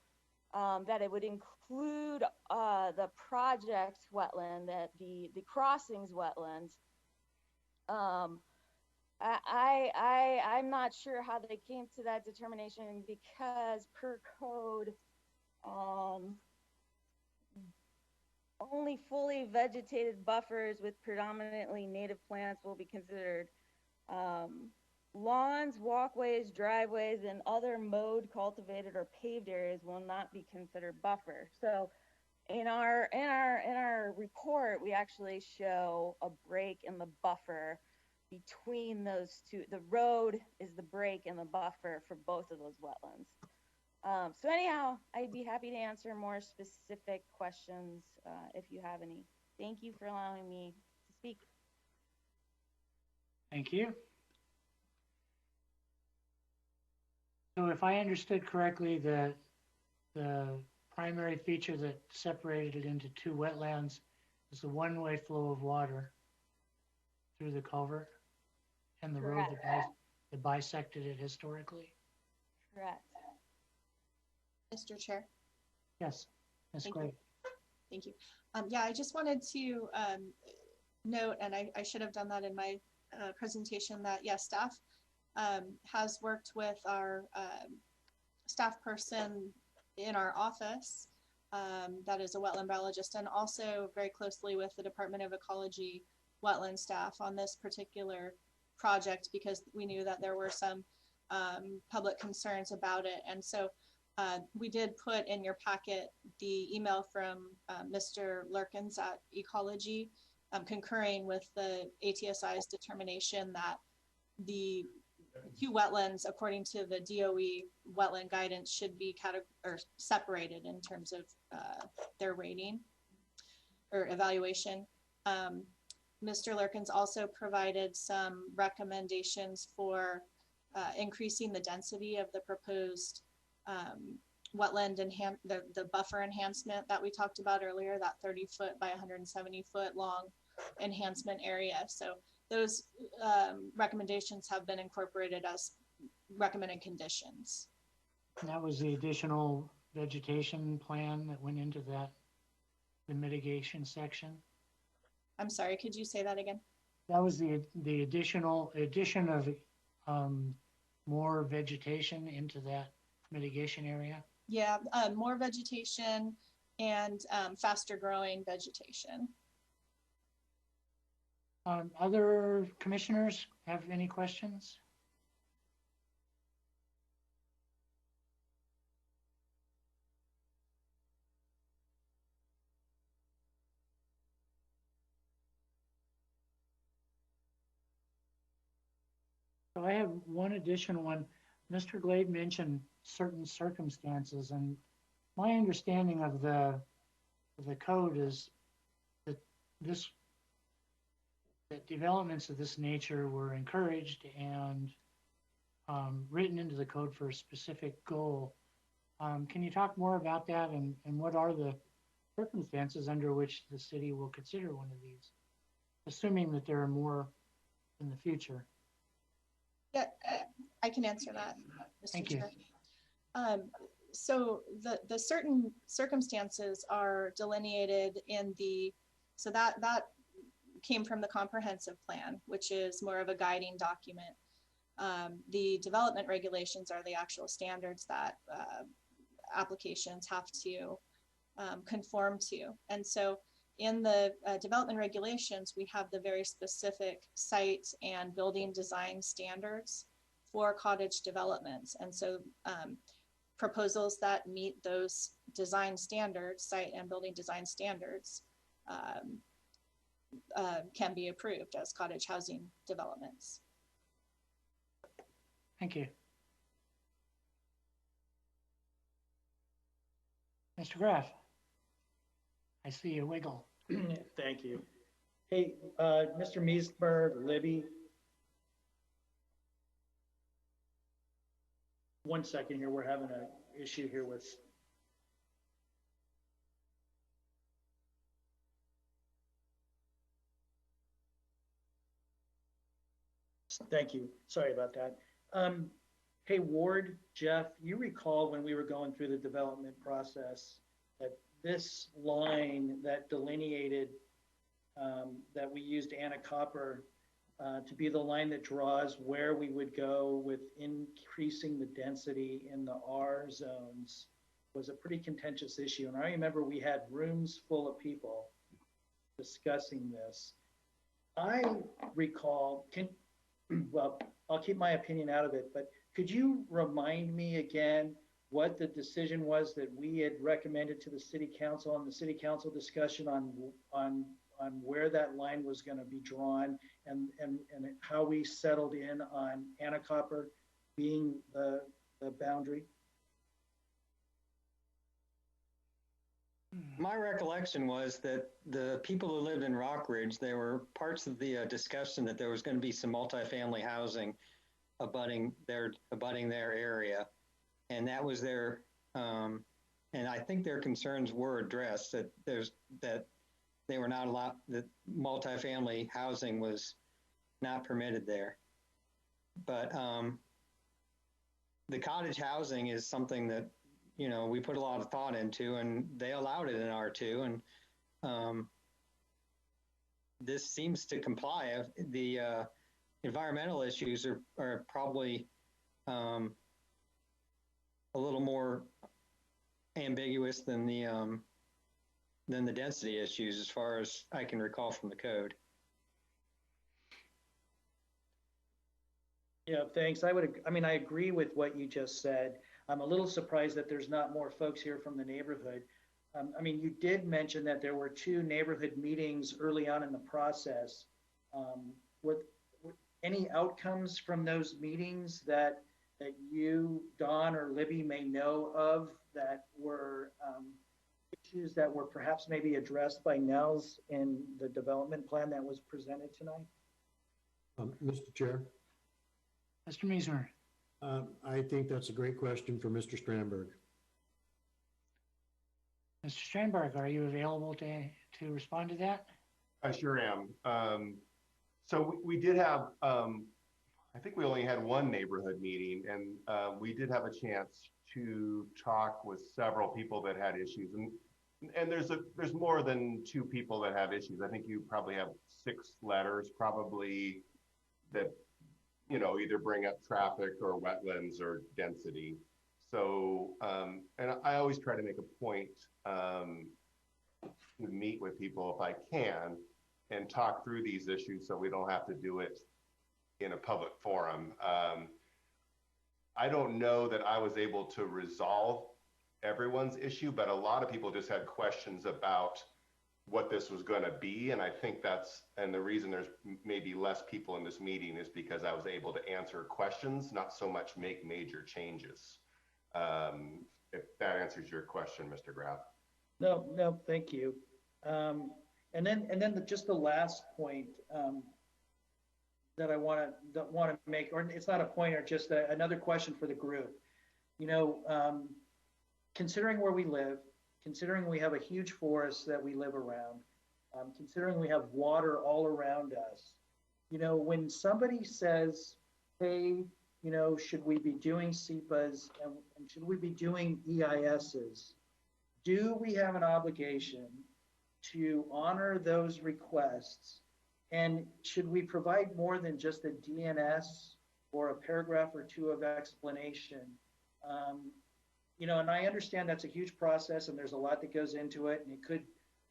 that it would include the project wetland, that the crossings wetland. I'm not sure how they came to that determination, because per code, only fully vegetated buffers with predominantly native plants will be considered. Lawns, walkways, driveways, and other mowed, cultivated, or paved areas will not be considered buffer. So in our report, we actually show a break in the buffer between those two. The road is the break in the buffer for both of those wetlands. So anyhow, I'd be happy to answer more specific questions if you have any. Thank you for allowing me to speak. Thank you. So if I understood correctly, the primary feature that separated it into 2 wetlands is the one-way flow of water through the culvert and the road that bisected it historically. Correct. Mr. Chair. Yes, that's great. Thank you. Yeah, I just wanted to note, and I should have done that in my presentation, that yes, staff has worked with our staff person in our office that is a wetland biologist, and also very closely with the Department of Ecology wetland staff on this particular project, because we knew that there were some public concerns about it. And so we did put in your packet the email from Mr. Lurkins at Ecology, concurring with the ATSI's determination that the two wetlands, according to the DOE wetland guidance, should be separated in terms of their rating or evaluation. Mr. Lurkins also provided some recommendations for increasing the density of the proposed wetland the buffer enhancement that we talked about earlier, that 30-foot by 170-foot long enhancement area. So those recommendations have been incorporated as recommended conditions. And that was the additional vegetation plan that went into the mitigation section? I'm sorry, could you say that again? That was the addition of more vegetation into that mitigation area? Yeah, more vegetation and faster growing vegetation. Other commissioners have any questions? So I have one additional one. Mr. Glade mentioned certain circumstances, and my understanding of the code is that that developments of this nature were encouraged and written into the code for a specific goal. Can you talk more about that, and what are the circumstances under which the city will consider one of these, assuming that there are more in the future? Yeah, I can answer that, Mr. Thank Chair. you. So the certain circumstances are delineated in so that came from the comprehensive plan, which is more of a guiding document. The development regulations are the actual standards that applications have to conform to. And so in the development regulations, we have the very specific site and building design standards for cottage developments. And so proposals that meet those design standards, site and building design standards, can be approved as cottage housing developments. Thank you. Mr. Graff, I see you wiggle. Thank you. Hey, Mr. Meisberg, Libby. One second here, we're having an issue here with. Thank you. Sorry about that. Hey, Ward, Jeff, you recall when we were going through the development process that this line that delineated that we used Anacortes to be the line that draws where we would go with increasing the density in the R zones was a pretty contentious issue. And I remember we had rooms full of people discussing this. I recall, well, I'll keep my opinion out of it, but could you remind me again what the decision was that we had recommended to the city council and the city council discussion on where that line was going to be drawn, and how we settled in on Anacortes being the boundary? My recollection was that the people who lived in Rockridge, there were parts of the discussion that there was going to be some multifamily housing abutting their area, and that was their and I think their concerns were addressed, that they were not allowed, that multifamily housing was not permitted there. But the cottage housing is something that, you know, we put a lot of thought into, and they allowed it in R2, and this seems to comply. The environmental issues are probably a little more ambiguous than the density issues, as far as I can recall from the code. Yeah, thanks. I mean, I agree with what you just said. I'm a little surprised that there's not more folks here from the neighborhood. I mean, you did mention that there were 2 neighborhood meetings early on in the process. What any outcomes from those meetings that you, Don, or Libby may know of that were issues that were perhaps maybe addressed by Nels in the development plan that was presented tonight? Mr. Chair, Mr. Meisner. I think that's a great question for Mr. Strandberg. Mr. Strandberg, are you available to respond to that? I sure am. So we did have, I think we only had one neighborhood meeting, and we did have a chance to talk with several people that had issues. And there's more than 2 people that have issues. I think you probably have 6 letters probably that, you know, either bring up traffic or wetlands or density. So, and I always try to make a point to meet with people if I can and talk through these issues so we don't have to do it in a public forum. I don't know that I was able to resolve everyone's issue, but a lot of people just had questions about what this was going to be. And I think and the reason there's maybe less people in this meeting is because I was able to answer questions, not so much make major changes. If that answers your question, Mr. Graff. No, thank you. And then just the last point that I want to make, or it's not a point, or just another question for the group. You know, considering where we live, considering we have a huge forest that we live around, considering we have water all around us, you know, when somebody says, hey, you know, should we be doing SEPAs and should we be doing EISs? Do we have an obligation to honor those requests? And should we provide more than just a DNS or a paragraph or 2 of explanation? You know, and I understand that's a huge process and there's a lot that goes into it, and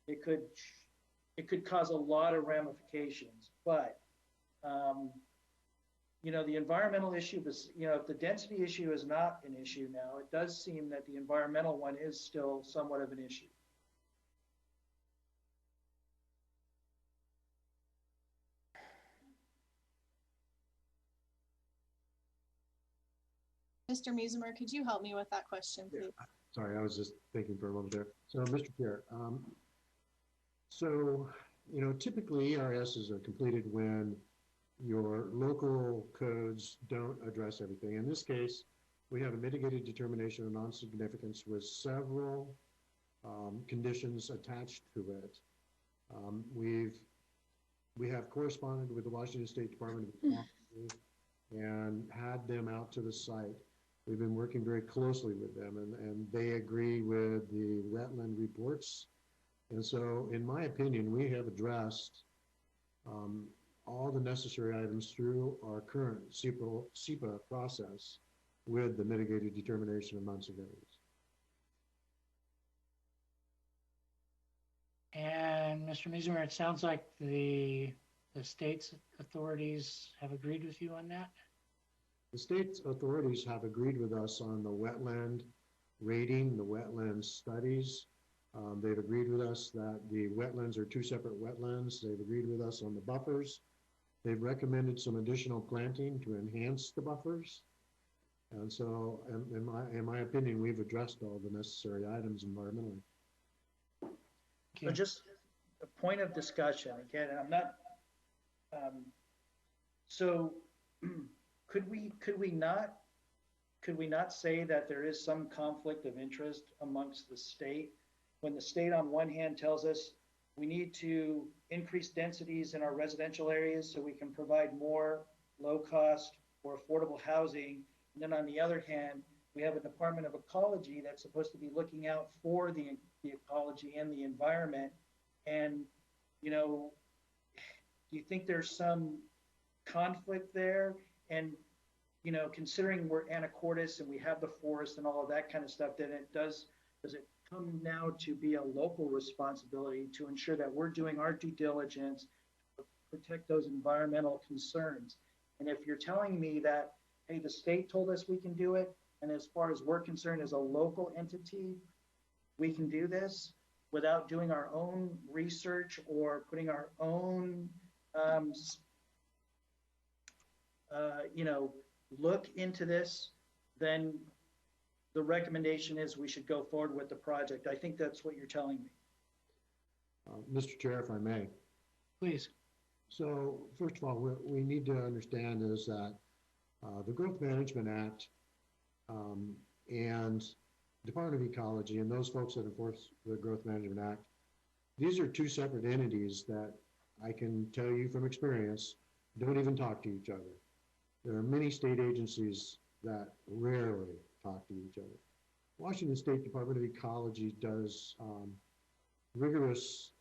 it could cause a lot of ramifications. But you know, the environmental issue is, you know, if the density issue is not an issue now, it does seem that the environmental one is still somewhat of an issue. Mr. Musemer, could you help me with that question, please? Yeah. Sorry, I was just thinking for a moment there. So, Mr. Chair, so, you know, typically ERSs are completed when your local codes don't address everything. In this case, we have a mitigated determination of non-significance with several conditions attached to it. We have corresponded with the Washington State Department of Ecology and had them out to the site. We've been working very closely with them, and they agree with the wetland reports. And so, in my opinion, we have addressed all the necessary items through our current SEPA process with the mitigated determination of non-significance. And Mr. Musemer, it sounds like the state's authorities have agreed with you on that? The state's authorities have agreed with us on the wetland rating, the wetland studies. They've agreed with us that the wetlands are 2 separate wetlands. They've agreed with us on the buffers. They've recommended some additional planting to enhance the buffers. And so, in my opinion, we've addressed all the necessary items environmentally. So just a point of discussion, again, and I'm not, so could we not say that there is some conflict of interest amongst the state when the state on one hand tells us we need to increase densities in our residential areas so we can provide more low cost or affordable housing, and then on the other hand we have a Department of Ecology that's supposed to be looking out for the ecology and the environment? And you know, do you think there's some conflict there? And you know, considering we're Anacortes and we have the forest and all of that kind of stuff, then does it come now to be a local responsibility to ensure that we're doing our due diligence to protect those environmental concerns? And if you're telling me that, hey, the state told us we can do it, and as far as we're concerned as a local entity, we can do this without doing our own research or putting our own, you know, look into this, then the recommendation is we should go forward with the project. I think that's what you're telling me. Mr. Chair, if I may. Please. So first of all, what we need to understand is that the Growth Management Act and Department of Ecology and those folks that enforce the Growth Management Act, these are two separate entities that I can tell you from experience don't even talk to each other. There are many state agencies that rarely talk to each other. Washington State Department of Ecology does rigorous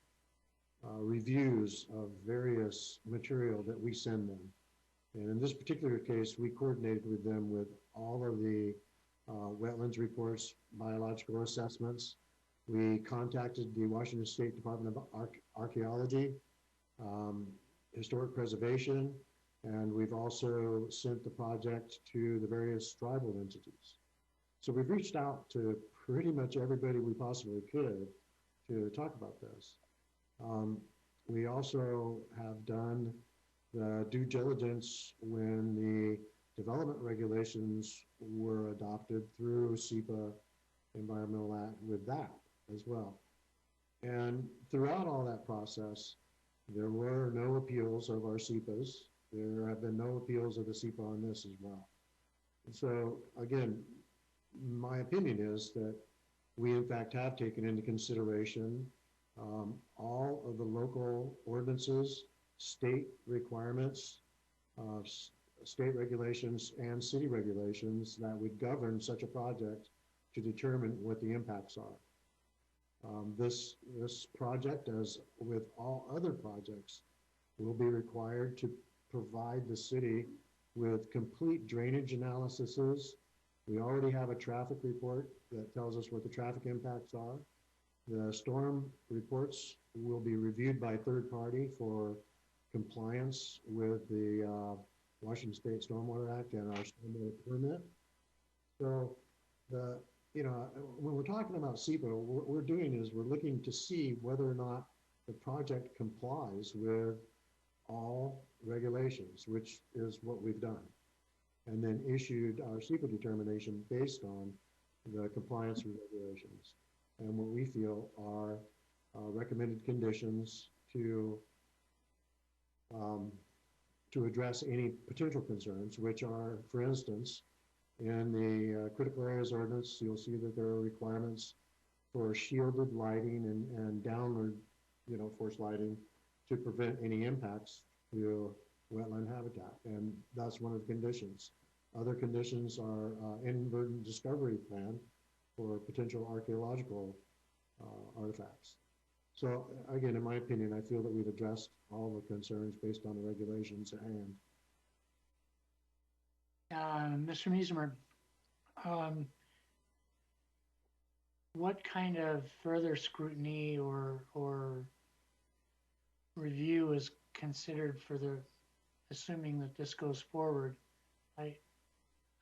reviews of various material that we send them. And in this particular case, we coordinated with them with all of the wetlands reports, biological assessments. We contacted the Washington State Department of Archaeology, Historic Preservation, and we've also sent the project to the various tribal entities. So we've reached out to pretty much everybody we possibly could to talk about this. We also have done the due diligence when the development regulations were adopted through SEPA Environmental Act with that as well. And throughout all that process, there were no appeals of our SEPAs. There have been no appeals of the SEPA on this as well. And so again, my opinion is that we in fact have taken into consideration all of the local ordinances, state requirements, state regulations, and city regulations that would govern such a project to determine what the impacts are. This project, as with all other projects, will be required to provide the city with complete drainage analyses. We already have a traffic report that tells us what the traffic impacts are. The storm reports will be reviewed by a third party for compliance with the Washington State Stormwater Act and our stormwater permit. So when we're talking about SEPA, what we're doing is we're looking to see whether or not the project complies with all regulations, which is what we've done, and then issued our SEPA determination based on the compliance with regulations and what we feel are recommended conditions to address any potential concerns, which are, for instance, in the critical areas ordinance, you'll see that there are requirements for shielded lighting and downward, force lighting to prevent any impacts to wetland habitat, and that's one of the conditions. Other conditions are inadvertent discovery plan for potential archaeological artifacts. So again, in my opinion, I feel that we've addressed all the concerns based on the regulations at hand. Mr. Miesemer, what kind of further scrutiny or review is considered for assuming that this goes forward? I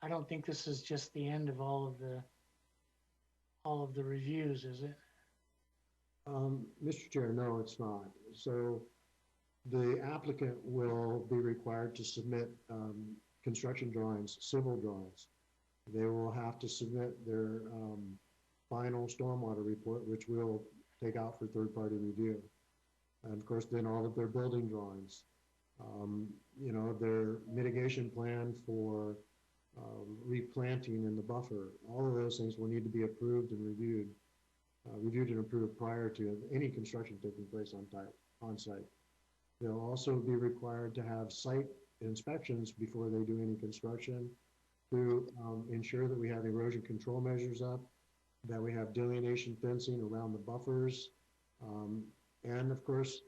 don't think this is just the end of all of the reviews, is it? Mr. Chair, no, it's not. So the applicant will be required to submit construction drawings, civil drawings. They will have to submit their final stormwater report, which we'll take out for third-party review. And of course, then all of their building drawings, their mitigation plan for replanting in the buffer. All of those things will need to be approved and reviewed and approved prior to any construction taking place on site. They'll also be required to have site inspections before they do any construction to ensure that we have erosion control measures up, that we have delineation fencing around the buffers, and of course,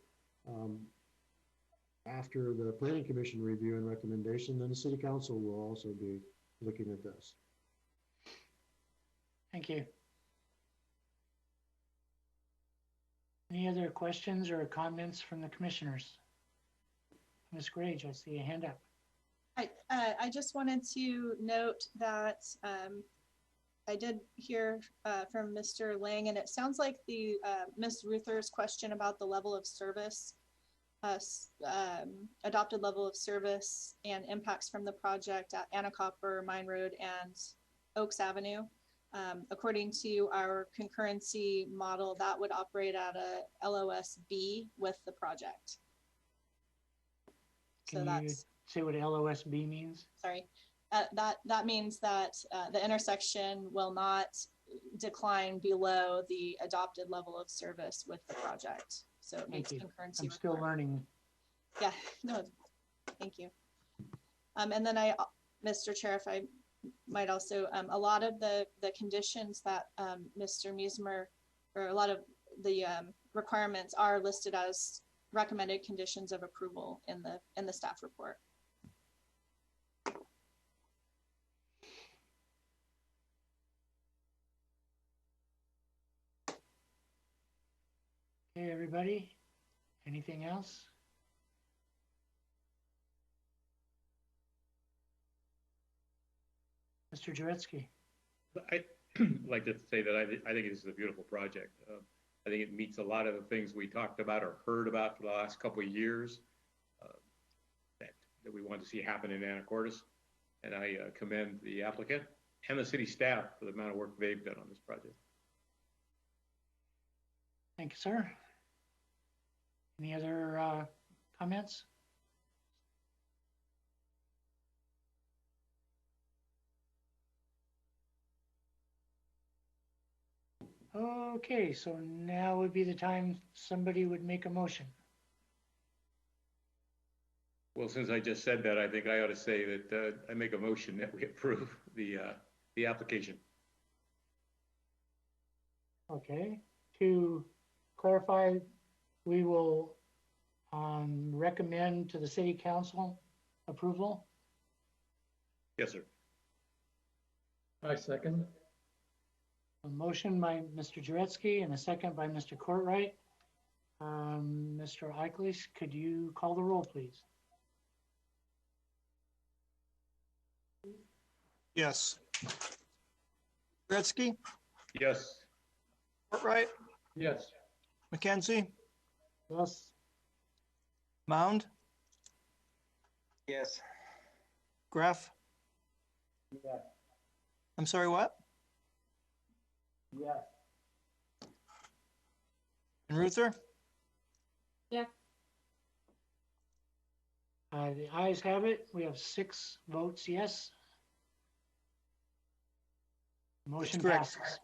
after the planning commission review and recommendation, then the city council will also be looking at this. Thank you. Any other questions or comments from the commissioners? Ms. Grage, I see a hand up. I just wanted to note that I did hear from Mr. Lang, and it sounds like the Ms. Ruther's question about the level of service, adopted level of service and impacts from the project at Anacortes, Mine Road, and Oaks Avenue. According to our concurrency model, that would operate at a LOSB with the project. Can you say what LOSB means? Sorry. That means that the intersection will not decline below the adopted level of service with the project. So it meets concurrency. I'm still learning. Yeah, no, thank you. And then Mr. Chair, if I might also, a lot of the conditions that Mr. Musemer, or a lot of the requirements are listed as recommended conditions of approval in the staff report. Okay, everybody, anything else? Mr. Jarecki. I'd like to say that I think this is a beautiful project. I think it meets a lot of the things we talked about or heard about for the last couple of years that we want to see happen in Anacortes. And I commend the applicant and the city staff for the amount of work they've done on this project. Thank you, sir. Any other comments? Okay, so now would be the time somebody would make a motion. Well, since I just said that, I think I ought to say that I make a motion that we approve the application. Okay, to clarify, we will recommend to the city council approval. Yes, sir. I second. A motion by Mr. Jarecki and a second by Mr. Courtwright. Mr. Eichlich, could you call the roll, please? Yes. Gretzky, Yes. Courtwright, Yes. McKenzie, Yes. Mound, Yes. Graff. Yes. I'm sorry, what? Yes. And Ruther? Yes. The ayes have it. We have 6 votes yes. Motion correct. passes.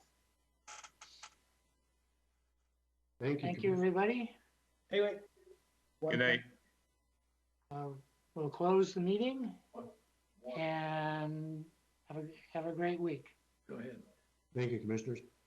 Thank you. Thank you, everybody. Hey, wait. Good night. We'll close the meeting and have a great week. Go ahead. Thank you, commissioners.